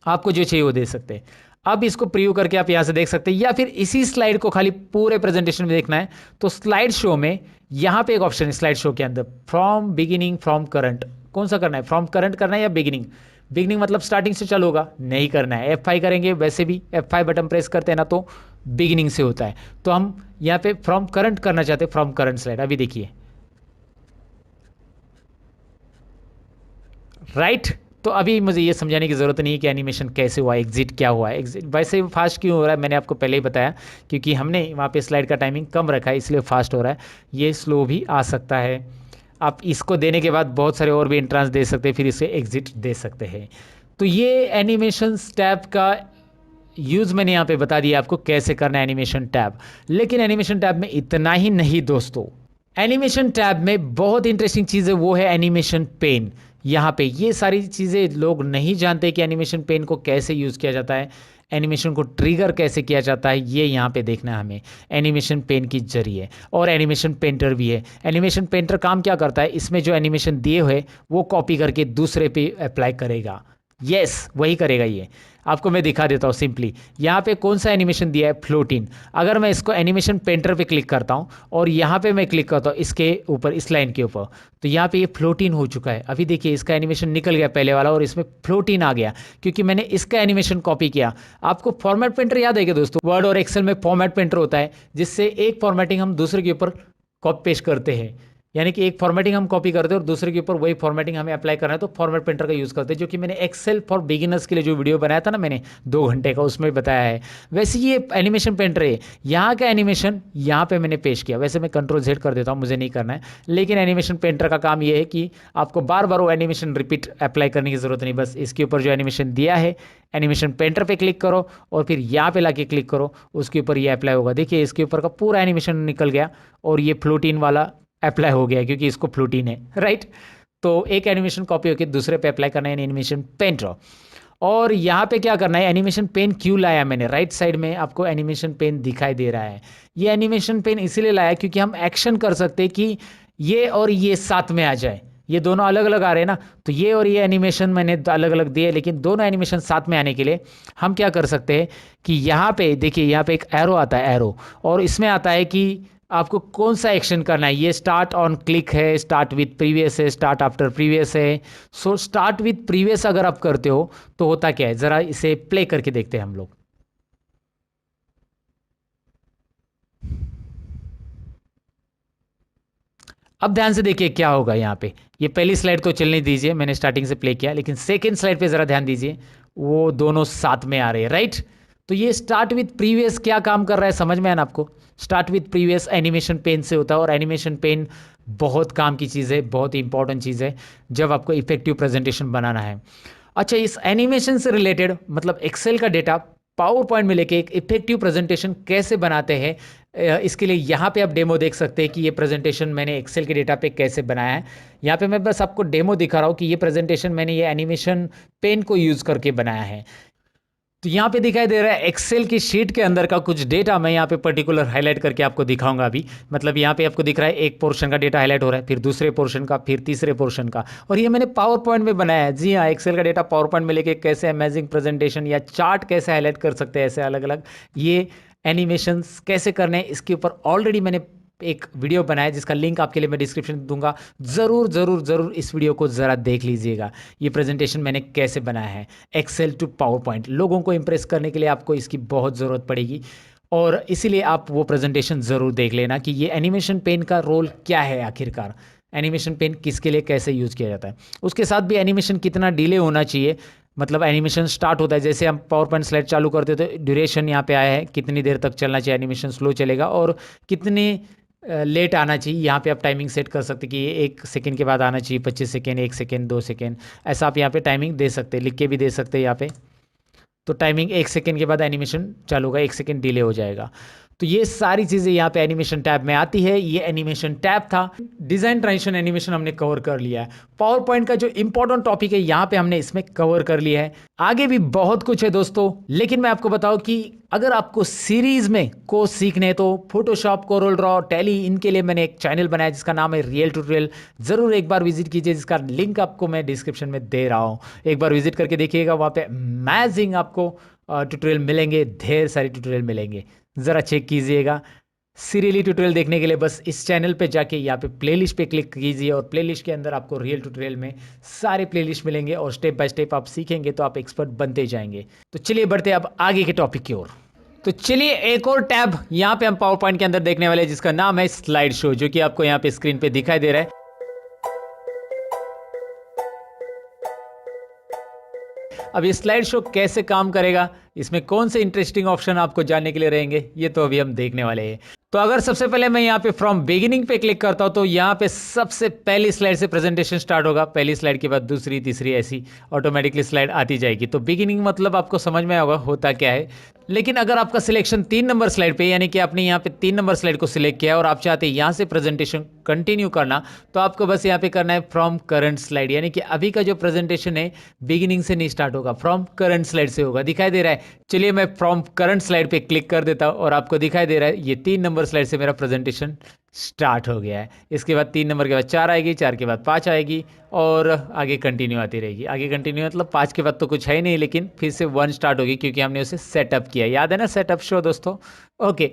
आपको जो चाहिए वो दे सकते हैं। अब इसको प्रीव्यू करके आप यहां से देख सकते हैं, या फिर इसी स्लाइड को खाली पूरे प्रेजेंटेशन में देखना है तो स्लाइड शो में यहां पे एक ऑप्शन है, स्लाइड शो के अंदर फ्रॉम बिगिनिंग फ्रॉम करंट। कौन सा करना है, फ्रॉम करंट करना है या बिगिनिंग? बिगिनिंग मतलब स्टार्टिंग से चालू होगा, नहीं करना है। F5 करेंगे, वैसे भी F5 बटन प्रेस करते हैं ना तो बिगिनिंग से होता है। तो हम यहाँ पे फ्रॉम करंट करना चाहते हैं, फ्रॉम करंट स्लाइड। अभी देखिए, राइट। तो अभी मुझे ये समझाने की ज़रूरत नहीं है कि एनिमेशन कैसे हुआ, एग्जिट क्या हुआ है। एग्जिट वैसे फास्ट क्यों हो रहा है, मैंने आपको पहले ही बताया, क्योंकि हमने वहाँ पे स्लाइड का टाइमिंग कम रखा है, इसलिए फास्ट हो रहा है। ये स्लो भी आ सकता है। आप इसको देने के बाद बहुत सारे और भी एंट्रांस दे सकते हैं, फिर इसे एग्जिट दे सकते हैं। तो ये एनिमेशन टैब का यूज़ मैंने यहाँ पे बता दिया आपको कैसे करना है एनिमेशन टैब। लेकिन एनिमेशन टैब में इतना ही नहीं दोस्तों, एनिमेशन टैब में बहुत इंटरेस्टिंग चीज़ है, वो है एनिमेशन पेन। यहाँ पे ये सारी चीज़ें लोग नहीं जानते कि एनिमेशन पेन को कैसे यूज़ किया जाता है, एनिमेशन को ट्रिगर कैसे किया जाता है, ये यहाँ पे देखना है हमें एनिमेशन पेन की जरिए। और एनिमेशन पेंटर भी है। एनिमेशन पेंटर काम क्या करता है, इसमें जो एनिमेशन दिए हुए वो कॉपी करके दूसरे पे अप्लाई करेगा। यस, वही करेगा ये। आपको मैं दिखा देता हूँ सिंपली। यहाँ पे कौन सा एनिमेशन दिया है, फ्लोटिन। अगर मैं इसको एनिमेशन पेंटर पे क्लिक करता हूँ और यहाँ पे मैं क्लिक करता हूँ इसके ऊपर, इस लाइन के ऊपर, तो यहाँ पे ये फ्लोटिन हो चुका है। अभी देखिए इसका एनिमेशन निकल गया पहले वाला और इसमें फ्लोटिन आ गया, क्योंकि मैंने इसका एनिमेशन कॉपी किया। आपको फॉर्मेट पेंटर याद है क्या दोस्तों, वर्ड और एक्सेल में फॉर्मेट पेंटर होता है, जिससे एक फॉर्मेटिंग हम दूसरे के ऊपर कॉपी पेस्ट करते हैं। यानी कि एक फॉर्मेटिंग हम कॉपी करते हैं और दूसरे के ऊपर वही फॉर्मेटिंग हमें अप्लाई करना है, तो फॉर्मेट पेंटर का यूज़ करते हैं, जो कि मैंने एक्सेल फॉर बिगिनर्स के लिए जो वीडियो बनाया था ना मैंने 2 घंटे का, उसमें बताया है। वैसे ये एनिमेशन पेंटर है, यहाँ का एनिमेशन यहाँ पे मैंने पेश किया। वैसे मैं Ctrl Z कर देता हूँ, मुझे नहीं करना है। लेकिन एनिमेशन पेंटर का काम ये है कि आपको बार बार वो एनिमेशन रिपीट अप्लाई करने की ज़रूरत नहीं। बस इसके ऊपर जो एनिमेशन दिया है, एनिमेशन पेंटर पे क्लिक करो और फिर यहाँ पे लाके क्लिक करो, उसके ऊपर ये अप्लाई होगा। देखिए इसके ऊपर का पूरा एनिमेशन निकल गया और ये फ्लोटिन वाला अप्लाई हो गया, क्योंकि इसको फ्लोटिन है, राइट। तो एक एनिमेशन कॉपी होकर दूसरे पे अप्लाई करना है एनिमेशन पेंटर। और यहाँ पे क्या करना है, एनिमेशन पेन क्यों लाया मैंने, राइट साइड में आपको एनिमेशन पेन दिखाई दे रहा है। ये एनिमेशन पेन इसीलिए लाया क्योंकि हम एक्शन कर सकते हैं कि ये और ये साथ में आ जाए। ये दोनों अलग अलग आ रहे हैं ना, तो ये और ये एनिमेशन मैंने अलग अलग दिए, लेकिन दोनों एनिमेशन साथ में आने के लिए हम क्या कर सकते हैं कि यहाँ पे देखिए, यहाँ पे एक एरो आता है, एरो, और इसमें आता है कि आपको कौन सा एक्शन करना है। ये स्टार्ट ऑन क्लिक है, स्टार्ट विथ प्रीवियस है, स्टार्ट आफ्टर प्रीवियस है। सो स्टार्ट विथ प्रीवियस अगर आप करते हो तो होता क्या है, ज़रा इसे प्ले करके देखते हैं हम लोग। अब ध्यान से देखिए क्या होगा यहाँ पे। ये पहली स्लाइड तो चलने दीजिए, मैंने स्टार्टिंग से प्ले किया, लेकिन सेकेंड स्लाइड पे ज़रा ध्यान दीजिए, वो दोनों साथ में आ रहे हैं, राइट। तो ये स्टार्ट विथ प्रीवियस क्या काम कर रहा है, समझ में आया ना आपको। Start with previous animation pane से होता है, और एनिमेशन पेन बहुत काम की चीज़ है, बहुत ही इंपॉर्टेंट चीज़ है जब आपको इफेक्टिव प्रेजेंटेशन बनाना है। अच्छा, इस एनिमेशन से रिलेटेड मतलब एक्सेल का डेटा पावर पॉइंट में लेके एक इफेक्टिव प्रेजेंटेशन कैसे बनाते हैं, इसके लिए यहाँ पे आप डेमो देख सकते हैं कि ये प्रेजेंटेशन मैंने एक्सेल के डेटा पे कैसे बनाया है। यहाँ पे मैं बस आपको डेमो दिखा रहा हूँ कि ये प्रेजेंटेशन मैंने ये एनिमेशन पेन को यूज़ करके बनाया है। तो यहाँ पे दिखाई दे रहा है एक्सेल की शीट के अंदर का कुछ डेटा, मैं यहाँ पे पर्टिकुलर हाईलाइट करके आपको दिखाऊंगा अभी। मतलब यहाँ पे आपको दिख रहा है एक पोर्शन का डेटा हाईलाइट हो रहा है, फिर दूसरे पोर्शन का, फिर तीसरे पोर्शन का, और ये मैंने पावर पॉइंट में बनाया है। जी हाँ, एक्सेल का डेटा पावर पॉइंट में लेके कैसे अमेजिंग प्रेजेंटेशन या चार्ट कैसे हाईलाइट कर सकते हैं, ऐसे अलग अलग ये एनिमेशंस कैसे करने हैं, इसके ऊपर ऑलरेडी मैंने एक वीडियो बनाया जिसका लिंक आपके लिए मैं डिस्क्रिप्शन में दूंगा। ज़रूर ज़रूर ज़रूर इस वीडियो को ज़रा देख लीजिएगा। ये प्रेजेंटेशन मैंने कैसे बनाया है एक्सेल टू पावर पॉइंट। लोगों को इंप्रेस करने के लिए आपको इसकी बहुत ज़रूरत पड़ेगी, और इसीलिए आप वो प्रेजेंटेशन ज़रूर देख लेना कि ये एनिमेशन पेन का रोल क्या है, आखिरकार एनिमेशन पेन किसके लिए कैसे यूज़ किया जाता है। उसके साथ भी एनिमेशन कितना डिले होना चाहिए, मतलब एनिमेशन स्टार्ट होता है, जैसे हम पावर पॉइंट स्लाइड चालू करते हो तो ड्यूरेशन यहाँ पे आया है, कितनी देर तक चलना चाहिए, एनिमेशन स्लो चलेगा, और कितने लेट आना चाहिए। यहाँ पे आप टाइमिंग सेट कर सकते कि ये 1 सेकेंड के बाद आना चाहिए, 25 सेकेंड, 1 सेकेंड, 2 सेकेंड, ऐसा आप यहाँ पे टाइमिंग दे सकते हैं, लिख के भी दे सकते हैं यहाँ पे। तो टाइमिंग 1 सेकेंड के बाद एनिमेशन चालू होगा, 1 सेकेंड डिले हो जाएगा। तो ये सारी चीज़ें यहाँ पे एनिमेशन टैब में आती है। ये एनिमेशन टैब था। डिज़ाइन ट्रांजिशन एनिमेशन हमने कवर कर लिया है। पावर पॉइंट का जो इंपॉर्टेंट टॉपिक है यहाँ पे हमने इसमें कवर कर लिया है। आगे भी बहुत कुछ है दोस्तों, लेकिन मैं आपको बताऊं कि अगर आपको सीरीज में कोर्स सीखने हैं तो फोटोशॉप, कोरल ड्रॉ, टैली, इनके लिए मैंने एक चैनल बनाया जिसका नाम है रियल ट्यूटोरियल। ज़रूर एक बार विजिट कीजिए, जिसका लिंक आपको मैं डिस्क्रिप्शन में दे रहा हूँ। एक बार विजिट करके देखिएगा, वहाँ पे अमेजिंग आपको ट्यूटोरियल मिलेंगे, ढेर सारे ट्यूटोरियल मिलेंगे। ज़रा चेक कीजिएगा। सीरियली ट्यूटोरियल देखने के लिए बस इस चैनल पे जाके यहाँ पे प्लेलिस्ट पे क्लिक कीजिए और प्लेलिस्ट के अंदर आपको रियल ट्यूटोरियल में सारे प्लेलिस्ट मिलेंगे और स्टेप बाय स्टेप आप सीखेंगे तो आप एक्सपर्ट बनते जाएंगे। तो चलिए बढ़ते हैं अब आगे के टॉपिक की ओर। तो चलिए एक और टैब यहाँ पे हम पावर पॉइंट के अंदर देखने वाले हैं जिसका नाम है स्लाइड शो, जो कि आपको यहाँ पे स्क्रीन पे दिखाई दे रहा है। अब ये स्लाइड शो कैसे काम करेगा, इसमें कौन से इंटरेस्टिंग ऑप्शन आपको जानने के लिए रहेंगे, ये तो अभी हम देखने वाले हैं। तो अगर सबसे पहले मैं यहाँ पे फ्रॉम बिगिनिंग पे क्लिक करता हूँ तो यहाँ पे सबसे पहली स्लाइड से प्रेजेंटेशन स्टार्ट होगा। पहली स्लाइड के बाद दूसरी, तीसरी, ऐसी ऑटोमेटिकली स्लाइड आती जाएगी। तो बिगिनिंग मतलब आपको समझ में आएगा होता क्या है। लेकिन अगर आपका सिलेक्शन 3 नंबर स्लाइड पे, यानी कि आपने यहाँ पे 3 नंबर स्लाइड को सिलेक्ट किया और आप चाहते हैं यहाँ से प्रेजेंटेशन कंटिन्यू करना, तो आपको बस यहाँ पे करना है फ्रॉम करंट स्लाइड, यानी कि अभी का जो प्रेजेंटेशन है बिगिनिंग से नहीं स्टार्ट होगा, फ्रॉम करंट स्लाइड से होगा। दिखाई दे रहा है? चलिए मैं फ्रॉम करंट स्लाइड पे क्लिक कर देता हूँ और आपको दिखाई दे रहा है ये 3 नंबर स्लाइड से मेरा प्रेजेंटेशन स्टार्ट हो गया है। इसके बाद 3 नंबर के बाद 4 आएगी, 4 के बाद 5 आएगी और आगे कंटिन्यू आती रहेगी। आगे कंटिन्यू मतलब 5 के बाद तो कुछ है ही नहीं, लेकिन फिर से 1 स्टार्ट होगी क्योंकि हमने उसे सेटअप किया। याद है ना सेटअप शो दोस्तों? ओके,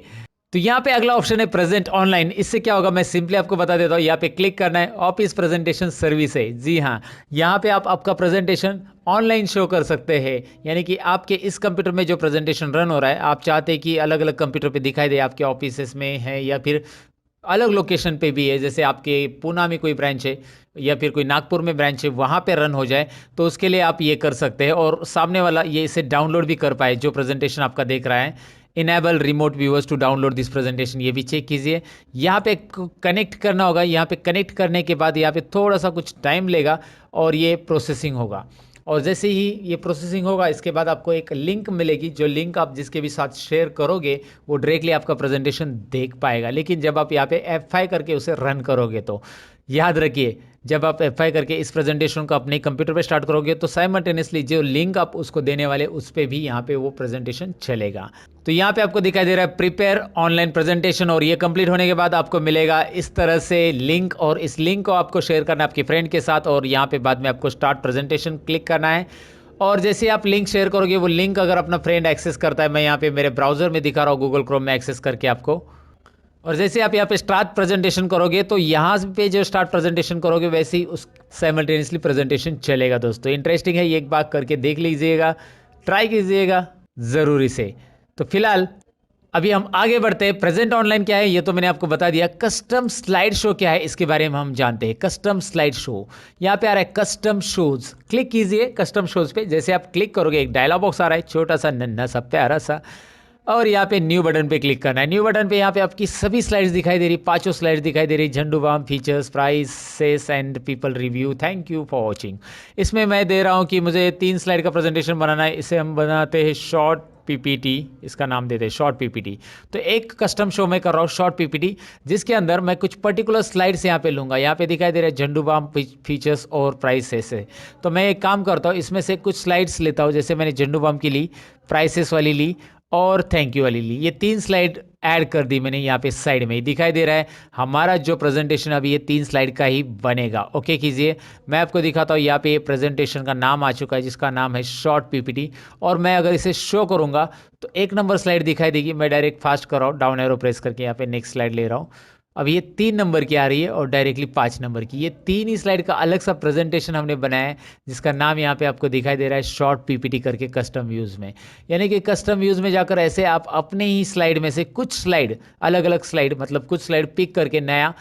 तो यहाँ पे अगला ऑप्शन है प्रेजेंट ऑनलाइन। इससे क्या होगा मैं सिंपली आपको बता देता हूँ। यहाँ पे क्लिक करना है, ऑफिस प्रेजेंटेशन सर्विस है। जी हाँ, यहाँ पे आप आपका प्रेजेंटेशन ऑनलाइन शो कर सकते हैं, यानी कि आपके इस कंप्यूटर में जो प्रेजेंटेशन रन हो रहा है, आप चाहते हैं कि अलग अलग कंप्यूटर पे दिखाई दे, आपके ऑफिस में है या फिर अलग लोकेशन पे भी है, जैसे आपके पूना में कोई ब्रांच है या फिर कोई नागपुर में ब्रांच है, वहाँ पे रन हो जाए, तो उसके लिए आप ये कर सकते हैं और सामने वाला ये इसे डाउनलोड भी कर पाए जो प्रेजेंटेशन आपका देख रहा है। Enable remote viewers to download this presentation, ये भी चेक कीजिए। यहाँ पे कनेक्ट करना होगा। यहाँ पे कनेक्ट करने के बाद यहाँ पे थोड़ा सा कुछ टाइम लेगा और ये प्रोसेसिंग होगा। और जैसे ही ये प्रोसेसिंग होगा इसके बाद आपको एक लिंक मिलेगी, जो लिंक आप जिसके भी साथ शेयर करोगे वो डायरेक्टली आपका प्रेजेंटेशन देख पाएगा। लेकिन जब आप यहाँ पे F5 करके उसे रन करोगे तो याद रखिए, जब आप F5 करके इस प्रेजेंटेशन को अपने कंप्यूटर पे स्टार्ट करोगे तो साइमल्टेनियसली जो लिंक आप उसको देने वाले उस पर भी यहाँ पे वो प्रेजेंटेशन चलेगा। तो यहाँ पे आपको दिखाई दे रहा है प्रिपेयर ऑनलाइन प्रेजेंटेशन और ये कंप्लीट होने के बाद आपको मिलेगा इस तरह से लिंक और इस लिंक को आपको शेयर करना है आपके फ्रेंड के साथ और यहाँ पे बाद में आपको स्टार्ट प्रेजेंटेशन क्लिक करना है। और जैसे आप लिंक शेयर करोगे वो लिंक अगर अपना फ्रेंड एक्सेस करता है, मैं यहाँ पे मेरे ब्राउजर में दिखा रहा हूँ गूगल क्रोम में एक्सेस करके आपको, और जैसे आप यहाँ पे स्टार्ट प्रेजेंटेशन करोगे तो यहाँ पे जो स्टार्ट प्रेजेंटेशन करोगे वैसे ही उस साइमल्टेनियसली प्रेजेंटेशन चलेगा। दोस्तों इंटरेस्टिंग है, ये एक बार करके देख लीजिएगा, ट्राई कीजिएगा ज़रूरी से। तो फिलहाल अभी हम आगे बढ़ते हैं। प्रेजेंट ऑनलाइन क्या है ये तो मैंने आपको बता दिया। कस्टम स्लाइड शो क्या है इसके बारे में हम जानते हैं। कस्टम स्लाइड शो यहाँ पे आ रहा है कस्टम शोज, क्लिक कीजिए कस्टम शोज पे। जैसे आप क्लिक करोगे एक डायलॉग बॉक्स आ रहा है, छोटा सा नन्हा सा प्यारा सा, और यहाँ पे न्यू बटन पे क्लिक करना है। न्यू बटन पे यहाँ पे आपकी सभी स्लाइड्स दिखाई दे रही, 5 स्लाइड्स दिखाई दे रही, Zandu balm, features, prices and people review. Thank you for watching. इसमें मैं दे रहा हूँ कि मुझे 3 स्लाइड का प्रेजेंटेशन बनाना है। इसे हम बनाते हैं शॉर्ट पीपीटी, इसका नाम देते हैं शॉर्ट पीपीटी। तो एक कस्टम शो में कर रहा हूँ शॉर्ट पीपीटी, जिसके अंदर मैं कुछ पर्टिकुलर स्लाइड्स यहाँ पे लूँगा। यहाँ पे दिखाई दे रहा है झंडूबाम, फीचर्स और प्राइसेस है। तो मैं एक काम करता हूँ, इसमें से कुछ स्लाइड्स लेता हूँ। जैसे मैंने झंडूबाम की ली, प्राइसेस वाली ली और थैंक यू वाली ली। ये 3 स्लाइड ऐड कर दी मैंने यहाँ पे साइड में ही दिखाई दे रहा है। हमारा जो प्रेजेंटेशन अभी ये 3 स्लाइड का ही बनेगा। ओके कीजिए, मैं आपको दिखाता हूँ। यहाँ पे प्रेजेंटेशन का नाम आ चुका है जिसका नाम है शॉर्ट पीपीटी, और मैं अगर इसे शो करूँगा तो 1 नंबर स्लाइड दिखाई देगी। मैं डायरेक्ट फास्ट कर रहा हूँ, डाउन एरो प्रेस करके यहाँ पे नेक्स्ट स्लाइड ले रहा हूँ। अब ये 3 नंबर की आ रही है और डायरेक्टली 5 नंबर की। ये 3 ही स्लाइड का अलग सा प्रेजेंटेशन हमने बनाया है जिसका नाम यहाँ पे आपको दिखाई दे रहा है शॉर्ट पीपीटी करके कस्टम व्यूज़ में। यानी कि कस्टम व्यूज़ में जाकर ऐसे आप अपने ही स्लाइड में से कुछ स्लाइड, अलग अलग स्लाइड मतलब कुछ स्लाइड पिक करके नया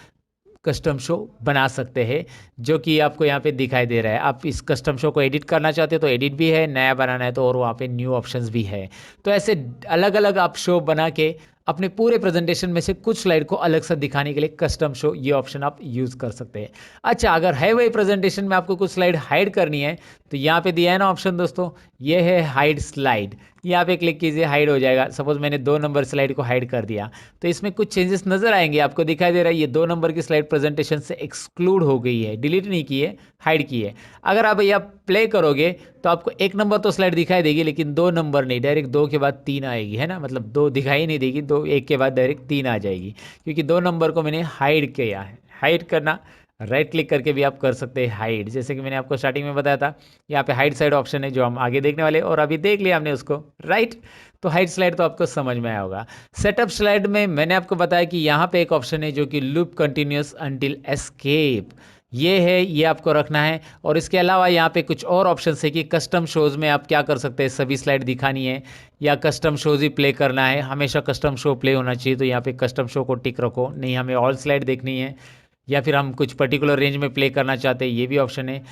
कस्टम शो बना सकते हैं, जो कि आपको यहाँ पे दिखाई दे रहा है। आप इस कस्टम शो को एडिट करना चाहते हो तो एडिट भी है, नया बनाना है तो और वहाँ पे न्यू ऑप्शंस भी है। तो ऐसे अलग अलग आप शो बना के अपने पूरे प्रेजेंटेशन में से कुछ स्लाइड को अलग से दिखाने के लिए कस्टम शो ये ऑप्शन आप यूज़ कर सकते हैं। अच्छा, अगर है वही प्रेजेंटेशन में आपको कुछ स्लाइड हाइड करनी है तो यहाँ पे दिया है ना ऑप्शन दोस्तों, ये है हाइड स्लाइड। यहाँ पे क्लिक कीजिए, हाइड हो जाएगा। सपोज मैंने 2 नंबर स्लाइड को हाइड कर दिया तो इसमें कुछ चेंजेस नजर आएंगे, आपको दिखाई दे रहा है ये 2 नंबर की स्लाइड प्रेजेंटेशन से एक्सक्लूड हो गई है, डिलीट नहीं की है, हाइड की है। अगर आप भैया प्ले करोगे तो आपको 1 नंबर तो स्लाइड दिखाई देगी लेकिन 2 नंबर नहीं, डायरेक्ट 2 के बाद 3 आएगी, है ना, मतलब 2 दिखाई नहीं देगी, 2 1 के बाद डायरेक्ट 3 आ जाएगी, क्योंकि 2 नंबर को मैंने हाइड किया है। हाइड करना राइट क्लिक करके भी आप कर सकते हैं हाइड, जैसे कि मैंने आपको स्टार्टिंग में बताया था। यहाँ पे हाइड साइड ऑप्शन है जो हम आगे देखने वाले, और अभी देख लिया हमने उसको, राइट। तो हाइड स्लाइड तो आपको समझ में आया होगा। सेटअप स्लाइड में मैंने आपको बताया कि यहाँ पे एक ऑप्शन है जो कि लूप कंटिन्यूस अंटिल एस्केप, ये है, ये आपको रखना है। और इसके अलावा यहाँ पे कुछ और ऑप्शन है कि कस्टम शोज़ में आप क्या कर सकते हैं, सभी स्लाइड दिखानी है या कस्टम शोज़ ही प्ले करना है, हमेशा कस्टम शो प्ले होना चाहिए, तो यहाँ पे कस्टम शो को टिक रखो, नहीं हमें ऑल स्लाइड देखनी है, या फिर हम कुछ पर्टिकुलर रेंज में प्ले करना चाहते हैं, ये भी ऑप्शन है।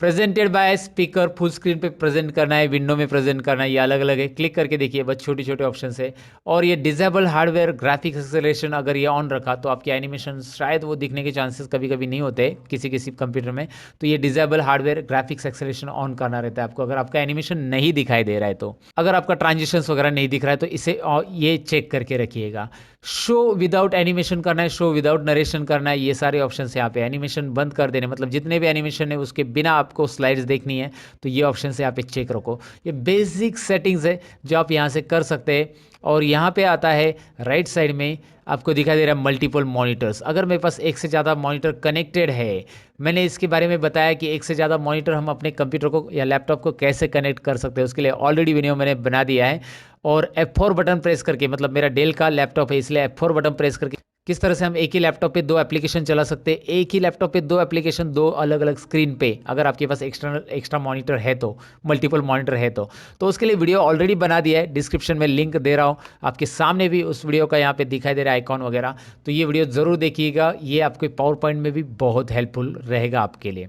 Presented by speaker, full screen पे प्रेजेंट करना है, विंडो में प्रेजेंट करना है, ये अलग अलग है, क्लिक करके देखिए, बस छोटे छोटे ऑप्शन है। और ये डिसेबल हार्डवेयर ग्राफिक्स एक्सेलरेशन अगर ये ऑन रखा तो आपके एनिमेशन शायद वो दिखने के चांसेस कभी कभी नहीं होते किसी किसी कंप्यूटर में, तो ये disable hardware graphics acceleration on करना रहता है आपको, अगर आपका एनिमेशन नहीं दिखाई दे रहा है तो। अगर आपका ट्रांजिशन वगैरह नहीं दिख रहा है तो इसे ये चेक करके रखिएगा। शो विदाउट एनिमेशन करना है, शो विदाउट नरेशन करना है, ये सारे ऑप्शन यहाँ पे। एनिमेशन बंद कर देने मतलब जितने भी एनिमेशन है उसके बिना आपको स्लाइड्स देखनी है तो ये ऑप्शन से यहाँ पे चेक रखो। ये बेसिक सेटिंग्स है जो आप यहाँ से कर सकते हैं। और यहाँ पे आता है राइट साइड में आपको दिखाई दे रहा है मल्टीपल मॉनिटर्स। अगर मेरे पास एक से ज़्यादा मॉनिटर कनेक्टेड है, मैंने इसके बारे में बताया कि एक से ज़्यादा मॉनिटर हम अपने कंप्यूटर को या लैपटॉप को कैसे कनेक्ट कर सकते हैं, उसके लिए ऑलरेडी वीडियो मैंने बना दिया है। और F4 बटन प्रेस करके, मतलब मेरा डेल का लैपटॉप है इसलिए F4 बटन प्रेस करके किस तरह से हम एक ही लैपटॉप पे 2 एप्लीकेशन चला सकते हैं, एक ही लैपटॉप पे 2 एप्लीकेशन 2 अलग अलग स्क्रीन पे, अगर आपके पास एक्स्ट्रा मॉनिटर है तो, मल्टीपल मॉनिटर है तो उसके लिए वीडियो ऑलरेडी बना दिया है, डिस्क्रिप्शन में लिंक दे रहा हूँ आपके सामने भी, उस वीडियो का यहाँ पे दिखाई दे रहा है आइकॉन वगैरह, तो ये वीडियो ज़रूर देखिएगा, ये आपके पावर पॉइंट में भी बहुत हेल्पफुल रहेगा आपके लिए।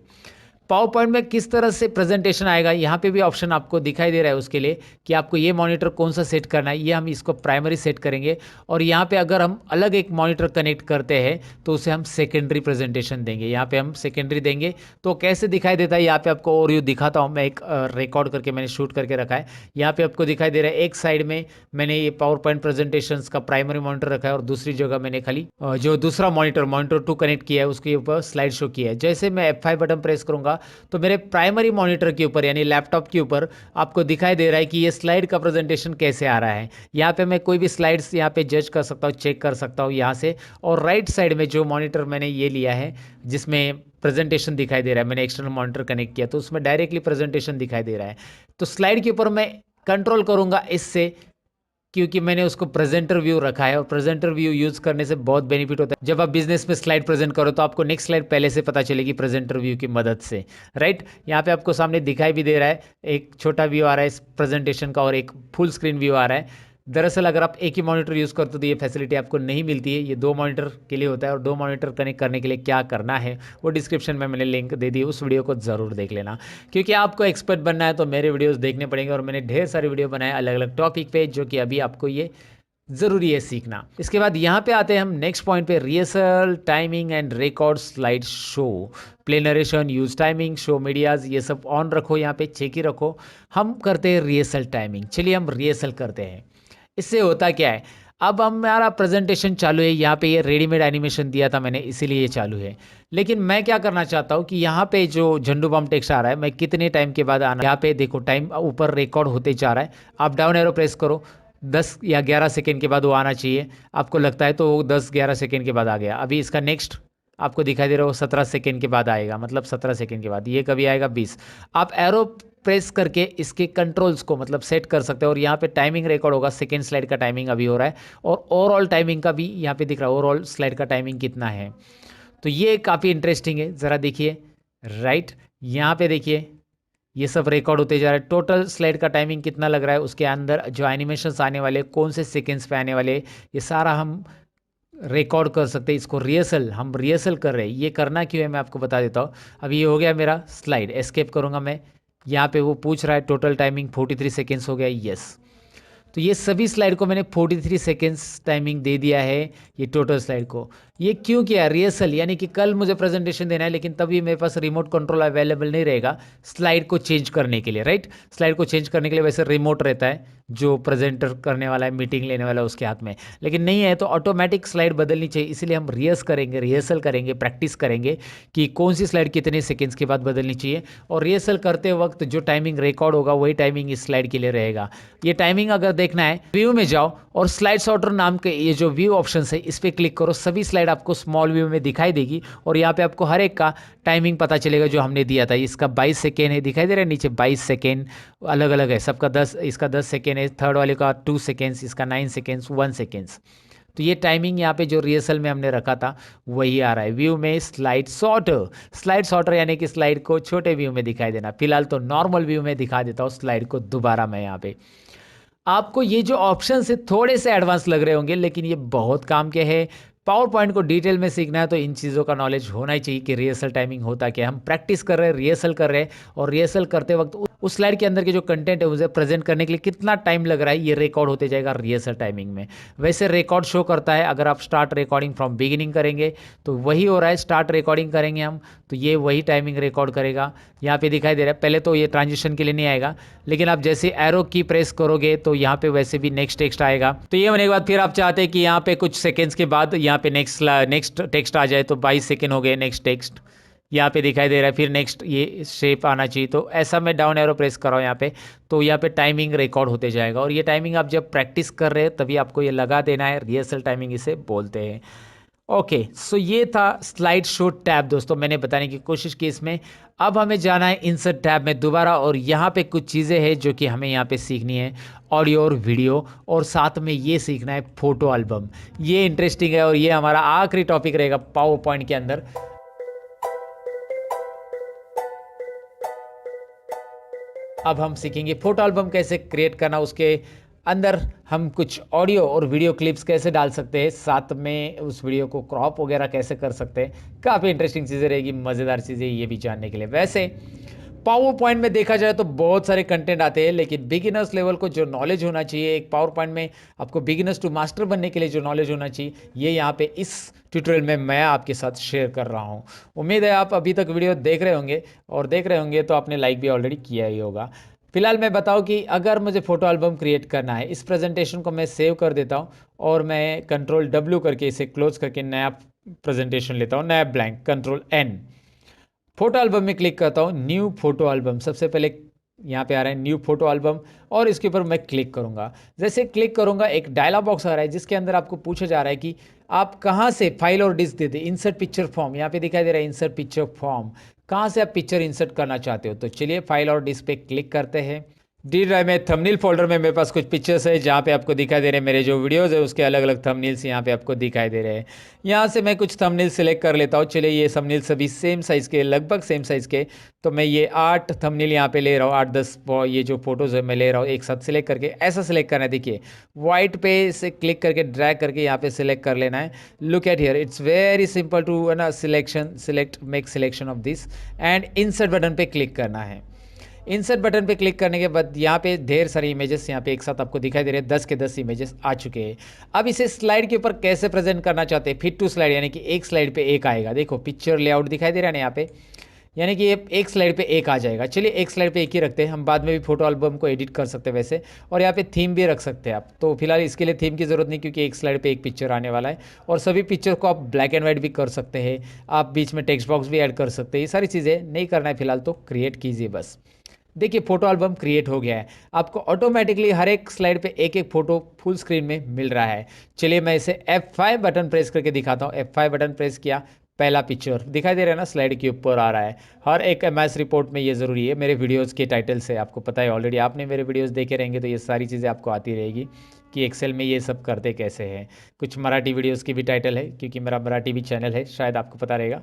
पावर पॉइंट में किस तरह से प्रेजेंटेशन आएगा, यहाँ पे भी ऑप्शन आपको दिखाई दे रहा है उसके लिए कि आपको ये मॉनिटर कौन सा सेट करना है, ये हम इसको प्राइमरी सेट करेंगे। और यहाँ पे अगर हम अलग एक मॉनिटर कनेक्ट करते हैं तो उसे हम सेकेंडरी प्रेजेंटेशन देंगे, यहाँ पे हम सेकेंडरी देंगे तो कैसे दिखाई देता है, यहाँ पे आपको और यू दिखाता हूँ मैं, एक रिकॉर्ड करके मैंने शूट करके रखा है। यहाँ पे आपको दिखाई दे रहा है एक साइड में मैंने ये पावर पॉइंट प्रेजेंटेशन का प्राइमरी मॉनिटर रखा है और दूसरी जगह मैंने खाली जो दूसरा मॉनिटर 2 कनेक्ट किया है उसके ऊपर स्लाइड शो किया है। जैसे मैं F5 बटन प्रेस करूँगा तो मेरे प्राइमरी मॉनिटर के ऊपर यानी लैपटॉप के ऊपर आपको दिखाई दे रहा है कि ये स्लाइड का प्रेजेंटेशन कैसे आ रहा है। यहाँ पे मैं कोई भी स्लाइड्स यहाँ पे जज कर सकता हूँ, चेक कर सकता हूँ यहाँ से। और राइट साइड में जो मॉनिटर मैंने ये लिया है जिसमें प्रेजेंटेशन दिखाई दे रहा है, मैंने एक्सटर्नल मॉनिटर कनेक्ट किया तो उसमें डायरेक्टली प्रेजेंटेशन दिखाई दे रहा है। तो स्लाइड के ऊपर मैं कंट्रोल करूँगा इससे, क्योंकि मैंने उसको प्रेजेंटर व्यू रखा है और प्रेजेंटर व्यू यूज़ करने से बहुत बेनिफिट होता है। जब आप बिजनेस में स्लाइड प्रेजेंट करो तो आपको नेक्स्ट स्लाइड पहले से पता चलेगी प्रेजेंटर व्यू की मदद से, राइट। यहाँ पे आपको सामने दिखाई भी दे रहा है, एक छोटा व्यू आ रहा है इस प्रेजेंटेशन का और एक फुल स्क्रीन व्यू आ रहा है। दरअसल अगर आप एक ही मॉनिटर यूज़ करते हो तो ये फैसिलिटी आपको नहीं मिलती है, ये 2 मॉनिटर के लिए होता है। और 2 मॉनिटर कनेक्ट करने के लिए क्या करना है वो डिस्क्रिप्शन में मैंने लिंक दे दी, उस वीडियो को ज़रूर देख लेना। क्योंकि आपको एक्सपर्ट बनना है तो मेरे वीडियोस देखने पड़ेंगे और मैंने ढेर सारे वीडियो बनाए अलग अलग टॉपिक पे, जो कि अभी आपको ये ज़रूरी है सीखना। इसके बाद यहाँ पे आते हैं हम नेक्स्ट पॉइंट पे, rehearsal timing and record slide show, play narration, use timing, show medias, ये सब ऑन रखो, यहाँ पे चेक ही रखो। हम करते हैं रिहर्सल टाइमिंग, चलिए हम रिहर्सल करते हैं। इससे होता क्या है, अब हमारा प्रेजेंटेशन चालू है, यहाँ पे ये रेडीमेड एनिमेशन दिया था मैंने इसीलिए ये चालू है। लेकिन मैं क्या करना चाहता हूँ कि यहाँ पे जो झंडू बम टेक्स्ट आ रहा है, मैं कितने टाइम के बाद आना, यहाँ पे देखो टाइम ऊपर रिकॉर्ड होते जा रहा है, आप डाउन एरो प्रेस करो, 10 या 11 सेकेंड के बाद वो आना चाहिए, आपको लगता है तो वो 10-11 सेकेंड के बाद आ गया। अभी इसका नेक्स्ट आपको दिखाई दे रहा हो 17 सेकेंड के बाद आएगा, मतलब 17 सेकेंड के बाद, ये कभी आएगा 20। आप एरो प्रेस करके इसके कंट्रोल्स को मतलब सेट कर सकते हो और यहाँ पे टाइमिंग रिकॉर्ड होगा, सेकेंड स्लाइड का टाइमिंग अभी हो रहा है और ओवरऑल टाइमिंग का भी यहाँ पे दिख रहा है, ओवरऑल स्लाइड का टाइमिंग कितना है। तो ये काफ़ी इंटरेस्टिंग है, ज़रा देखिए, राइट, यहाँ पे देखिए ये सब रिकॉर्ड होते जा रहा है। टोटल स्लाइड का टाइमिंग कितना लग रहा है, उसके अंदर जो एनिमेशंस आने वाले, कौन से सेकेंड्स पे आने वाले, ये सारा हम रिकॉर्ड कर सकते हैं। इसको रिहर्सल, हम रिहर्सल कर रहे हैं। ये करना क्यों है मैं आपको बता देता हूँ। अभी ये हो गया मेरा स्लाइड, एस्केप करूँगा मैं, यहाँ पे वो पूछ रहा है टोटल टाइमिंग 43 सेकेंड्स हो गया, यस। तो ये सभी स्लाइड को मैंने 43 सेकेंड्स टाइमिंग दे दिया है ये टोटल स्लाइड को। ये क्यों किया? रिहर्सल, यानी कि कल मुझे प्रेजेंटेशन देना है लेकिन तभी मेरे पास रिमोट कंट्रोल अवेलेबल नहीं रहेगा स्लाइड को चेंज करने के लिए, राइट। स्लाइड को चेंज करने के लिए वैसे रिमोट रहता है जो प्रेजेंटर करने वाला है, मीटिंग लेने वाला है उसके हाथ में, लेकिन नहीं है तो ऑटोमेटिक स्लाइड बदलनी चाहिए। इसीलिए हम रिहर्सल करेंगे, प्रैक्टिस करेंगे कि कौन सी स्लाइड कितने सेकेंड्स के बाद बदलनी चाहिए। और रिहर्सल करते वक्त जो टाइमिंग रिकॉर्ड होगा वही टाइमिंग इस स्लाइड के लिए रहेगा। ये टाइमिंग अगर देखना है, व्यू में जाओ और स्लाइड सॉर्टर नाम के ये जो व्यू ऑप्शन है इस पर क्लिक करो। सभी स्लाइड आपको स्मॉल व्यू में दिखाई देगी और यहाँ पे आपको हर एक का टाइमिंग पता चलेगा जो हमने दिया था। इसका 22 सेकेंड है, दिखाई दे रहा है नीचे 22 सेकेंड, अलग अलग है सबका 10, इसका 10 सेकेंड है, थर्ड वाले का 2 सेकेंड्स, इसका 9 सेकेंड्स, 1 सेकेंड्स। तो ये टाइमिंग यहाँ पे जो रिहर्सल में हमने रखा था वही आ रहा है। व्यू में स्लाइड सॉर्टर यानी कि स्लाइड को छोटे व्यू में दिखाई देना। फिलहाल तो नॉर्मल व्यू में दिखा देता हूँ स्लाइड को दोबारा मैं यहाँ पे। आपको ये जो ऑप्शन है थोड़े से एडवांस लग रहे होंगे लेकिन ये बहुत काम के हैं। पावर पॉइंट को डिटेल में सीखना है तो इन चीज़ों का नॉलेज होना ही चाहिए कि रिहर्सल टाइमिंग होता क्या है। हम प्रैक्टिस कर रहे हैं, रिहर्सल कर रहे हैं और रिहर्सल करते वक्त उस स्लाइड के अंदर के जो कंटेंट है उसे प्रेजेंट करने के लिए कितना टाइम लग रहा है ये रिकॉर्ड होते जाएगा रिहर्सल टाइमिंग में। वैसे रिकॉर्ड शो करता है, अगर आप स्टार्ट रिकॉर्डिंग फ्रॉम बिगिनिंग करेंगे तो वही हो रहा है। स्टार्ट रिकॉर्डिंग करेंगे हम तो ये वही टाइमिंग रिकॉर्ड करेगा। यहाँ पे दिखाई दे रहा है, पहले तो ये ट्रांजिशन के लिए नहीं आएगा लेकिन आप जैसे एरो की प्रेस करोगे तो यहाँ पे वैसे भी नेक्स्ट टेक्स्ट आएगा। तो ये होने के बाद फिर आप चाहते हैं कि यहाँ पे कुछ सेकेंड्स के बाद यहाँ पे नेक्स्ट टेक्स्ट आ जाए तो 22 सेकेंड हो गए, नेक्स्ट टेक्स्ट यहाँ पे दिखाई दे रहा है, फिर नेक्स्ट ये शेप आना चाहिए। तो ऐसा मैं डाउन एरो प्रेस कर रहा हूँ यहाँ पे तो यहाँ पे टाइमिंग रिकॉर्ड होते जाएगा। और ये टाइमिंग आप जब प्रैक्टिस कर रहे हैं तभी आपको ये लगा देना है, रिहर्सल टाइमिंग इसे बोलते हैं। ओके, सो ये था स्लाइड शो टैब दोस्तों, मैंने बताने की कोशिश की इसमें। अब हमें जाना है इंसर्ट टैब में दोबारा और यहाँ पे कुछ चीज़ें हैं जो कि हमें यहाँ पे सीखनी है, ऑडियो और वीडियो, और साथ में ये सीखना है फोटो एल्बम। ये इंटरेस्टिंग है और ये हमारा आखिरी टॉपिक रहेगा पावर पॉइंट के अंदर। अब हम सीखेंगे फोटो एल्बम कैसे क्रिएट करना, उसके अंदर हम कुछ ऑडियो और वीडियो क्लिप्स कैसे डाल सकते हैं, साथ में उस वीडियो को क्रॉप वगैरह कैसे कर सकते हैं। काफ़ी इंटरेस्टिंग चीज़ें रहेगी, मज़ेदार चीज़ें ये भी जानने के लिए। वैसे पावर पॉइंट में देखा जाए तो बहुत सारे कंटेंट आते हैं लेकिन बिगिनर्स लेवल को जो नॉलेज होना चाहिए एक पावर पॉइंट में, आपको बिगिनर्स टू मास्टर बनने के लिए जो नॉलेज होना चाहिए, ये यहाँ पे इस ट्यूटोरियल में मैं आपके साथ शेयर कर रहा हूँ। उम्मीद है आप अभी तक वीडियो देख रहे होंगे और देख रहे होंगे तो आपने लाइक भी ऑलरेडी किया ही होगा। फिलहाल मैं बताऊं कि अगर मुझे फ़ोटो एल्बम क्रिएट करना है, इस प्रेजेंटेशन को मैं सेव कर देता हूं और मैं कंट्रोल W करके इसे क्लोज करके नया प्रेजेंटेशन लेता हूं, नया blank, control N। Photo album में क्लिक करता हूं, न्यू फोटो एल्बम, सबसे पहले यहाँ पे आ रहा है न्यू फोटो एल्बम और इसके ऊपर मैं क्लिक करूँगा। जैसे क्लिक करूँगा एक डायलॉग बॉक्स आ रहा है जिसके अंदर आपको पूछा जा रहा है कि आप कहाँ से फाइल और डिस्क देते, इंसर्ट पिक्चर फॉर्म, यहाँ पे दिखाई दे रहा है इंसर्ट पिक्चर फॉर्म, कहाँ से आप पिक्चर इंसर्ट करना चाहते हो। तो चलिए फाइल और डिस्क पे क्लिक करते हैं। डी ड्राइव में थंबनेल फोल्डर में मेरे पास कुछ पिक्चर्स है जहाँ पे आपको दिखाई दे रहे हैं मेरे जो वीडियोस है उसके अलग अलग थंबनेल्स यहाँ पे आपको दिखाई दे रहे हैं। यहाँ से मैं कुछ थंबनेल सिलेक्ट कर लेता हूँ। चलिए ये थंबनेल सभी सेम साइज़ के, लगभग सेम साइज़ के, तो मैं ये 8 थंबनेल यहाँ पे ले रहा हूँ, 8-10 ये जो फोटोज़ है मैं ले रहा हूँ एक साथ सिलेक्ट करके। ऐसा सिलेक्ट करना है, देखिए वाइट पे से क्लिक करके ड्रैग करके यहाँ पे सिलेक्ट कर लेना है। Look at here, it's very simple to ना make selection of this and insert button पे क्लिक करना है। इंसर्ट बटन पे क्लिक करने के बाद यहाँ पे ढेर सारी इमेजेस यहाँ पे एक साथ आपको दिखाई दे रहे हैं, 10 के 10 इमेजेस आ चुके हैं। अब इसे स्लाइड के ऊपर कैसे प्रेजेंट करना चाहते हैं, फिट टू स्लाइड, यानी कि एक स्लाइड पे एक आएगा। देखो पिक्चर लेआउट दिखाई दे रहा है ना यहाँ पे, यानी कि ये एक स्लाइड पे एक आ जाएगा। चलिए एक स्लाइड पे एक ही रखते हैं, हम बाद में भी फोटो एल्बम को एडिट कर सकते हैं वैसे, और यहाँ पे थीम भी रख सकते हैं आप। तो फिलहाल इसके लिए थीम की ज़रूरत नहीं क्योंकि एक स्लाइड पे एक पिक्चर आने वाला है और सभी पिक्चर को आप ब्लैक एंड वाइट भी कर सकते हैं, आप बीच में टेक्स्ट बॉक्स भी ऐड कर सकते हैं। ये सारी चीज़ें नहीं करना है फिलहाल, तो क्रिएट कीजिए बस। देखिए फोटो एल्बम क्रिएट हो गया है, आपको ऑटोमेटिकली हर एक स्लाइड पे एक एक फोटो फुल स्क्रीन में मिल रहा है। चलिए मैं इसे F5 बटन प्रेस करके दिखाता हूँ। F5 बटन प्रेस किया, पहला पिक्चर दिखाई दे रहा है ना, स्लाइड के ऊपर आ रहा है। हर एक MS रिपोर्ट में ये ज़रूरी है, मेरे वीडियोज़ के टाइटल से आपको पता है ऑलरेडी, आपने मेरे वीडियोज़ देखे रहेंगे तो ये सारी चीज़ें आपको आती रहेगी कि एक्सेल में ये सब करते कैसे हैं। कुछ मराठी वीडियोज़ की भी टाइटल है क्योंकि मेरा मराठी भी चैनल है, शायद आपको पता रहेगा।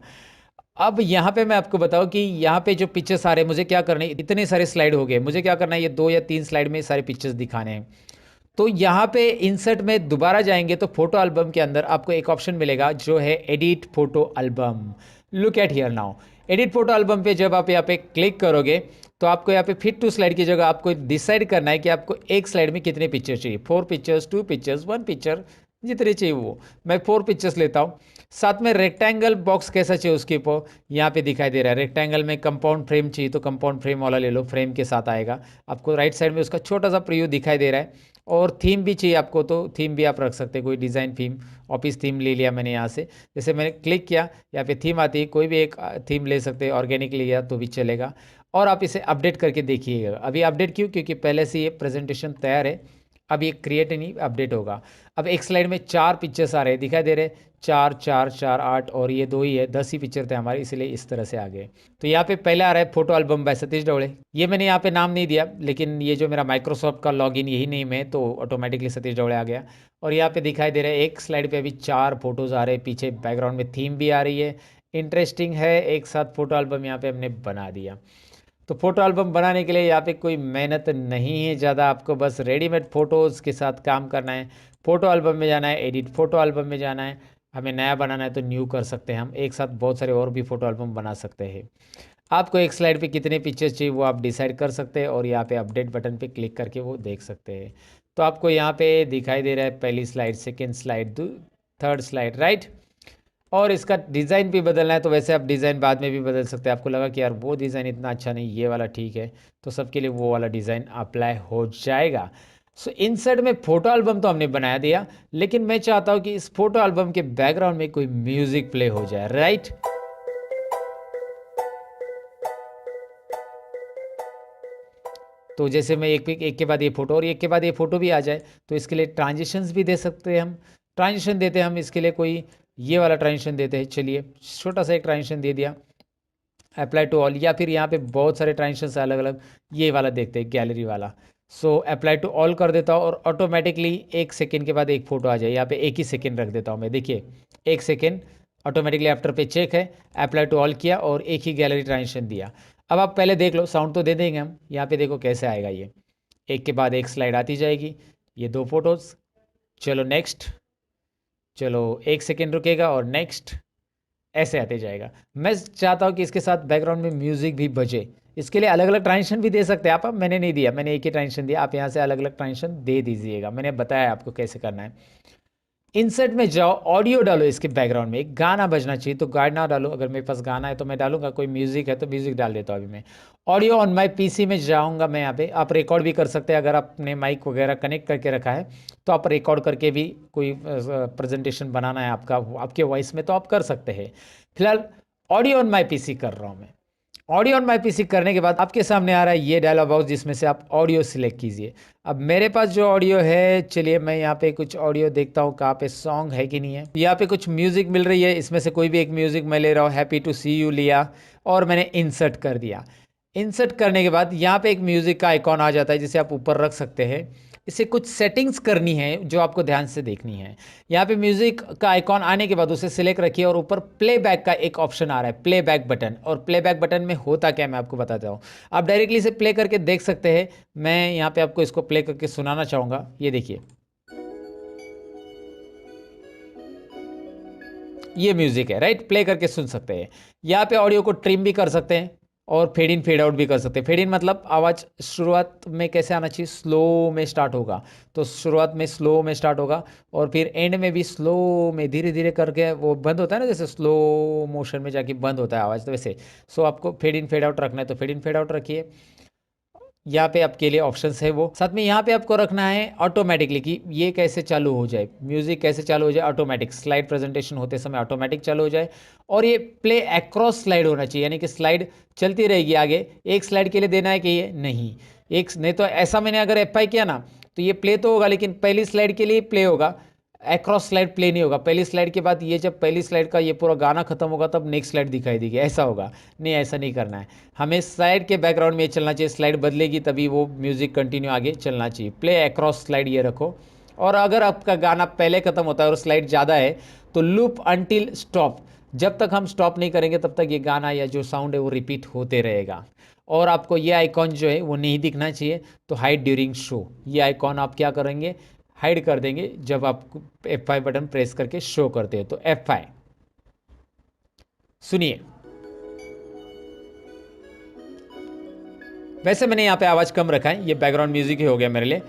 अब यहाँ पे मैं आपको बताऊँ कि यहाँ पे जो पिक्चर्स आ रहे हैं मुझे क्या करना है, इतने सारे स्लाइड हो गए, मुझे क्या करना है, ये 2 या 3 स्लाइड में सारे पिक्चर्स दिखाने हैं। तो यहाँ पे इंसर्ट में दोबारा जाएंगे तो फोटो एल्बम के अंदर आपको एक ऑप्शन मिलेगा जो है edit photo album. Look at here now, edit photo album पे जब आप यहाँ पे क्लिक करोगे तो आपको यहाँ पे फिट टू स्लाइड की जगह आपको डिसाइड करना है कि आपको एक स्लाइड में कितने पिक्चर चाहिए, 4 पिक्चर्स, 2 पिक्चर्स, 1 पिक्चर, जितने चाहिए वो। मैं 4 पिक्चर्स लेता हूँ। साथ में रेक्टेंगल बॉक्स कैसा चाहिए उसके ऊपर यहाँ पे दिखाई दे रहा है। रेक्टेंगल में कंपाउंड फ्रेम चाहिए तो कंपाउंड फ्रेम वाला ले लो, फ्रेम के साथ आएगा। आपको राइट साइड में उसका छोटा सा प्रीव्यू दिखाई दे रहा है। और थीम भी चाहिए आपको तो थीम भी आप रख सकते हैं, कोई डिज़ाइन थीम, ऑफिस थीम ले लिया मैंने यहाँ से। जैसे मैंने क्लिक किया यहाँ पे थीम आती है, कोई भी एक थीम ले सकते हैं, ऑर्गेनिक लिया तो भी चलेगा। और आप इसे अपडेट करके देखिएगा। अभी अपडेट क्यों? क्योंकि पहले से ये प्रेजेंटेशन तैयार है, अब ये क्रिएट नहीं अपडेट होगा। अब एक स्लाइड में 4 पिक्चर्स आ रहे हैं, दिखाई दे रहे हैं, 4 4 4 8 और ये 2 ही है, 10 ही पिक्चर थे हमारे, इसलिए इस तरह से आ गए। तो यहाँ पे पहले आ रहा है फोटो एल्बम बाय सतीश ढवड़े। ये मैंने यहाँ पे नाम नहीं दिया, लेकिन ये जो मेरा माइक्रोसॉफ्ट का लॉगिन यही नेम है तो ऑटोमेटिकली सतीश ढवड़े आ गया। और यहाँ पे दिखाई दे रहा है एक स्लाइड पे अभी 4 फोटोज़ आ रहे हैं, पीछे बैकग्राउंड में थीम भी आ रही है। इंटरेस्टिंग है, एक साथ फोटो एल्बम यहाँ पे हमने बना दिया। तो फोटो एल्बम बनाने के लिए यहाँ पे कोई मेहनत नहीं है ज़्यादा, आपको बस रेडीमेड फ़ोटोज़ के साथ काम करना है। फ़ोटो एल्बम में जाना है, एडिट फ़ोटो एल्बम में जाना है। हमें नया बनाना है तो न्यू कर सकते हैं, हम एक साथ बहुत सारे और भी फ़ोटो एल्बम बना सकते हैं। आपको एक स्लाइड पे कितने पिक्चर्स चाहिए वो आप डिसाइड कर सकते हैं और यहाँ पे अपडेट बटन पे क्लिक करके वो देख सकते हैं। तो आपको यहाँ पे दिखाई दे रहा है पहली slide, second slide, third slide, right. और इसका डिज़ाइन भी बदलना है तो वैसे आप डिज़ाइन बाद में भी बदल सकते हैं। आपको लगा कि यार वो डिज़ाइन इतना अच्छा नहीं, ये वाला ठीक है, तो सबके लिए वो वाला डिज़ाइन अप्लाई हो जाएगा। सो इंसर्ट में फ़ोटो एल्बम तो हमने बना दिया, लेकिन मैं चाहता हूँ कि इस फोटो एल्बम के बैकग्राउंड में कोई म्यूज़िक प्ले हो जाए, राइट। तो जैसे मैं एक के बाद ये फ़ोटो और एक के बाद ये फ़ोटो भी आ जाए, तो इसके लिए ट्रांजिशंस भी दे सकते हैं हम। ट्रांजिशन देते हैं हम इसके लिए, कोई ये वाला ट्रांजिशन देते हैं। चलिए छोटा सा एक ट्रांजिशन दे दिया, अप्लाई टू ऑल, या फिर यहाँ पे बहुत सारे ट्रांजिशंस अलग अलग, ये वाला देखते हैं गैलरी वाला। सो अप्लाई टू ऑल कर देता हूँ और ऑटोमेटिकली 1 सेकेंड के बाद एक फ़ोटो आ जाए। यहाँ पे 1 ही सेकेंड रख देता हूँ मैं, देखिए 1 सेकेंड ऑटोमेटिकली आफ्टर पे चेक है। अप्लाई टू ऑल किया और एक ही गैलरी ट्रांजिशन दिया। अब आप पहले देख लो, साउंड तो दे देंगे हम। यहाँ पे देखो कैसे आएगा, ये एक के बाद एक स्लाइड आती जाएगी, ये 2 फोटोज़। चलो नेक्स्ट, चलो 1 सेकेंड रुकेगा और नेक्स्ट, ऐसे आते जाएगा। मैं चाहता हूँ कि इसके साथ बैकग्राउंड में म्यूजिक भी बजे, इसके लिए अलग अलग ट्रांजिशन भी दे सकते हैं आप। मैंने नहीं दिया, मैंने एक ही ट्रांजिशन दिया, आप यहाँ से अलग अलग ट्रांजिशन दे दीजिएगा, मैंने बताया आपको कैसे करना है। इंसर्ट में जाओ, ऑडियो डालो, इसके बैकग्राउंड में एक गाना बजना चाहिए तो गाना डालो। अगर मेरे पास गाना है तो मैं डालूंगा, कोई म्यूजिक है तो म्यूजिक डाल देता हूँ अभी मैं। ऑडियो ऑन माई पीसी में जाऊंगा मैं, यहाँ पे आप रिकॉर्ड भी कर सकते हैं। अगर आपने माइक वगैरह कनेक्ट करके रखा है तो आप रिकॉर्ड करके भी कोई प्रेजेंटेशन बनाना है आपका आपके वॉइस में तो आप कर सकते हैं। फिलहाल ऑडियो ऑन माई पीसी कर रहा हूँ मैं। ऑडियो ऑन माई पीसी करने के बाद आपके सामने आ रहा है ये डायलॉग बॉक्स, जिसमें से आप ऑडियो सिलेक्ट कीजिए। अब मेरे पास जो ऑडियो है, चलिए मैं यहाँ पे कुछ ऑडियो देखता हूँ कहाँ पे सॉन्ग है कि नहीं है। यहाँ पे कुछ म्यूज़िक मिल रही है, इसमें से कोई भी एक म्यूज़िक मैं ले रहा हूँ। हैप्पी टू सी यू लिया और मैंने इंसर्ट कर दिया। इंसर्ट करने के बाद यहाँ पे एक म्यूज़िक का आइकॉन आ जाता है, जिसे आप ऊपर रख सकते हैं। इसे कुछ सेटिंग्स करनी है जो आपको ध्यान से देखनी है। यहाँ पे म्यूज़िक का आइकॉन आने के बाद उसे सिलेक्ट रखिए और ऊपर प्लेबैक का एक ऑप्शन आ रहा है, प्लेबैक बटन। और प्लेबैक बटन में होता क्या मैं आपको बताता हूँ। आप डायरेक्टली इसे प्ले करके देख सकते हैं। मैं यहाँ पे आपको इसको प्ले करके सुनाना चाहूँगा, ये देखिए, ये म्यूज़िक है, राइट। प्ले करके सुन सकते हैं। यहाँ पे ऑडियो को ट्रिम भी कर सकते हैं और फेड इन फेड आउट भी कर सकते हैं। फेड इन मतलब आवाज़ शुरुआत में कैसे आना चाहिए, स्लो में स्टार्ट होगा तो शुरुआत में स्लो में स्टार्ट होगा और फिर एंड में भी स्लो में धीरे धीरे करके वो बंद होता है ना, जैसे स्लो मोशन में जाके बंद होता है आवाज़, तो वैसे। सो आपको फेड इन फेड आउट रखना है तो फेड इन फेड आउट रखिए। यहाँ पे आपके लिए ऑप्शंस है वो। साथ में यहाँ पे आपको रखना है ऑटोमेटिकली कि ये कैसे चालू हो जाए, म्यूजिक कैसे चालू हो जाए, ऑटोमेटिक स्लाइड प्रेजेंटेशन होते समय ऑटोमेटिक चालू हो जाए। और ये प्ले अक्रॉस स्लाइड होना चाहिए, यानी कि स्लाइड चलती रहेगी आगे। एक स्लाइड के लिए देना है कि ये नहीं, एक नहीं तो ऐसा मैंने अगर F5 किया ना तो ये प्ले तो होगा लेकिन पहली स्लाइड के लिए प्ले होगा, अक्रॉस स्लाइड प्ले नहीं होगा। पहली स्लाइड के बाद ये जब पहली स्लाइड का ये पूरा गाना खत्म होगा तब नेक्स्ट स्लाइड दिखाई देगी, ऐसा होगा। नहीं, ऐसा नहीं करना है हमें। स्लाइड के बैकग्राउंड में ये चलना चाहिए, स्लाइड बदलेगी तभी वो म्यूजिक कंटिन्यू आगे चलना चाहिए। प्ले अक्रॉस स्लाइड ये रखो। और अगर आपका गाना पहले खत्म होता है और स्लाइड ज़्यादा है तो लूप अंटिल स्टॉप, जब तक हम स्टॉप नहीं करेंगे तब तक ये गाना या जो साउंड है वो रिपीट होते रहेगा। और आपको ये आइकॉन जो है वो नहीं दिखना चाहिए, तो हाइड ड्यूरिंग शो, ये आइकॉन आप क्या करेंगे, हाइड कर देंगे जब आप F5 बटन प्रेस करके शो करते हैं। तो F5 सुनिए, वैसे मैंने यहाँ पे आवाज़ कम रखा है, ये बैकग्राउंड म्यूजिक ही हो गया मेरे लिए।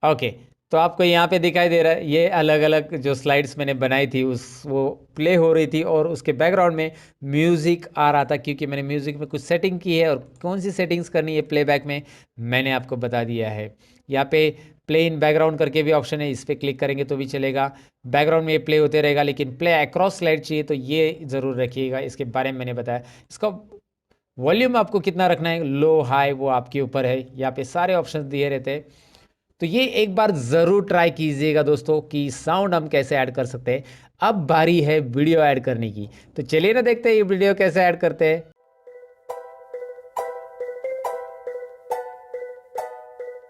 ओके, तो आपको यहाँ पे दिखाई दे रहा है ये अलग अलग जो स्लाइड्स मैंने बनाई थी उस वो प्ले हो रही थी और उसके बैकग्राउंड में म्यूज़िक आ रहा था, क्योंकि मैंने म्यूज़िक में कुछ सेटिंग की है और कौन सी सेटिंग्स करनी है प्लेबैक में मैंने आपको बता दिया है। यहाँ पे प्ले इन बैकग्राउंड करके भी ऑप्शन है, इस पर क्लिक करेंगे तो भी चलेगा। बैकग्राउंड में ये प्ले होते रहेगा, लेकिन प्ले अक्रॉस स्लाइड चाहिए तो ये ज़रूर रखिएगा, इसके बारे में मैंने बताया। इसका वॉल्यूम आपको कितना रखना है, लो हाई, वो आपके ऊपर है। यहाँ पे सारे ऑप्शन दिए रहते हैं, तो ये एक बार ज़रूर ट्राई कीजिएगा दोस्तों कि साउंड हम कैसे ऐड कर सकते हैं। अब बारी है वीडियो ऐड करने की, तो चलिए ना देखते हैं ये वीडियो कैसे ऐड करते हैं।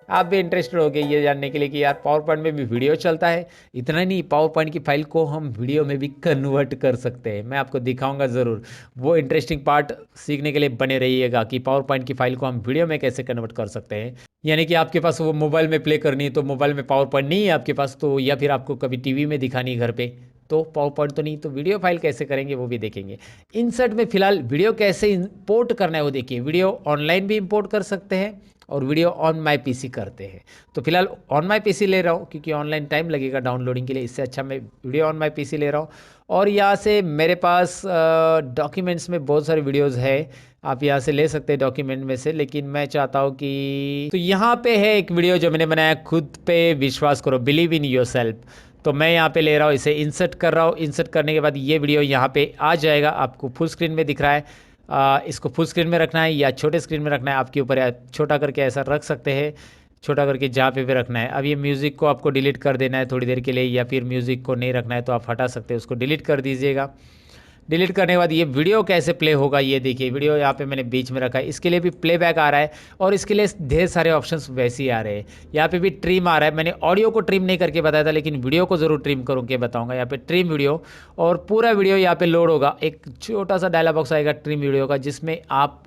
आप भी इंटरेस्टेड हो गए ये जानने के लिए कि यार पावर पॉइंट में भी वीडियो चलता है। इतना नहीं, पावर पॉइंट की फाइल को हम वीडियो में भी कन्वर्ट कर सकते हैं। मैं आपको दिखाऊंगा ज़रूर, वो इंटरेस्टिंग पार्ट सीखने के लिए बने रहिएगा कि पावर पॉइंट की फाइल को हम वीडियो में कैसे कन्वर्ट कर सकते हैं। यानी कि आपके पास वो मोबाइल में प्ले करनी है, तो मोबाइल में पावर पॉइंट नहीं है आपके पास, तो या फिर आपको कभी टीवी में दिखानी है घर पे, तो पावर पॉइंट तो नहीं, तो वीडियो फाइल कैसे करेंगे वो भी देखेंगे। इंसर्ट में फिलहाल वीडियो कैसे इंपोर्ट करना है वो देखिए। वीडियो ऑनलाइन भी इंपोर्ट कर सकते हैं और वीडियो ऑन माई पीसी करते हैं। तो फिलहाल ऑन माई पीसी ले रहा हूँ, क्योंकि ऑनलाइन टाइम लगेगा डाउनलोडिंग के लिए, इससे अच्छा मैं वीडियो ऑन माई पीसी ले रहा हूँ। और यहाँ से मेरे पास डॉक्यूमेंट्स में बहुत सारे वीडियोज़ है, आप यहाँ से ले सकते हैं डॉक्यूमेंट में से, लेकिन मैं चाहता हूँ कि तो यहाँ पे है एक वीडियो जो मैंने बनाया, खुद पे विश्वास करो, बिलीव इन योर सेल्फ। तो मैं यहाँ पे ले रहा हूँ, इसे इंसर्ट कर रहा हूँ। इंसर्ट करने के बाद ये वीडियो यहाँ पे आ जाएगा, आपको फुल स्क्रीन में दिख रहा है। इसको फुल स्क्रीन में रखना है या छोटे स्क्रीन में रखना है आपके ऊपर, या छोटा करके ऐसा रख सकते हैं, छोटा करके जहाँ पे भी रखना है। अब ये म्यूज़िक को आपको डिलीट कर देना है थोड़ी देर के लिए, या फिर म्यूज़िक को नहीं रखना है तो आप हटा सकते हैं, उसको डिलीट कर दीजिएगा। डिलीट करने के बाद ये वीडियो कैसे प्ले होगा ये देखिए। वीडियो यहाँ पे मैंने बीच में रखा है, इसके लिए भी प्लेबैक आ रहा है और इसके लिए ढेर सारे ऑप्शंस वैसे ही आ रहे हैं। यहाँ पे भी ट्रिम आ रहा है, मैंने ऑडियो को ट्रिम नहीं करके बताया था, लेकिन वीडियो को ज़रूर ट्रिम करके बताऊंगा। यहाँ पे ट्रिम वीडियो और पूरा वीडियो यहाँ पे लोड होगा। एक छोटा सा डायलॉग बॉक्स आएगा ट्रिम वीडियो का, जिसमें आप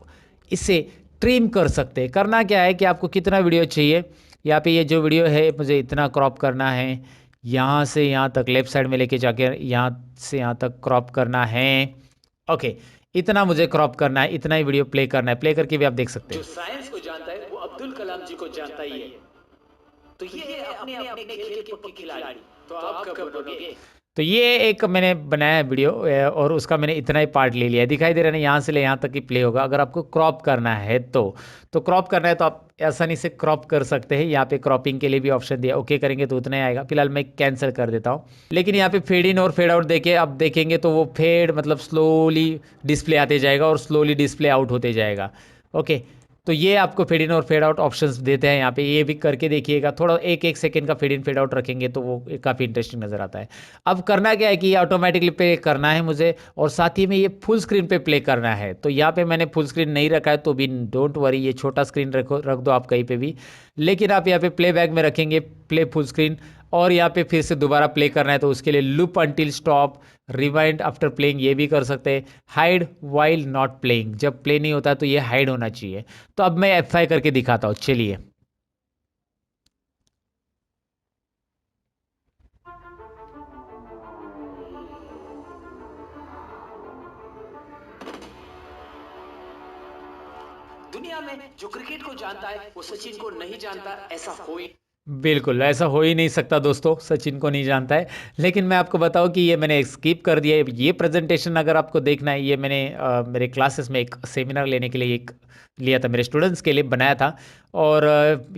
इसे ट्रिम कर सकते हैं। करना क्या है कि आपको कितना वीडियो चाहिए, यहाँ पे ये जो वीडियो है मुझे इतना क्रॉप करना है, यहाँ से यहाँ तक लेफ्ट साइड में लेके जाके यहाँ से यहाँ तक क्रॉप करना है। ओके, इतना मुझे क्रॉप करना है, इतना ही वीडियो प्ले करना है। प्ले करके भी आप देख सकते हैं। जो साइंस को जानता है वो अब्दुल कलाम जी को जानता ही है, तो ये है अपने अपने खेल के पक्के खिलाड़ी, तो आप कब बनोगे। तो ये एक मैंने बनाया है वीडियो और उसका मैंने इतना ही पार्ट ले लिया है, दिखाई दे रहा है ना, यहाँ से ले यहाँ तक ही प्ले होगा। अगर आपको क्रॉप करना है तो क्रॉप करना है तो आप आसानी से क्रॉप कर सकते हैं। यहाँ पे क्रॉपिंग के लिए भी ऑप्शन दिया, ओके करेंगे तो उतना ही आएगा। फिलहाल मैं कैंसिल कर देता हूँ। लेकिन यहाँ पे फेड इन और फेड आउट देखे, अब देखेंगे तो वो फेड मतलब स्लोली डिस्प्ले आते जाएगा और स्लोली डिस्प्ले आउट होते जाएगा। ओके, तो ये आपको फेड इन और फेड आउट ऑप्शंस देते हैं यहाँ पे, ये भी करके देखिएगा। थोड़ा एक एक सेकंड का फेड इन फेड आउट रखेंगे तो वो काफ़ी इंटरेस्टिंग नज़र आता है। अब करना क्या है कि ये ऑटोमेटिकली प्ले करना है मुझे, और साथ ही में ये फुल स्क्रीन पे प्ले करना है। तो यहाँ पे मैंने फुल स्क्रीन नहीं रखा है, तो भी डोंट वरी, ये छोटा स्क्रीन रख दो आप कहीं पे भी। लेकिन आप यहाँ पे प्ले बैक में रखेंगे प्ले फुल स्क्रीन, और यहाँ पे फिर से दोबारा प्ले करना है तो उसके लिए loop until stop, rewind after playing ये भी कर सकते हैं। हाइड वाइल नॉट प्लेइंग, जब प्ले नहीं होता तो ये हाइड होना चाहिए। तो अब मैं F5 करके दिखाता हूँ, चलिए। दुनिया में जो क्रिकेट को जानता है वो सचिन को नहीं जानता, ऐसा हो ही बिल्कुल ऐसा हो ही नहीं सकता दोस्तों, सचिन को नहीं जानता है। लेकिन मैं आपको बताऊं कि ये मैंने स्किप कर दिया है। ये प्रेजेंटेशन अगर आपको देखना है, ये मैंने मेरे क्लासेस में एक सेमिनार लेने के लिए एक लिया था, मेरे स्टूडेंट्स के लिए बनाया था। और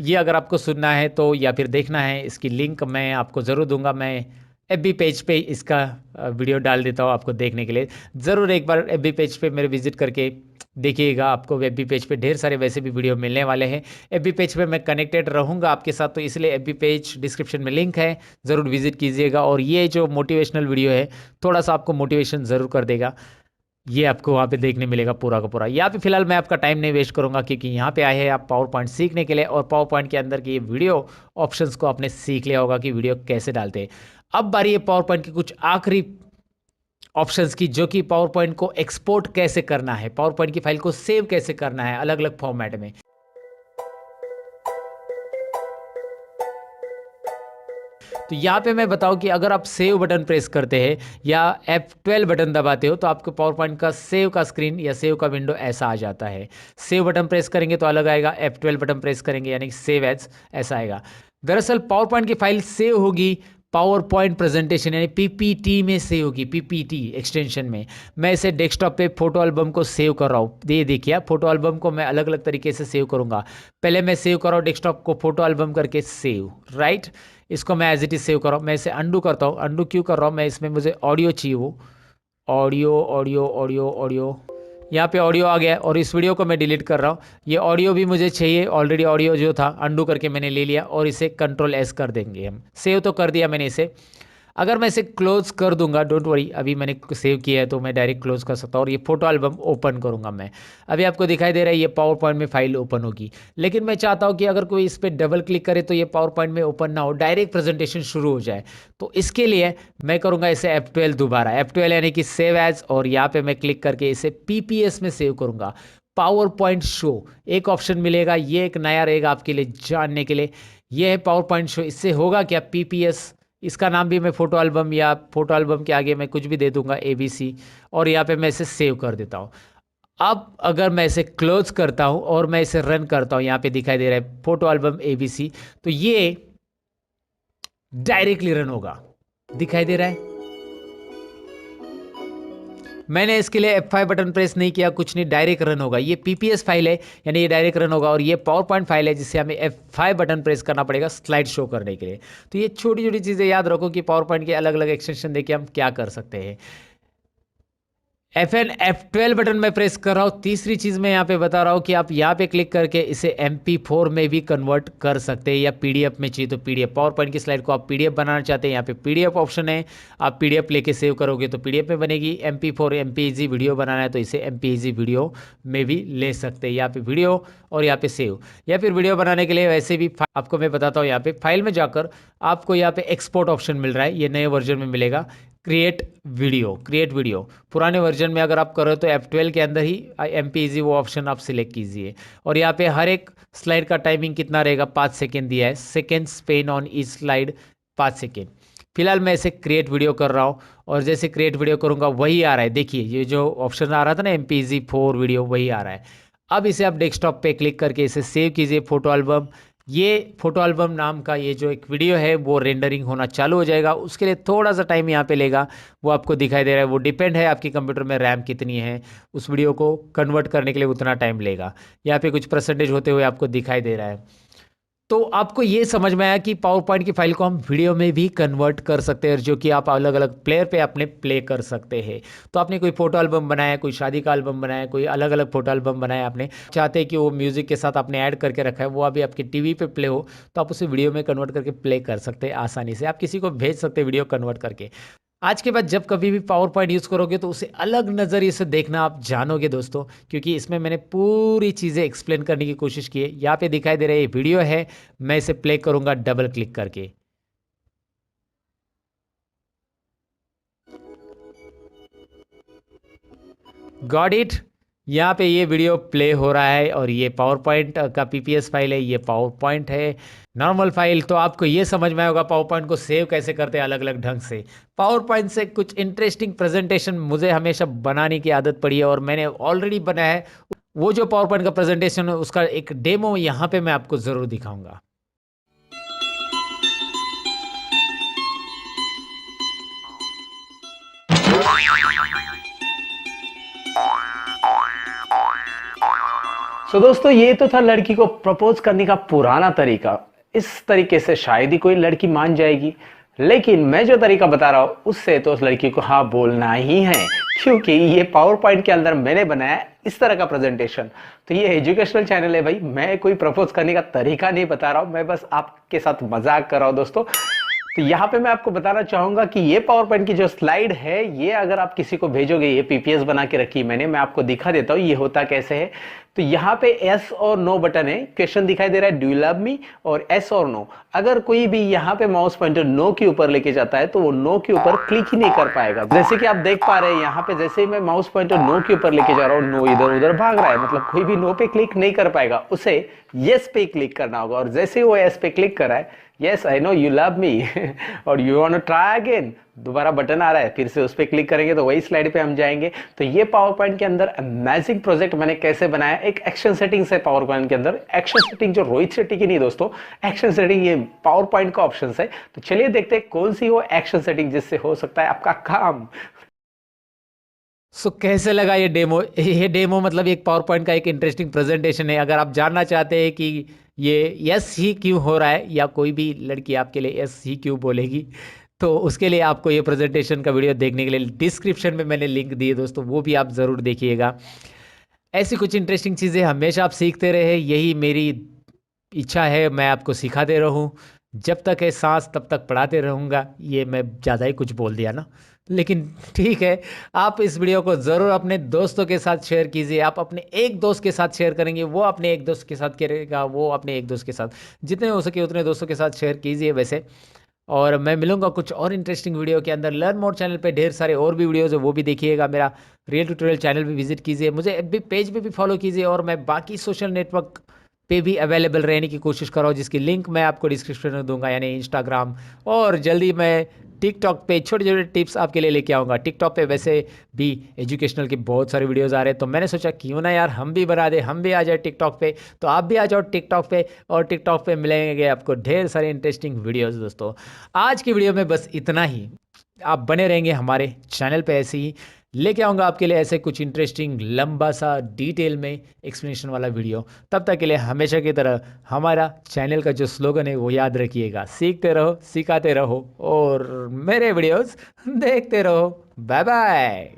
ये अगर आपको सुनना है तो या फिर देखना है, इसकी लिंक मैं आपको ज़रूर दूंगा। मैं FB पेज पे इसका वीडियो डाल देता हूँ आपको देखने के लिए। ज़रूर एक बार FB पेज पे मेरे विजिट करके देखिएगा, आपको FB पेज पे ढेर सारे वैसे भी वीडियो मिलने वाले हैं। FB पेज पे मैं कनेक्टेड रहूँगा आपके साथ, तो इसलिए FB पेज डिस्क्रिप्शन में लिंक है, ज़रूर विजिट कीजिएगा। और ये जो मोटिवेशनल वीडियो है थोड़ा सा आपको मोटिवेशन ज़रूर कर देगा, ये आपको वहाँ पे देखने मिलेगा पूरा का पूरा। यहाँ पे फिलहाल मैं आपका टाइम नहीं वेस्ट करूँगा, क्योंकि यहाँ पे आए हैं आप पावर पॉइंट सीखने के लिए, और पावर पॉइंट के अंदर की ये वीडियो ऑप्शंस को आपने सीख लिया होगा कि वीडियो कैसे डालते हैं। अब बारी है पावर पॉइंट की कुछ आखिरी ऑप्शंस की, जो कि पावर पॉइंट को एक्सपोर्ट कैसे करना है, पावर पॉइंट की फाइल को सेव कैसे करना है अलग अलग फॉर्मेट में। तो यहाँ पे मैं बताऊँ कि अगर आप सेव बटन प्रेस करते हैं या F12 बटन दबाते हो तो आपको पावर पॉइंट का सेव का स्क्रीन या सेव का विंडो ऐसा आ जाता है। सेव बटन प्रेस करेंगे तो अलग आएगा, F12 बटन प्रेस करेंगे यानी कि सेव एज ऐसा आएगा। दरअसल पावर पॉइंट की फाइल सेव होगी पावर पॉइंट प्रेजेंटेशन यानी पीपीटी में सेव होगी, पीपीटी एक्सटेंशन में। मैं इसे डेस्कटॉप पे फोटो एल्बम को सेव कर रहा हूँ। ये देखिए फोटो एल्बम को मैं अलग अलग तरीके से सेव करूँगा। पहले मैं सेव कर रहा हूँ डेस्कटॉप को फोटो एल्बम करके सेव, राइट। इसको मैं एज इट इज सेव कर रहा हूँ। मैं इसे अंडू करता हूँ। अंडू क्यों कर रहा हूँ, मैं इसमें मुझे ऑडियो चाहिए, वो ऑडियो ऑडियो ऑडियो ऑडियो, यहाँ पे ऑडियो आ गया और इस वीडियो को मैं डिलीट कर रहा हूँ। ये ऑडियो भी मुझे चाहिए, ऑलरेडी ऑडियो जो था अंडू करके मैंने ले लिया और इसे कंट्रोल एस कर देंगे हम। सेव तो कर दिया मैंने इसे। अगर मैं इसे क्लोज कर दूंगा, डोंट वरी, अभी मैंने सेव किया है तो मैं डायरेक्ट क्लोज कर सकता हूँ और ये फोटो एल्बम ओपन करूंगा मैं। अभी आपको दिखाई दे रहा है ये पावर पॉइंट में फाइल ओपन होगी, लेकिन मैं चाहता हूँ कि अगर कोई इस पर डबल क्लिक करे तो ये पावर पॉइंट में ओपन ना हो, डायरेक्ट प्रेजेंटेशन शुरू हो जाए। तो इसके लिए मैं करूँगा इसे F12 दोबारा, F12 यानी कि सेव एज, और यहाँ पे मैं क्लिक करके इसे PPS में सेव करूँगा। पावर पॉइंट शो एक ऑप्शन मिलेगा, ये एक नया रहेगा आपके लिए जानने के लिए। ये है पावर पॉइंट शो। इससे होगा क्या, PPS, इसका नाम भी मैं फोटो एल्बम या फोटो एल्बम के आगे मैं कुछ भी दे दूंगा ABC, और यहाँ पे मैं इसे सेव कर देता हूँ। अब अगर मैं इसे क्लोज करता हूँ और मैं इसे रन करता हूँ, यहाँ पे दिखाई दे रहा है फोटो एल्बम ABC, तो ये डायरेक्टली रन होगा, दिखाई दे रहा है। मैंने इसके लिए F5 बटन प्रेस नहीं किया, कुछ नहीं, डायरेक्ट रन होगा। ये PPS फाइल है यानी ये डायरेक्ट रन होगा, और ये पावर पॉइंट फाइल है जिसे हमें F5 बटन प्रेस करना पड़ेगा स्लाइड शो करने के लिए। तो ये छोटी छोटी चीज़ें याद रखो कि पावर पॉइंट के अलग अलग एक्सटेंशन देखिए हम क्या कर सकते हैं। F12 बटन में प्रेस कर रहा हूँ। तीसरी चीज़ मैं यहाँ पे बता रहा हूँ कि आप यहाँ पे क्लिक करके इसे MP4 में भी कन्वर्ट कर सकते हैं, या PDF में चाहिए तो PDF। पावर पॉइंट की स्लाइड को आप PDF बनाना चाहते हैं, यहाँ पे PDF ऑप्शन है, आप PDF लेके सेव करोगे तो PDF में बनेगी। MP4 MPEG वीडियो बनाना है तो इसे MPEG वीडियो में भी ले सकते हैं, यहाँ पे वीडियो और यहाँ पे सेव। या फिर वीडियो बनाने के लिए वैसे भी आपको मैं बताता हूँ, यहाँ पे फाइल में जाकर आपको यहाँ पे एक्सपोर्ट ऑप्शन मिल रहा है, ये नए वर्जन में मिलेगा, क्रिएट वीडियो। पुराने वर्जन में अगर आप करो तो F12 के अंदर ही MPEG वो ऑप्शन आप सिलेक्ट कीजिए, और यहाँ पे हर एक स्लाइड का टाइमिंग कितना रहेगा, 5 सेकेंड दिया है, second Spain on each slide 5 second. फिलहाल मैं इसे क्रिएट वीडियो कर रहा हूँ, और जैसे क्रिएट वीडियो करूँगा वही आ रहा है, देखिए ये जो ऑप्शन आ रहा था ना MPEG-4 वीडियो, वही आ रहा है। अब इसे आप डेस्कटॉप पे क्लिक करके इसे सेव कीजिए फोटो एल्बम। ये फोटो एल्बम नाम का ये जो एक वीडियो है वो रेंडरिंग होना चालू हो जाएगा, उसके लिए थोड़ा सा टाइम यहाँ पे लेगा, वो आपको दिखाई दे रहा है। वो डिपेंड है आपके कंप्यूटर में रैम कितनी है, उस वीडियो को कन्वर्ट करने के लिए उतना टाइम लेगा। यहाँ पे कुछ परसेंटेज होते हुए आपको दिखाई दे रहा है। तो आपको ये समझ में आया कि पावर पॉइंट की फाइल को हम वीडियो में भी कन्वर्ट कर सकते हैं, जो कि आप अलग अलग प्लेयर पे अपने प्ले कर सकते हैं। तो आपने कोई फोटो एल्बम बनाया, कोई शादी का एल्बम बनाया, कोई अलग अलग फोटो एल्बम बनाया, आपने चाहते हैं कि वो म्यूजिक के साथ आपने ऐड करके रखा है, वो अभी आपकी टीवी पे प्ले हो, तो आप उसे वीडियो में कन्वर्ट करके प्ले कर सकते हैं आसानी से। आप किसी को भेज सकते हैं वीडियो कन्वर्ट करके। आज के बाद जब कभी भी पावर पॉइंट यूज़ करोगे तो उसे अलग नज़रिए से देखना आप जानोगे दोस्तों, क्योंकि इसमें मैंने पूरी चीज़ें एक्सप्लेन करने की कोशिश की है। यहाँ पे दिखाई दे रहा है ये वीडियो है, मैं इसे प्ले करूँगा डबल क्लिक करके। Got it. यहाँ पे ये वीडियो प्ले हो रहा है, और ये पावर पॉइंट का PPS फाइल है, ये पावर पॉइंट है नॉर्मल फाइल। तो आपको ये समझ में आएगा पावर पॉइंट को सेव कैसे करते हैं अलग अलग ढंग से। पावर पॉइंट से कुछ इंटरेस्टिंग प्रेजेंटेशन मुझे हमेशा बनाने की आदत पड़ी है, और मैंने ऑलरेडी बनाया है। वो जो पावर पॉइंट का प्रेजेंटेशन है उसका एक डेमो यहाँ पे मैं आपको ज़रूर दिखाऊंगा। तो दोस्तों ये तो था लड़की को प्रपोज करने का पुराना तरीका। इस तरीके से शायद ही कोई लड़की मान जाएगी, लेकिन मैं जो तरीका बता रहा हूँ उससे तो उस लड़की को हाँ बोलना ही है, क्योंकि ये पावर पॉइंट के अंदर मैंने बनाया इस तरह का प्रेजेंटेशन। तो ये एजुकेशनल चैनल है भाई, मैं कोई प्रपोज करने का तरीका नहीं बता रहा हूँ, मैं बस आपके साथ मजाक कर रहा हूँ दोस्तों। तो यहाँ पे मैं आपको बताना चाहूंगा कि ये पावर पॉइंट की जो स्लाइड है, ये अगर आप किसी को भेजोगे, ये PPS बना के रखी मैंने, मैं आपको दिखा देता हूँ ये होता कैसे है। तो यहाँ पे यस और नो बटन है, क्वेश्चन दिखाई दे रहा है डू यू लव मी, और यस और नो। अगर कोई भी यहाँ पे माउस पॉइंटर नो के ऊपर लेके जाता है तो वो नो के ऊपर क्लिक ही नहीं कर पाएगा। जैसे कि आप देख पा रहे हैं यहाँ पे जैसे ही मैं माउस पॉइंटर नो के ऊपर लेके जा रहा हूँ, नो इधर उधर भाग रहा है, मतलब कोई भी नो पे क्लिक नहीं कर पाएगा, उसे यस पे क्लिक करना होगा। और जैसे ही वो यस पे क्लिक कर रहा है, yes I know you love me और you want to try again, दोबारा बटन आ रहा है, फिर से उस पर क्लिक करेंगे तो वही स्लाइड पे हम जाएंगे। तो ये पावर पॉइंट के अंदर अमेजिंग प्रोजेक्ट मैंने कैसे बनाया, एक एक्शन सेटिंग से पावर पॉइंट के अंदर। एक्शन सेटिंग जो रोहित शेट्टी की नहीं दोस्तों, एक्शन सेटिंग ये पावर पॉइंट का ऑप्शन है। तो चलिए देखते हैं कौन सी वो एक्शन सेटिंग जिससे हो सकता है आपका काम। सो कैसे लगा ये डेमो? ये डेमो मतलब एक पावर पॉइंट का एक इंटरेस्टिंग प्रेजेंटेशन है। अगर आप जानना चाहते हैं कि ये यस ही क्यों हो रहा है या कोई भी लड़की आपके लिए यस ही क्यों बोलेगी, तो उसके लिए आपको ये प्रेजेंटेशन का वीडियो देखने के लिए डिस्क्रिप्शन में मैंने लिंक दिए दोस्तों, वो भी आप ज़रूर देखिएगा। ऐसी कुछ इंटरेस्टिंग चीज़ें हमेशा आप सीखते रहे, यही मेरी इच्छा है, मैं आपको सिखाते रहूं। जब तक है सांस तब तक पढ़ाते रहूँगा। ये मैं ज़्यादा ही कुछ बोल दिया ना, लेकिन ठीक है। आप इस वीडियो को ज़रूर अपने दोस्तों के साथ शेयर कीजिए। आप अपने एक दोस्त के साथ शेयर करेंगे, वो अपने एक दोस्त के साथ करेगा, वो अपने एक दोस्त के साथ, जितने हो सके उतने दोस्तों के साथ शेयर कीजिए वैसे। और मैं मिलूंगा कुछ और इंटरेस्टिंग वीडियो के अंदर। लर्न मोर चैनल पे ढेर सारे और भी वीडियोज़ है, वो भी देखिएगा। मेरा रियल ट्यूटोरियल चैनल भी विजिट कीजिए, मुझे एफबी पेज पे भी फॉलो कीजिए, और मैं बाकी सोशल नेटवर्क पे भी अवेलेबल रहने की कोशिश कर रहा हूँ, जिसकी लिंक मैं आपको डिस्क्रिप्शन में दूंगा, यानी इंस्टाग्राम। और जल्दी मैं टिकटॉक पे छोटे छोटे टिप्स आपके लिए लेके आऊँगा। टिकटॉक पे वैसे भी एजुकेशनल के बहुत सारे वीडियोज़ आ रहे हैं, तो मैंने सोचा क्यों ना यार हम भी बना दे, हम भी आ जाए टिकटॉक पे। तो आप भी आ जाओ टिकटॉक पे, और टिकटॉक पे मिलेंगे आपको ढेर सारे इंटरेस्टिंग वीडियोज़। दोस्तों आज की वीडियो में बस इतना ही। आप बने रहेंगे हमारे चैनल पे, ऐसे ही लेके आऊँगा आपके लिए ऐसे कुछ इंटरेस्टिंग लंबा सा डिटेल में एक्सप्लेनेशन वाला वीडियो। तब तक के लिए हमेशा की तरह हमारा चैनल का जो स्लोगन है वो याद रखिएगा, सीखते रहो, सिखाते रहो और मेरे वीडियोस देखते रहो। Bye bye.